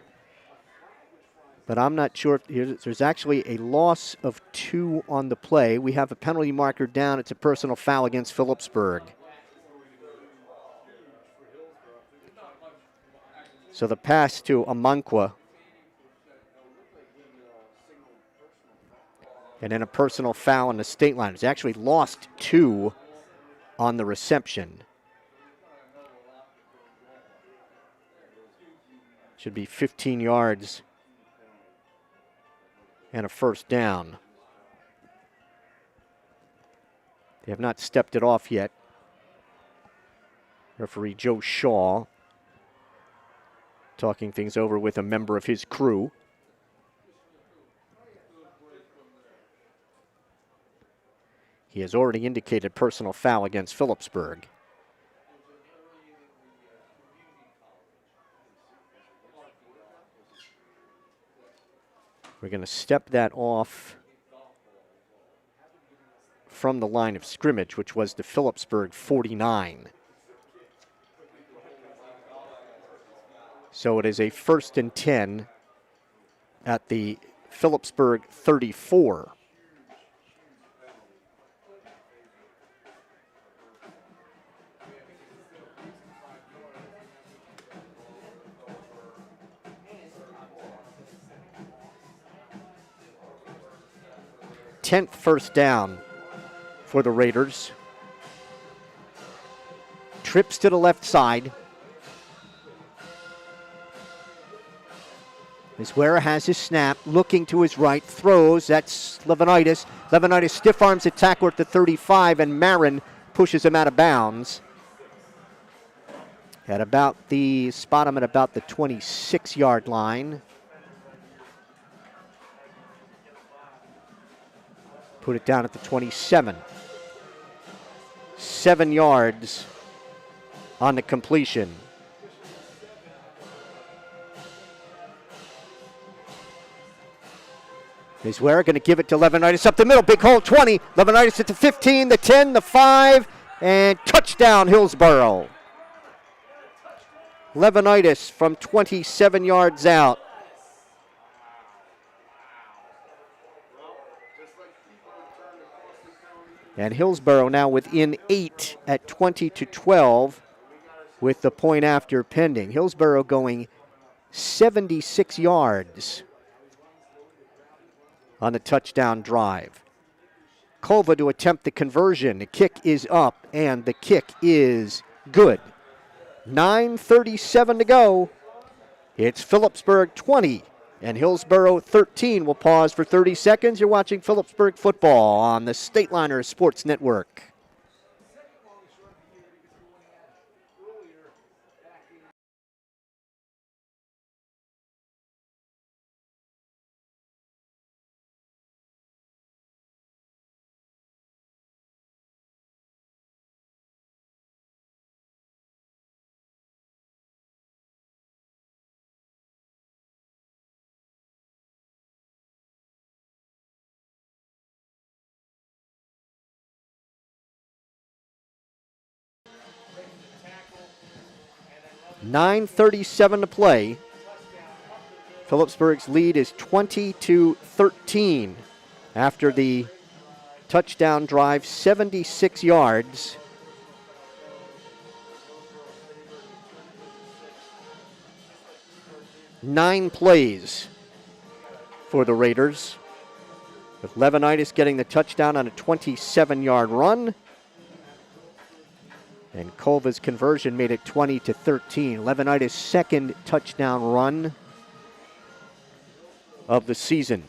But I'm not sure if there's actually a loss of 2 on the play. We have a penalty marker down. It's a personal foul against Phillipsburg. So the pass to Amankwa. And then a personal foul on the Stateliners. They actually lost 2 on the reception. Should be 15 yards and a 1st down. They have not stepped it off yet. Referee Joe Shaw talking things over with a member of his crew. He has already indicated personal foul against Phillipsburg. We're going to step that off from the line of scrimmage, which was the Phillipsburg 49. So it is a 1st and 10 at the Phillipsburg 34. 10th first down for the Raiders. Trips to the left side. Miswera has his snap, looking to his right, throws. That's Levanitis. Levanitis stiff arms the tackler at the 35, and Marin pushes him out of bounds. Spot him at about the 26-yard line. Put it down at the 27. 7 yards on the completion. Miswera going to give it to Levanitis up the middle. Big hole, 20. Levanitis at the 15, the 10, the 5, and touchdown Hillsborough. Levanitis from 27 yards out. And Hillsborough now within 8 at 20-12 with the point after pending. Hillsborough going 76 yards on the touchdown drive. Kova to attempt the conversion. The kick is up, and the kick is good. 9:37 to go. It's Phillipsburg 20 and Hillsborough 13. We'll pause for 30 seconds. You're watching Phillipsburg football on the Stateliner Sports Network. .9:37 to play. Phillipsburg's lead is 20-13 after the touchdown drive, 76 yards. Nine plays for the Raiders, with Levanitis getting the touchdown on a 27-yard run. And Kova's conversion made it 20-13. Levanitis' second touchdown run of the season.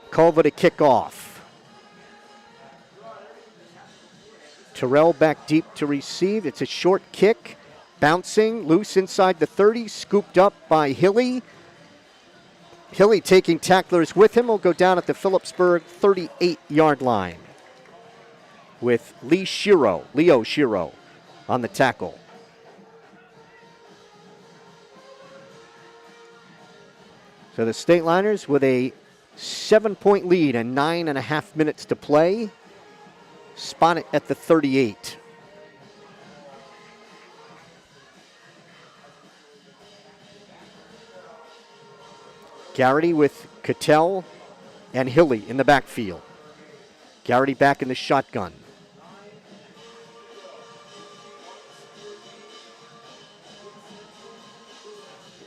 Kova to kick off. Terrell back deep to receive. It's a short kick. Bouncing, loose inside the 30, scooped up by Hilly. Hilly taking tacklers with him will go down at the Phillipsburg 38-yard line, with Leo Shiro on the tackle. So the Stateliners with a 7-point lead and 9.5 minutes to play. Spot it at the 38. Garrity with Cattell and Hilly in the backfield. Garrity back in the shotgun.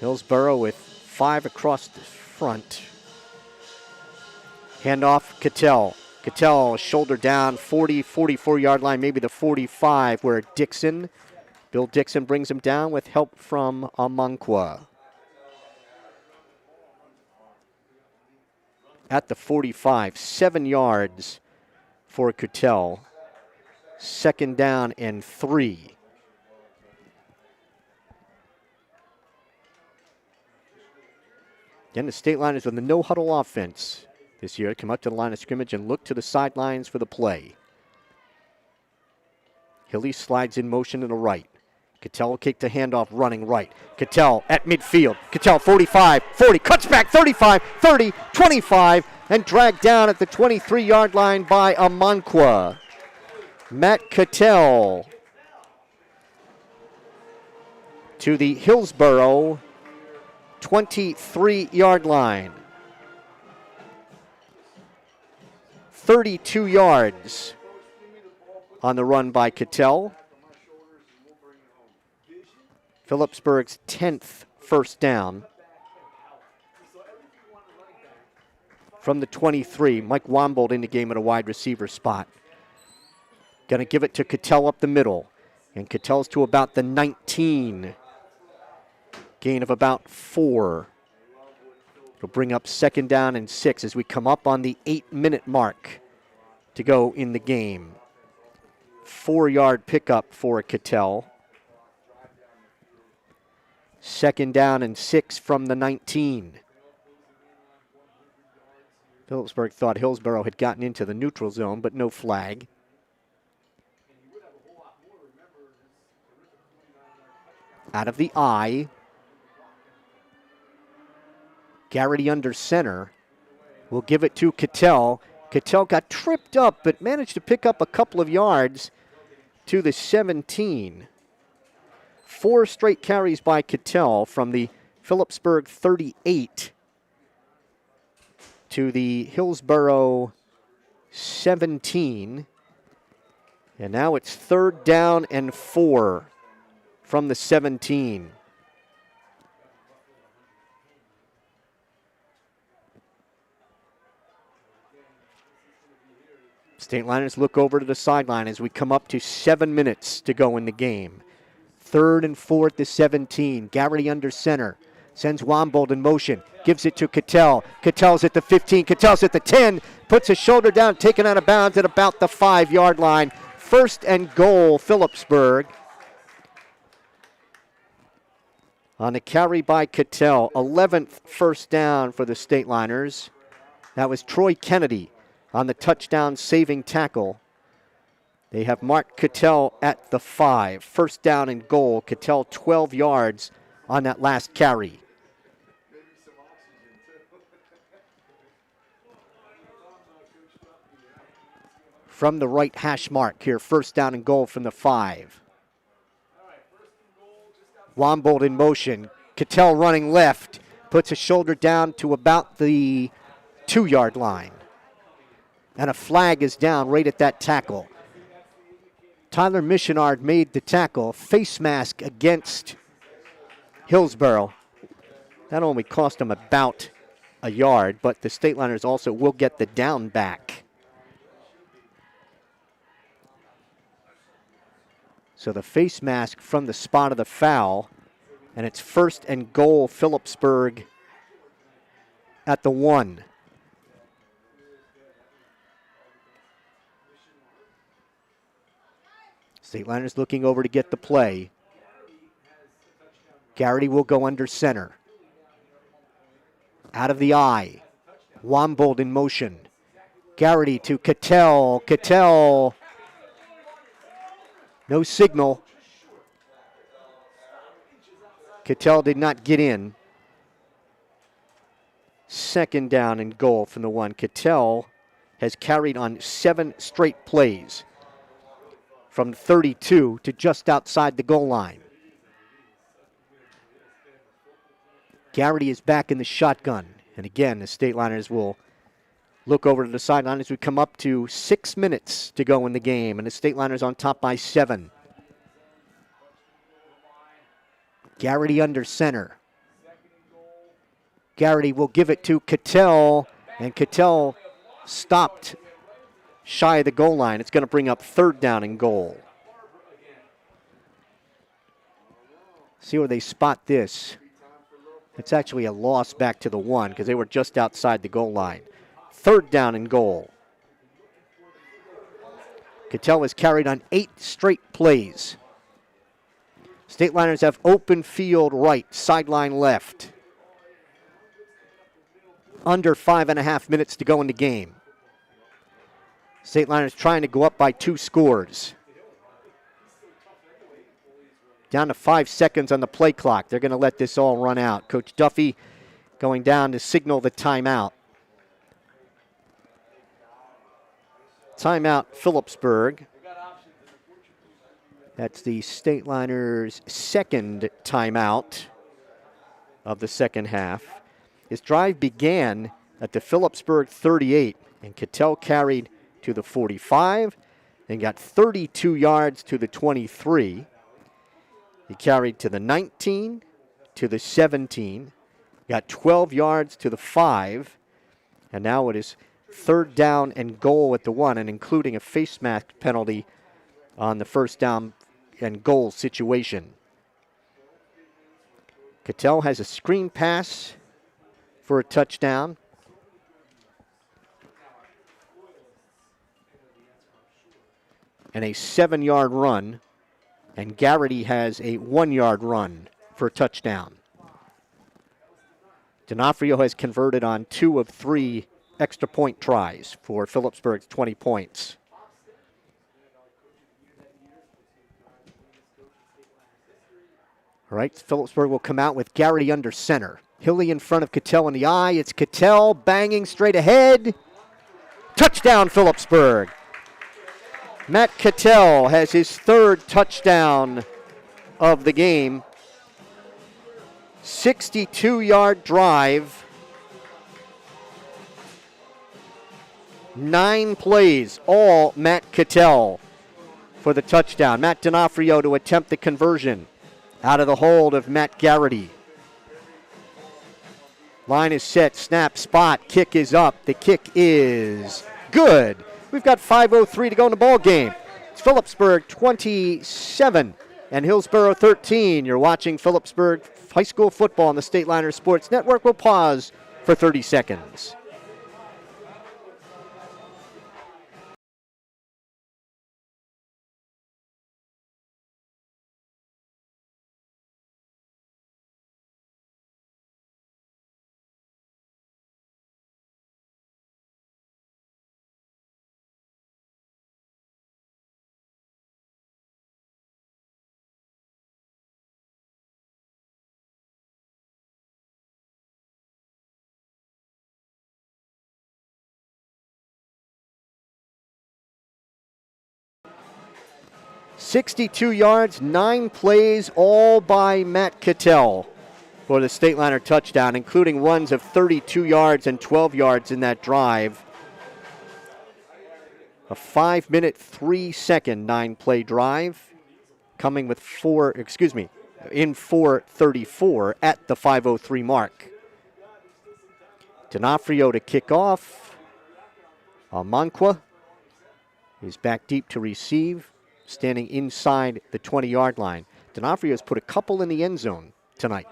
Hillsborough with 5 across the front. Handoff, Cattell. Cattell shoulder down, 40, 44-yard line, maybe the 45, where Bill Dixon brings him down with help from Amanqua. At the 45, 7 yards for Cattell. Second down and 3. Again, the Stateliners with the no-huddle offense this year come up to the line of scrimmage and look to the sidelines for the play. Hilly slides in motion to the right. Cattell will kick the handoff, running right. Cattell at midfield. Cattell 45, 40, cuts back 35, 30, 25, and dragged down at the 23-yard line by Amanqua. Matt Cattell to the Hillsborough 23-yard line. 32 yards on the run by Cattell. Phillipsburg's 10th first down. from the 23. Mike Wombold in the game at a wide receiver spot. Going to give it to Cattell up the middle. And Cattell's to about the 19. Gain of about 4. It'll bring up 2nd down and 6 as we come up on the 8-minute mark to go in the game. 4-yard pickup for Cattell. 2nd down and 6 from the 19. Phillipsburg thought Hillsborough had gotten into the neutral zone, but no flag. Out of the I. Garrity under center. Will give it to Cattell. Cattell got tripped up, but managed to pick up a couple of yards to the 17. 4 straight carries by Cattell from the Phillipsburg 38 to the Hillsborough 17. And now it's 3rd down and 4 from the 17. Stateliners look over to the sideline as we come up to 7 minutes to go in the game. 3rd and 4 at the 17. Garrity under center. Sends Wombold in motion. Gives it to Cattell. Cattell's at the 15. Cattell's at the 10. Puts his shoulder down. Taken out of bounds at about the 5-yard line. 1st and goal, Phillipsburg. On the carry by Cattell. 11th first down for the Stateliners. That was Troy Kennedy on the touchdown saving tackle. They have marked Cattell at the 5. 1st down and goal. Cattell 12 yards on that last carry. From the right hash mark here, 1st down and goal from the 5. Wombold in motion. Cattell running left. Puts his shoulder down to about the 2-yard line. And a flag is down right at that tackle. Tyler Missionard made the tackle. Face mask against Hillsborough. That only cost him about a yard, but the Stateliners also will get the down back. So the face mask from the spot of the foul, and it's 1st and goal, Phillipsburg at the 1. Stateliners looking over to get the play. Garrity will go under center. Out of the I. Wombold in motion. Garrity to Cattell. Cattell. No signal. Cattell did not get in. 2nd down and goal from the 1. Cattell has carried on 7 straight plays, from 32 to just outside the goal line. Garrity is back in the shotgun. And again, the Stateliners will look over to the sideline as we come up to 6 minutes to go in the game. And the Stateliners on top by 7. Garrity under center. Garrity will give it to Cattell. And Cattell stopped shy of the goal line. It's going to bring up 3rd down and goal. See where they spot this. It's actually a loss back to the 1 because they were just outside the goal line. 3rd down and goal. Cattell has carried on 8 straight plays. Stateliners have open field right, sideline left. Under 5.5 minutes to go in the game. Stateliners trying to go up by 2 scores. Down to 5 seconds on the play clock. They're going to let this all run out. Coach Duffy going down to signal the timeout. Timeout, Phillipsburg. That's the Stateliners' 2nd timeout of the 2nd half. His drive began at the Phillipsburg 38, and Cattell carried to the 45 and got 32 yards to the 23. He carried to the 19, to the 17, got 12 yards to the 5, And now it is 3rd down and goal at the 1, and including a face mask penalty on the 1st down and goal situation. Cattell has a screen pass for a touchdown. And a 7-yard run. And Garrity has a 1-yard run for a touchdown. D'Onofrio has converted on 2 of 3 extra point tries for Phillipsburg's 20 points. All right, Phillipsburg will come out with Garrity under center. Hilly in front of Cattell in the eye. It's Cattell banging straight ahead. Touchdown, Phillipsburg. Matt Cattell has his 3rd touchdown of the game. 62-yard drive. 9 plays, all Matt Cattell for the touchdown. Matt D'Onofrio to attempt the conversion. Out of the hold of Matt Garrity. Line is set, snap, spot, kick is up. The kick is good. We've got 5:03 to go in the ball game. It's Phillipsburg 27 and Hillsborough 13. You're watching Phillipsburg High School football on the Stateliner Sports Network. We'll pause for 30 seconds. .62 yards, 9 plays, all by Matt Cattell for the Stateliner touchdown, including runs of 32 yards and 12 yards in that drive. A 5-minute, 3-second, 9-play drive, coming with in 4:34 at the 5:03 mark. D'Onofrio to kick off. Almanqua is back deep to receive, standing inside the 20-yard line. D'Onofrio has put a couple in the end zone tonight.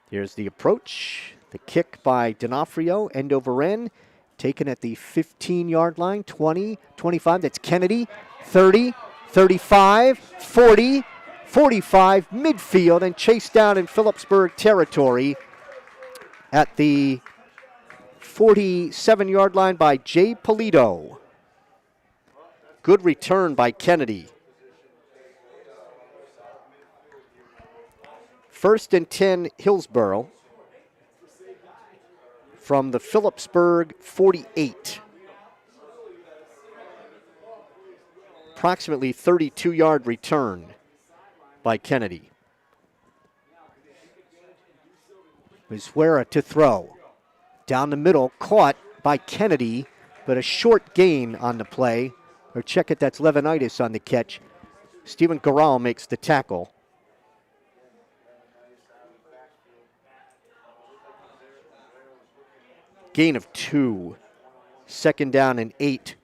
Here's the approach. The kick by D'Onofrio, end over end, taken at the 15-yard line, 20, 25. That's Kennedy, 30, 35, 40, 45, midfield, and chased down in Phillipsburg territory at the 47-yard line by Jay Polito. Good return by Kennedy. 1st and 10, Hillsborough from the Phillipsburg 48. Approximately 32-yard return by Kennedy. Miswera to throw. Down the middle, caught by Kennedy, but a short gain on the play. Or check it, that's Levinitis on the catch. Stephen Garral makes the tackle. Gain of 2. 2nd down and 8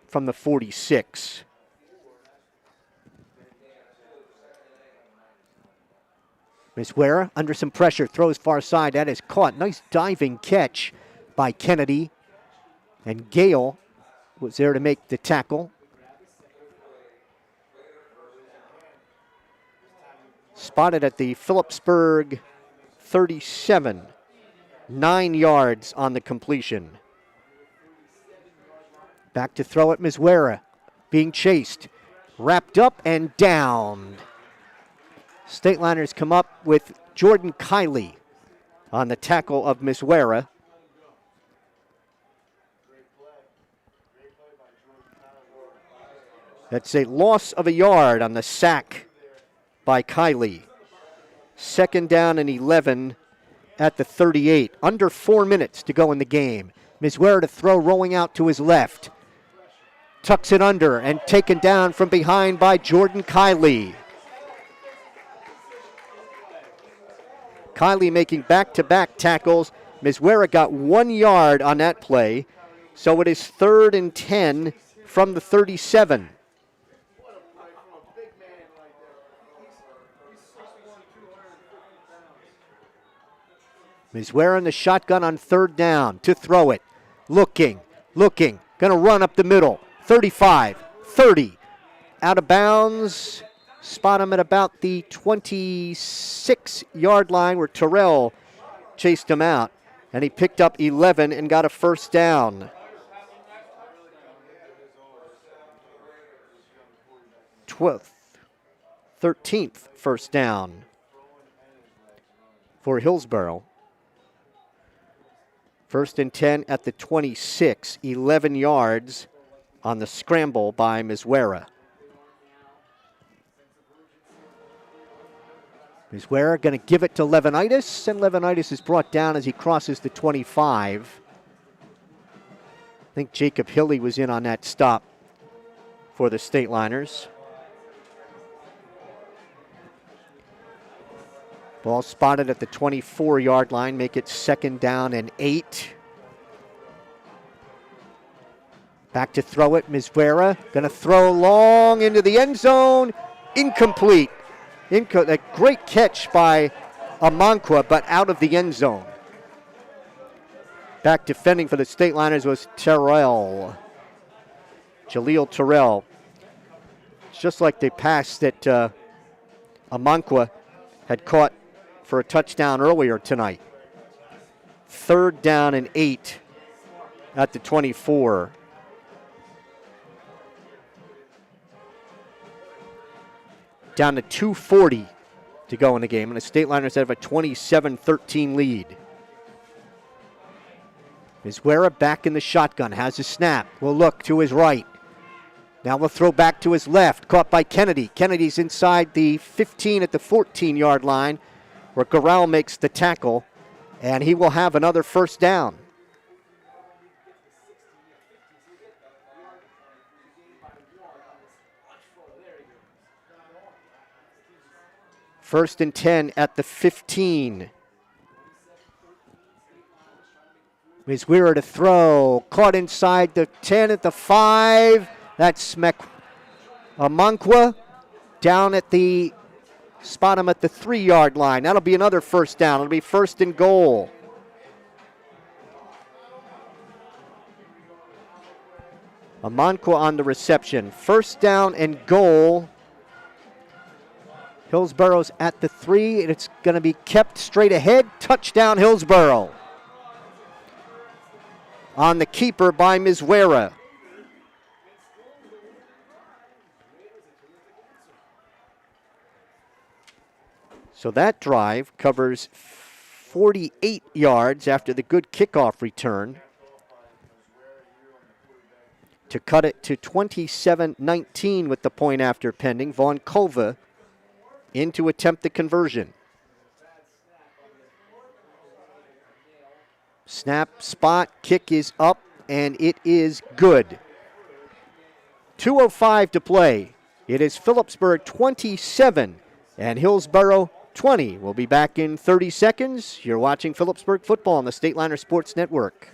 from the 46. Miswera under some pressure, throws far side. That is caught. Nice diving catch by Kennedy. And Gale was there to make the tackle. Spotted at the Phillipsburg 37. 9 yards on the completion. Back to throw at Miswera. Being chased. Wrapped up and down. Stateliners come up with Jordan Kiley on the tackle of Miswera. That's a loss of a yard on the sack by Kiley. 2nd down and 11 at the 38. Under 4 minutes to go in the game. Miswera to throw, rolling out to his left. Tucks it under and taken down from behind by Jordan Kiley. Kylie making back-to-back tackles. Mizwera got 1 yard on that play. So it is 3rd and 10 from the 37. Mizwera in the shotgun on 3rd down to throw it. Looking. Going to run up the middle. 35, 30. Out of bounds. Spot him at about the 26-yard line where Terrell chased him out. And he picked up 11 and got a first down. 12th, 13th first down for Hillsboro. 1st and 10 at the 26, 11 yards on the scramble by Mizwera. Mizwera going to give it to Levinitis, and Levinitis is brought down as he crosses the 25. I think Jacob Hilly was in on that stop for the Stateliners. Ball spotted at the 24-yard line, make it 2nd down and 8. Back to throw it, Mizwera. Going to throw long into the end zone. Incomplete. A great catch by Amanqua, but out of the end zone. Back defending for the Stateliners was Terrell. Jaleel Terrell. It's just like the pass that Amanqua had caught for a touchdown earlier tonight. 3rd down and 8 at the 24. Down to 2:40 to go in the game, and the Stateliners have a 27-13 lead. Mizwera back in the shotgun, has a snap, will look to his right. Now we'll throw back to his left, caught by Kennedy. Kennedy's inside the 15 at the 14-yard line, where Corral makes the tackle, and he will have another first down. First and 10 at the 15. Mizwera to throw. Caught inside the 10 at the 5. That's Amanqua down at the spot him at the 3-yard line. That'll be another first down. It'll be 1st and goal. Amanqua on the reception. 1st down and goal. Hillsboro's at the 3, and it's going to be kept straight ahead. Touchdown, Hillsboro. On the keeper by Mizwera. So that drive covers 48 yards after the good kickoff return to cut it to 27-19 with the point after pending. Von Kova in to attempt the conversion. Snap, spot, kick is up, and it is good. 2:05 to play. It is Phillipsburg 27 and Hillsboro 20. We'll be back in 30 seconds. You're watching Phillipsburg football on the Stateliner Sports Network.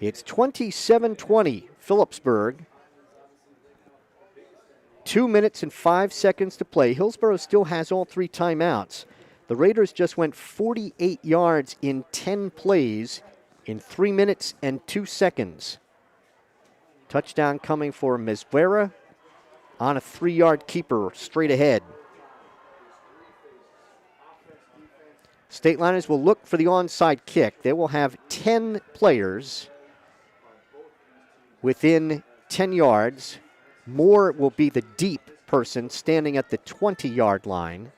It's 27-20, Phillipsburg. 2 minutes and 5 seconds to play. Hillsboro still has all 3 timeouts. The Raiders just went 48 yards in 10 plays in 3 minutes and 2 seconds. Touchdown coming for Mizwera on a 3-yard keeper straight ahead. Stateliners will look for the onside kick. They will have 10 players within 10 yards. Moore will be the deep person standing at the 20-yard line.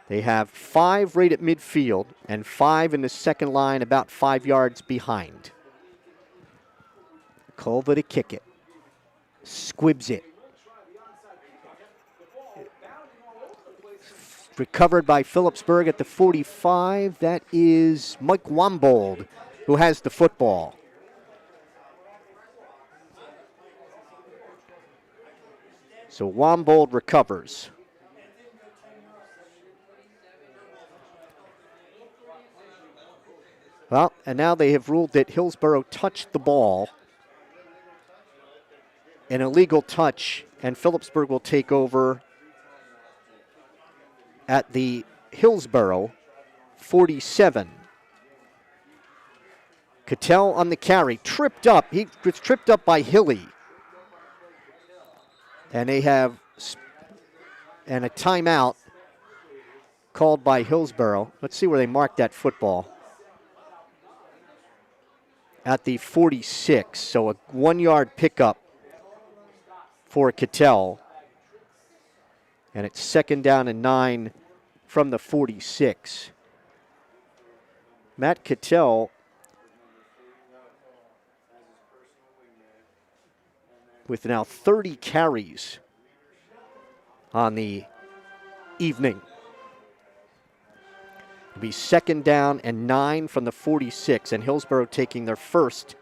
They have 5 right at midfield and 5 in the second line, about 5 yards behind. Culver to kick it. Squibs it. Recovered by Phillipsburg at the 45. That is Mike Wambold who has the football. So Wambold recovers. Well, and now they have ruled that Hillsborough touched the ball. An illegal touch, and Phillipsburg will take over at the Hillsborough 47. Cattell on the carry, tripped up. He was tripped up by Hilly. And they have a timeout called by Hillsborough. Let's see where they marked that football. At the 46, so a 1-yard pickup for Cattell. And it's 2nd down and 9 from the 46. Matt Cattell with now 30 carries on the evening. It'll be 2nd down and 9 from the 46, and Hillsborough taking their first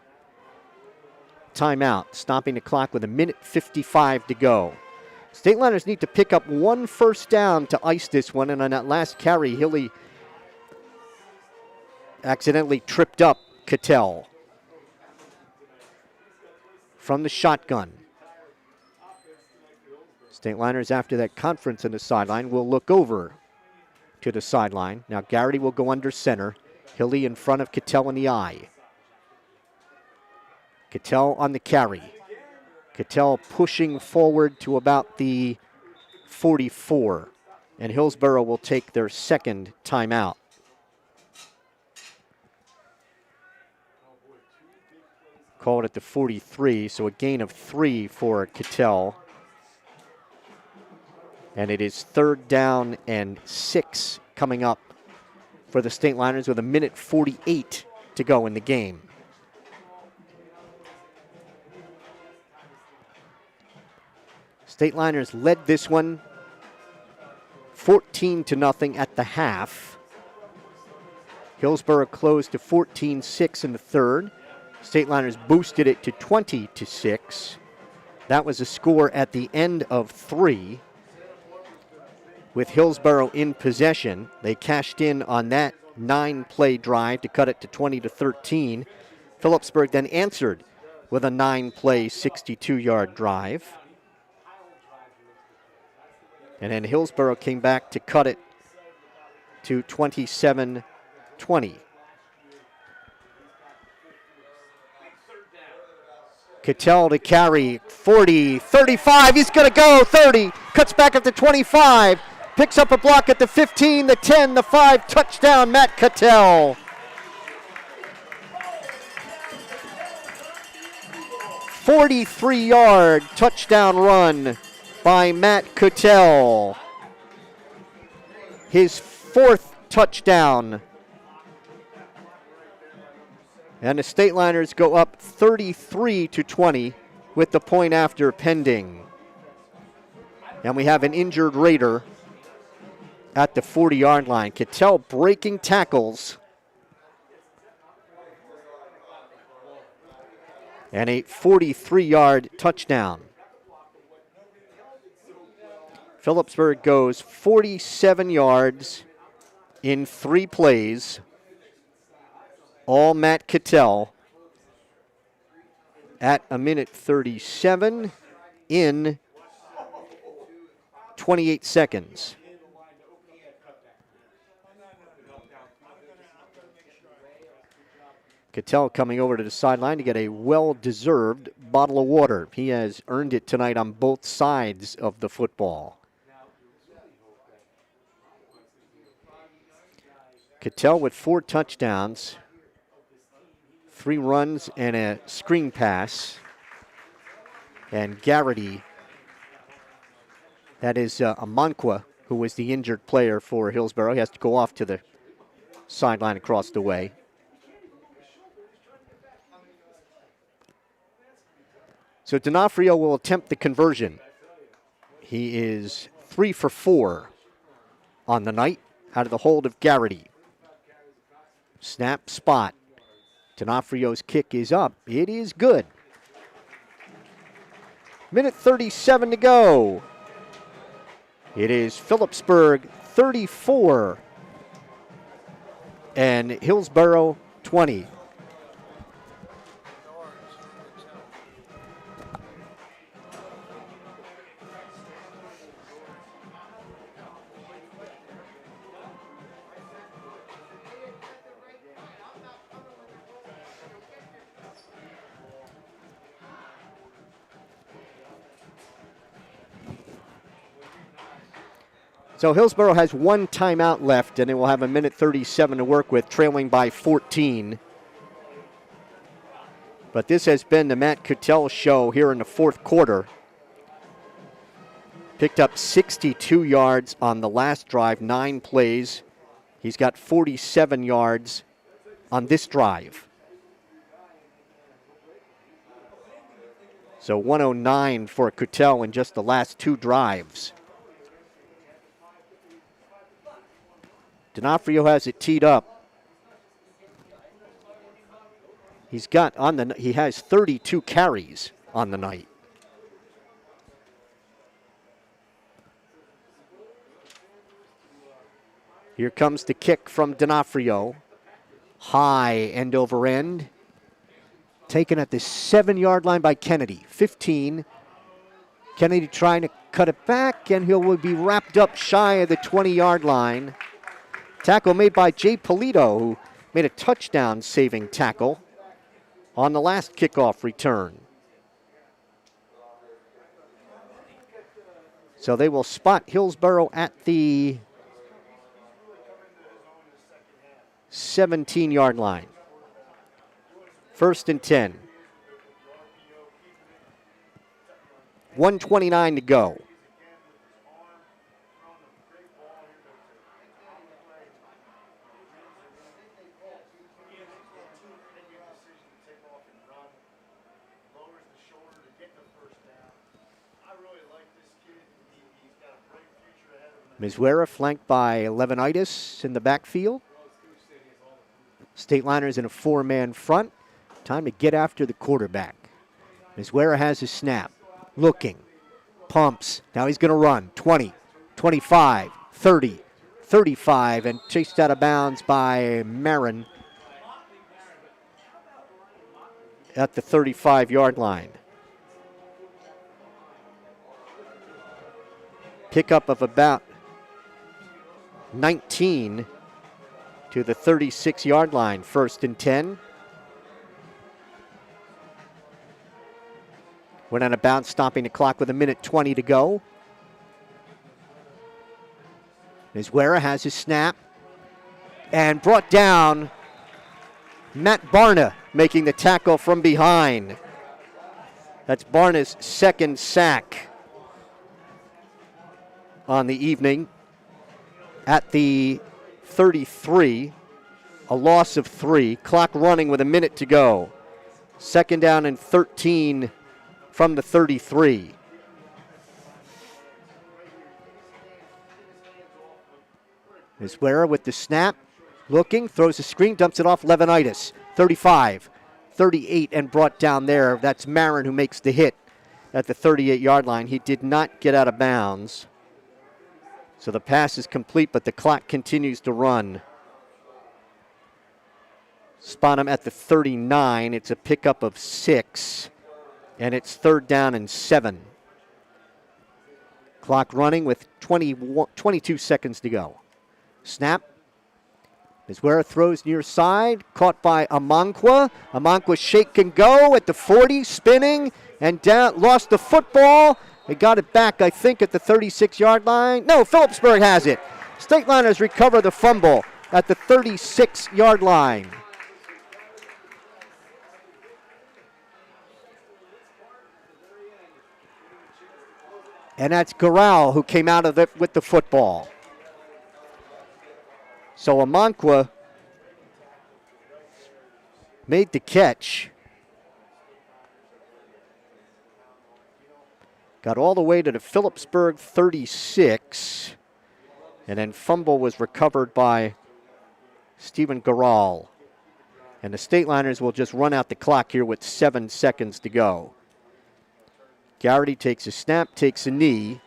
timeout, stopping the clock with 1:55 to go. Stateliners need to pick up 1 first down to ice this one, and on that last carry, Hilly accidentally tripped up Cattell from the shotgun. Stateliners, after that conference on the sideline, will look over to the sideline. Now Garrity will go under center. Hilly in front of Cattell in the eye. Cattell on the carry. Cattell pushing forward to about the 44. And Hillsborough will take their second timeout. Called at the 43, so a gain of 3 for Cattell. And it is 3rd down and 6 coming up for the Stateliners with 1:48 to go in the game. Stateliners led this one 14-0 at the half. Hillsborough closed to 14-6 in the third. Stateliners boosted it to 20-6. That was a score at the end of 3. With Hillsborough in possession, they cashed in on that 9-play drive to cut it to 20-13. Phillipsburg then answered with a 9-play, 62-yard drive. And then Hillsborough came back to cut it to 27-20. Cattell to carry, 40, 35, he's going to go, 30, cuts back at the 25, picks up a block at the 15, the 10, the 5, touchdown, Matt Cattell. 43-yard touchdown run by Matt Cattell. His 4th touchdown. And the Stateliners go up 33-20 with the point after pending. And we have an injured Raider at the 40-yard line. Cattell breaking tackles. And a 43-yard touchdown. Phillipsburg goes 47 yards in 3 plays. All Matt Cattell at 1:37 in 28 seconds. Cattell coming over to the sideline to get a well-deserved bottle of water. He has earned it tonight on both sides of the football. Cattell with 4 touchdowns, 3 runs and a screen pass. And Garrity, that is Amanqua, who was the injured player for Hillsborough. He has to go off to the sideline across the way. So D'Onofrio will attempt the conversion. He is 3 for 4 on the night out of the hold of Garrity. Snap, spot. D'Onofrio's kick is up. It is good. Minute 37 to go. It is Phillipsburg 34 and Hillsborough 20. So Hillsborough has 1 timeout left, and it will have a minute 37 to work with, trailing by 14. But this has been the Matt Cattell show here in the 4th quarter. Picked up 62 yards on the last drive, 9 plays. He's got 47 yards on this drive. So 109 for Cattell in just the last 2 drives. D'Onofrio has it teed up. He has 32 carries on the night. Here comes the kick from D'Onofrio. High end over end. Taken at the 7-yard line by Kennedy. 15. Kennedy trying to cut it back, and he will be wrapped up shy of the 20-yard line. Tackle made by Jay Polito, who made a touchdown-saving tackle on the last kickoff return. So they will spot Hillsborough at the 17-yard line. 1st and 10. 1:29 to go. Mizwera flanked by Levinitis in the backfield. Stateliners in a 4-man front. Time to get after the quarterback. Mizwera has his snap. Looking. Pumps. Now he's going to run. 20, 25, 30, 35, and chased out of bounds by Marin at the 35-yard line. Pickup of about 19 to the 36-yard line. 1st and 10. Went on a bounce, stopping the clock with a minute 20 to go. Mizwera has his snap and brought down. Matt Barna making the tackle from behind. That's Barna's 2nd sack on the evening. At the 33, a loss of 3. Clock running with a minute to go. 2nd down and 13 from the 33. Mizwera with the snap. Looking, throws a screen, dumps it off. Levinitis, 35, 38, and brought down there. That's Marin who makes the hit at the 38-yard line. He did not get out of bounds. So the pass is complete, but the clock continues to run. Spot him at the 39. It's a pickup of 6, and it's 3rd down and 7. Clock running with 22 seconds to go. Snap. Mizwera throws near side, caught by Amanqua. Amanqua shake and go at the 40, spinning, and down, lost the football. They got it back, I think, at the 36-yard line. No, Phillipsburg has it. Stateliners recover the fumble. at the 36-yard line. And that's Garral who came out of it with the football. So Amankwa made the catch. Got all the way to the Phillipsburg 36. And then fumble was recovered by Stephen Garral. And the Stateliners will just run out the clock here with 7 seconds to go. Garrity takes a snap, takes a knee,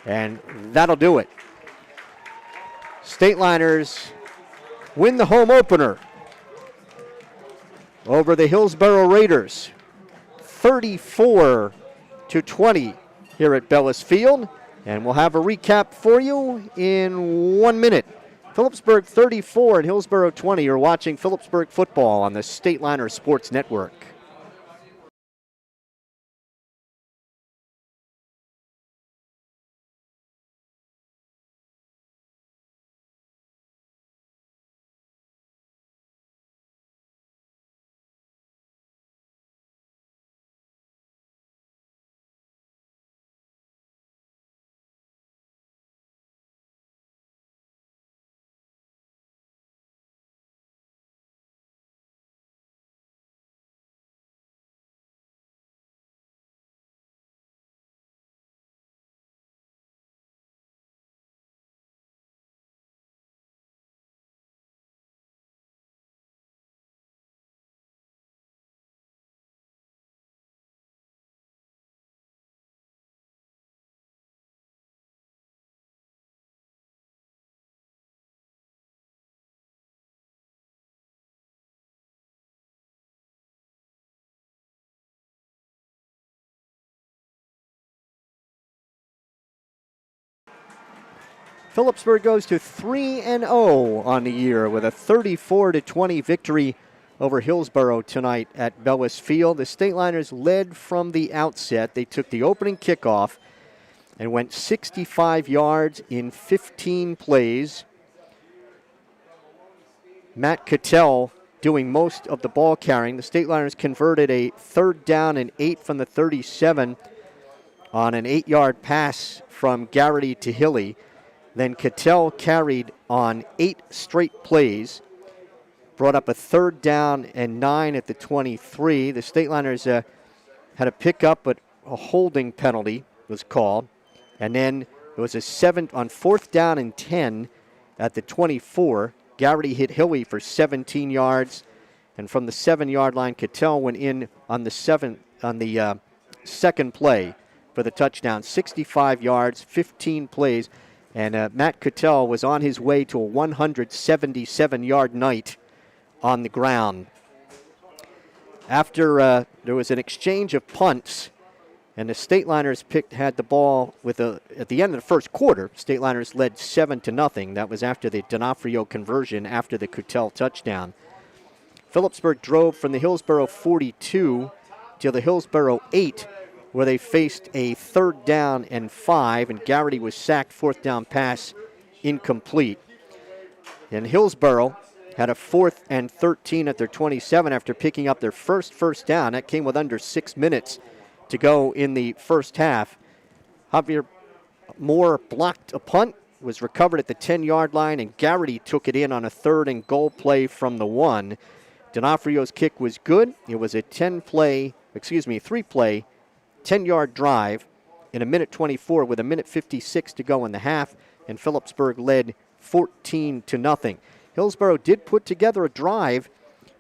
and that'll do it. Stateliners win the home opener over the Hillsboro Raiders, 34-20 here at Bellis Field. And we'll have a recap for you in 1 minute. Phillipsburg 34 and Hillsboro 20. You're watching Phillipsburg football on the Stateliner Sports Network. Phillipsburg goes to 3-0 on the year with a 34-20 victory over Hillsboro tonight at Bellis Field. The Stateliners led from the outset. They took the opening kickoff and went 65 yards in 15 plays. Matt Cattell doing most of the ball carrying. The Stateliners converted a 3rd down and 8 from the 37 on an 8-yard pass from Garrity to Hilly. Then Cattell carried on 8 straight plays, brought up a 3rd down and 9 at the 23. The Stateliners had a pickup, but a holding penalty was called. And then it was a 7 on 4th down and 10 at the 24. Garrity hit Hilly for 17 yards, and from the 7-yard line, Cattell went in on the second play for the touchdown. 65 yards, 15 plays. And Matt Cattell was on his way to a 177-yard night on the ground. After there was an exchange of punts, and the Stateliners had the ball at the end of the first quarter. Stateliners led 7-0. That was after the D'Onofrio conversion after the Cattell touchdown. Phillipsburg drove from the Hillsboro 42 to the Hillsboro 8, where they faced a 3rd down and 5, and Garrity was sacked. 4th down pass incomplete. And Hillsboro had a 4th and 13 at their 27 after picking up their first down. That came with under 6 minutes to go in the first half. Javier Moore blocked a punt, was recovered at the 10-yard line, and Garrity took it in on a 3rd and goal play from the 1. D'Onofrio's kick was good. It was a 3-play, 10-yard drive in 1:24 with 1:56 to go in the half, and Phillipsburg led 14-0. Hillsboro did put together a drive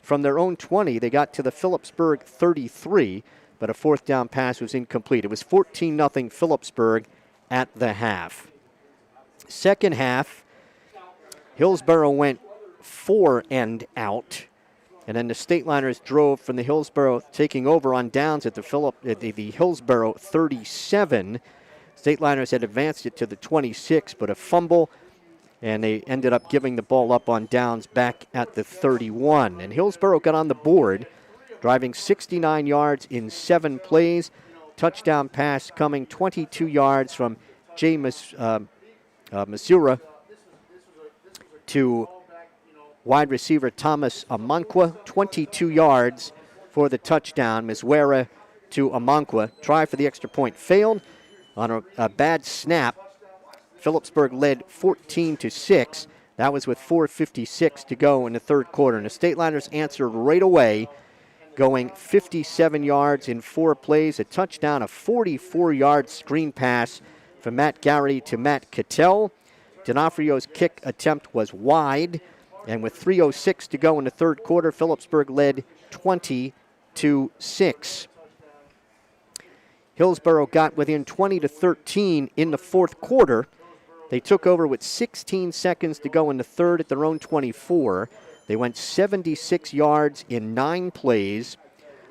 from their own 20. They got to the Phillipsburg 33, but a 4th down pass was incomplete. It was 14-0 Phillipsburg at the half. Second half, Hillsboro went 4 and out. And then the Stateliners drove from the Hillsboro, taking over on downs at the Hillsboro 37. Stateliners had advanced it to the 26, but a fumble, and they ended up giving the ball up on downs back at the 31. And Hillsboro got on the board, driving 69 yards in 7 plays. Touchdown pass coming 22 yards from Jay Masura to wide receiver Thomas Amankwa, 22 yards for the touchdown. Miswera to Amankwa. Try for the extra point failed on a bad snap. Phillipsburg led 14-6. That was with 4:56 to go in the third quarter. And the Stateliners answered right away, going 57 yards in 4 plays, a touchdown, a 44-yard screen pass from Matt Garrity to Matt Cattell. D'Onofrio's kick attempt was wide, and with 3:06 to go in the third quarter, Phillipsburg led 20-6. Hillsborough got within 20-13 in the fourth quarter. They took over with 16 seconds to go in the third at their own 24. They went 76 yards in 9 plays.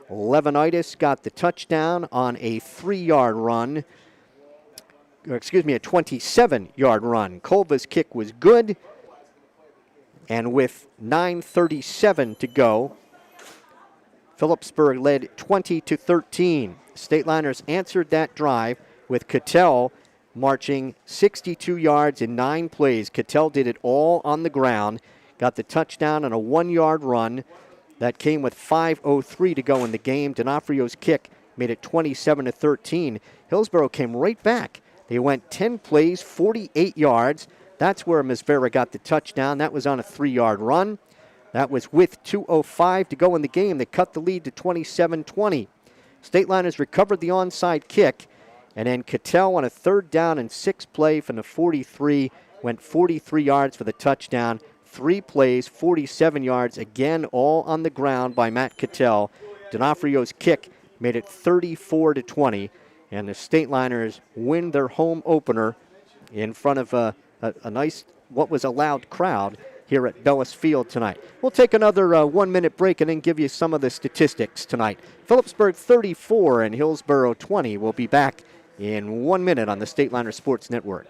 Levinitis got the touchdown on a 3-yard run. A 27-yard run. Kolva's kick was good. And with 9:37 to go, Phillipsburg led 20-13. Stateliners answered that drive with Cattell marching 62 yards in 9 plays. Cattell did it all on the ground. Got the touchdown on a 1-yard run. That came with 5:03 to go in the game. D'Onofrio's kick made it 27-13. Hillsborough came right back. They went 10 plays, 48 yards. That's where Misvera got the touchdown. That was on a 3-yard run. That was with 2:05 to go in the game. They cut the lead to 27-20. Stateliners recovered the onside kick, and then Cattell on a 3rd down and 6 play from the 43 went 43 yards for the touchdown. 3 plays, 47 yards, again all on the ground by Matt Cattell. D'Onofrio's kick made it 34-20, and the Stateliners win their home opener in front of a nice, what was a loud crowd here at Bellis Field tonight. We'll take another 1-minute break and then give you some of the statistics tonight. Phillipsburg 34 and Hillsborough 20. We'll be back in 1 minute on the Stateliner Sports Network.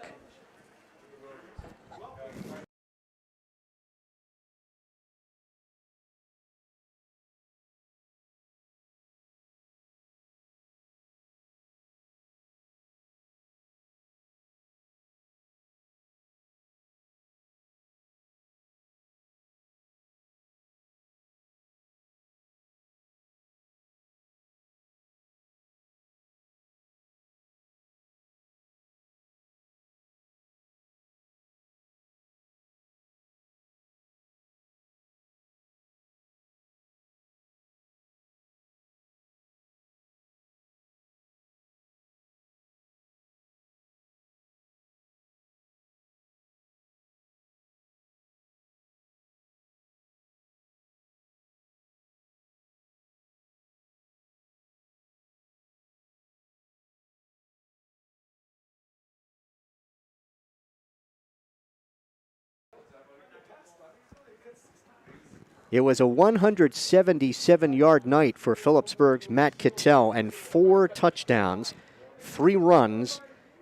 It was a 177-yard night for Phillipsburg's Matt Cattell and 4 touchdowns, 3 runs,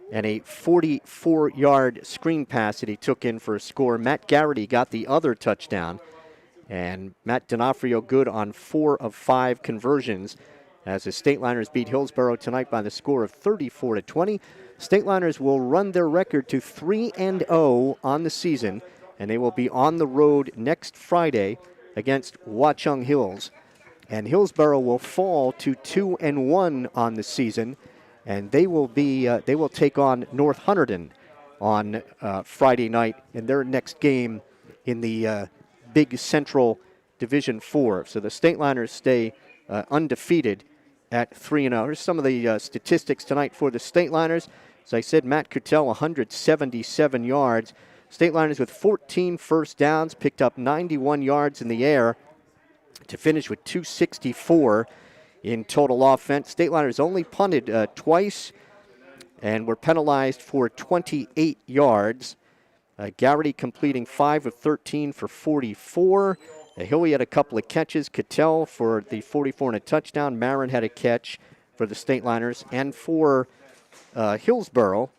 and a 44-yard screen pass that he took in for a score. Matt Garrity got the other touchdown, and Matt D'Onofrio good on 4 of 5 conversions as the Stateliners beat Hillsborough tonight by the score of 34-20. Stateliners will run their record to 3-0 on the season, and they will be on the road next Friday against Watchung Hills. And Hillsborough will fall to 2-1 on the season, and they will take on North Hunterdon on Friday night in their next game in the Big Central Division 4. So the Stateliners stay undefeated at 3-0. Here's some of the statistics tonight for the Stateliners. As I said, Matt Cattell, 177 yards. Stateliners with 14 first downs, picked up 91 yards in the air to finish with 264 in total offense. Stateliners only punted twice and were penalized for 28 yards. Garrity completing 5 of 13 for 44. Hilly had a couple of catches. Cattell for the 44 and a touchdown. Marin had a catch for the Stateliners. And for Hillsborough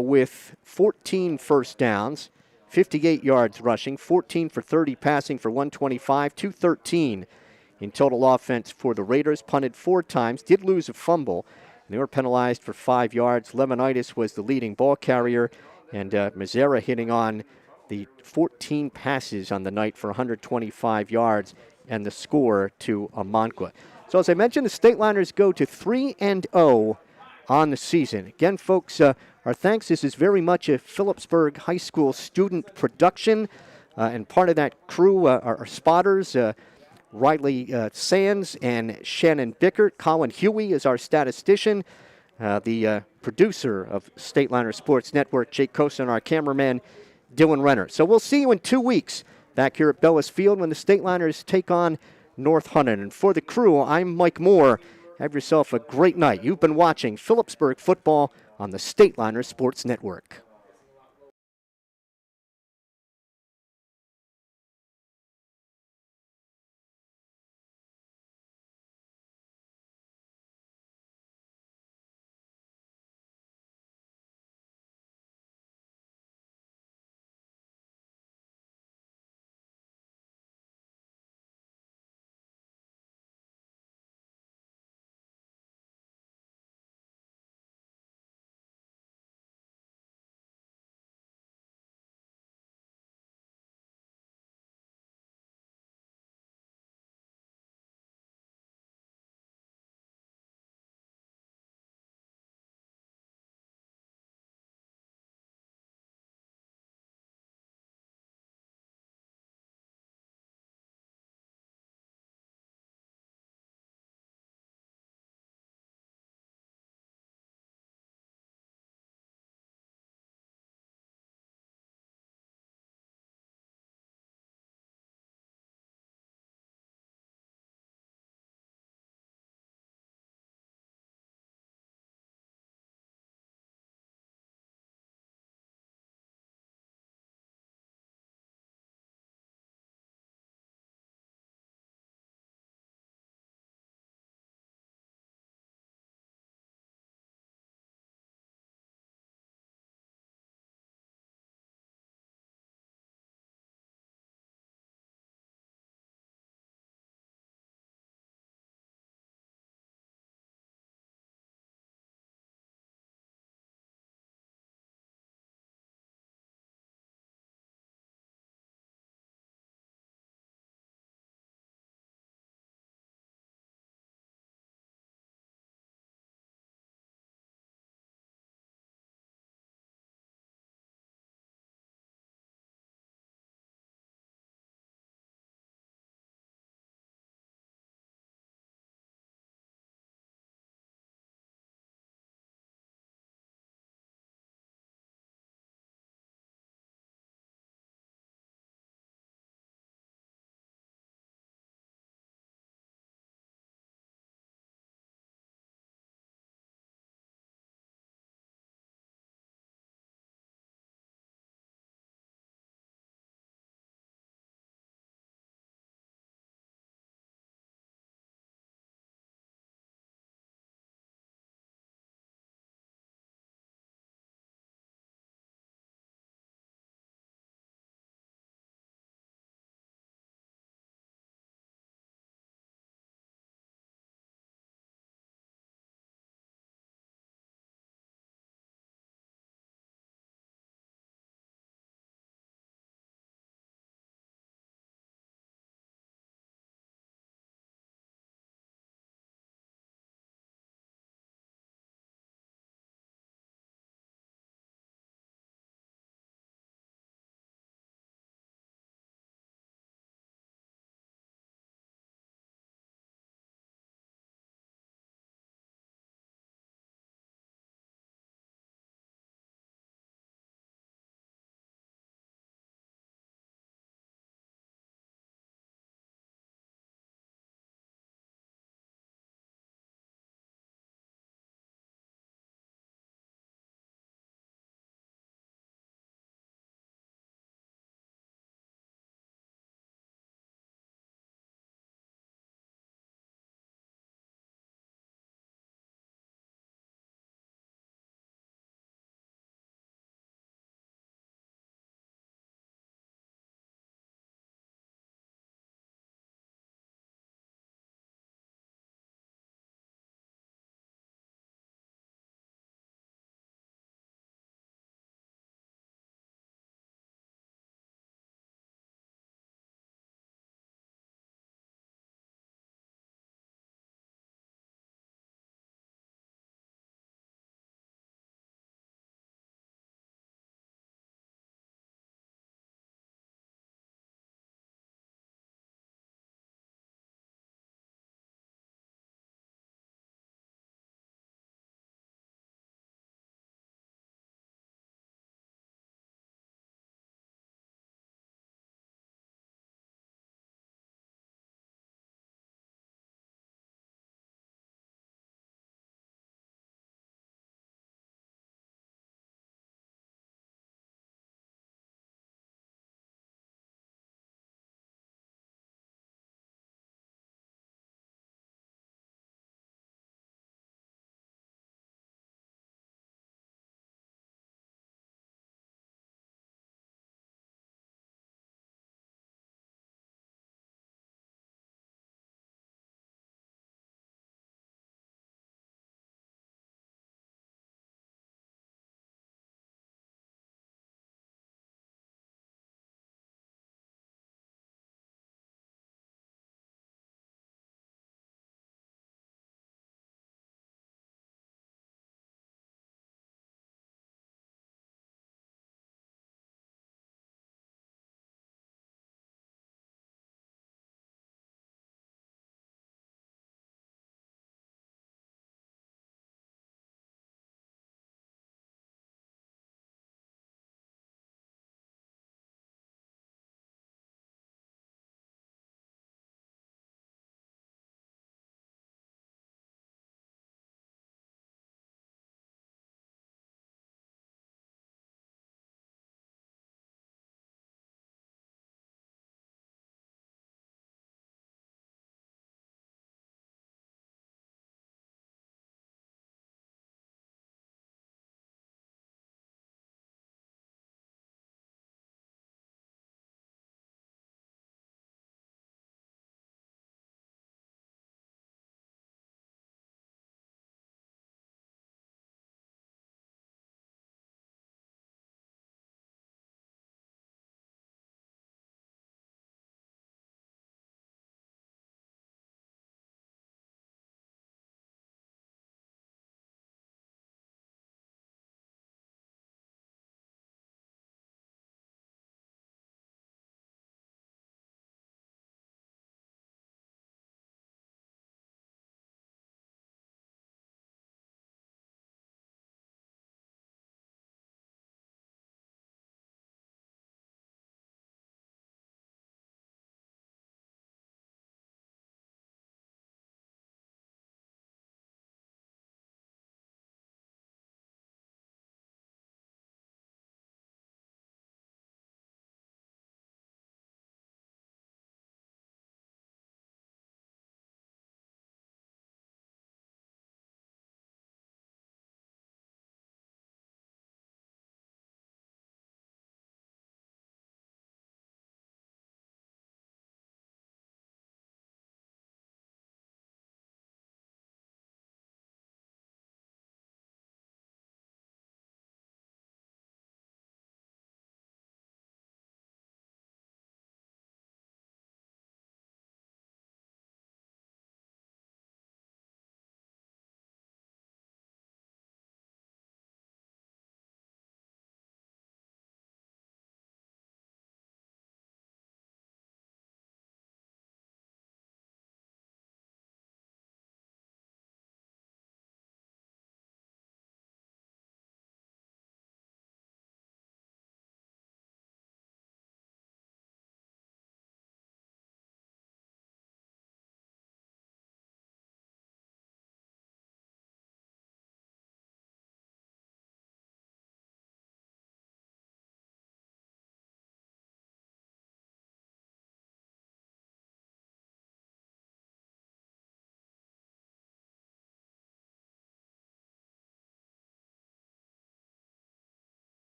with 14 first downs, 58 yards rushing, 14 for 30 passing for 125, 213 in total offense for the Raiders. Punted 4 times, did lose a fumble, and they were penalized for 5 yards. Levinitis was the leading ball carrier. And Mazzara hitting on the 14 passes on the night for 125 yards and the score to Amonkwa. So as I mentioned, the Stateliners go to 3-0 on the season. Again, folks, our thanks. This is very much a Phillipsburg High School student production, and part of that crew are spotters, Riley Sands and Shannon Bickert. Colin Huey is our statistician. The producer of Stateliner Sports Network, Jake Kosa, and our cameraman, Dylan Renner. So we'll see you in 2 weeks back here at Bellis Field when the Stateliners take on North Hunterdon. And for the crew, I'm Mike Moore. Have yourself a great night. You've been watching Phillipsburg football on the Stateliner Sports Network.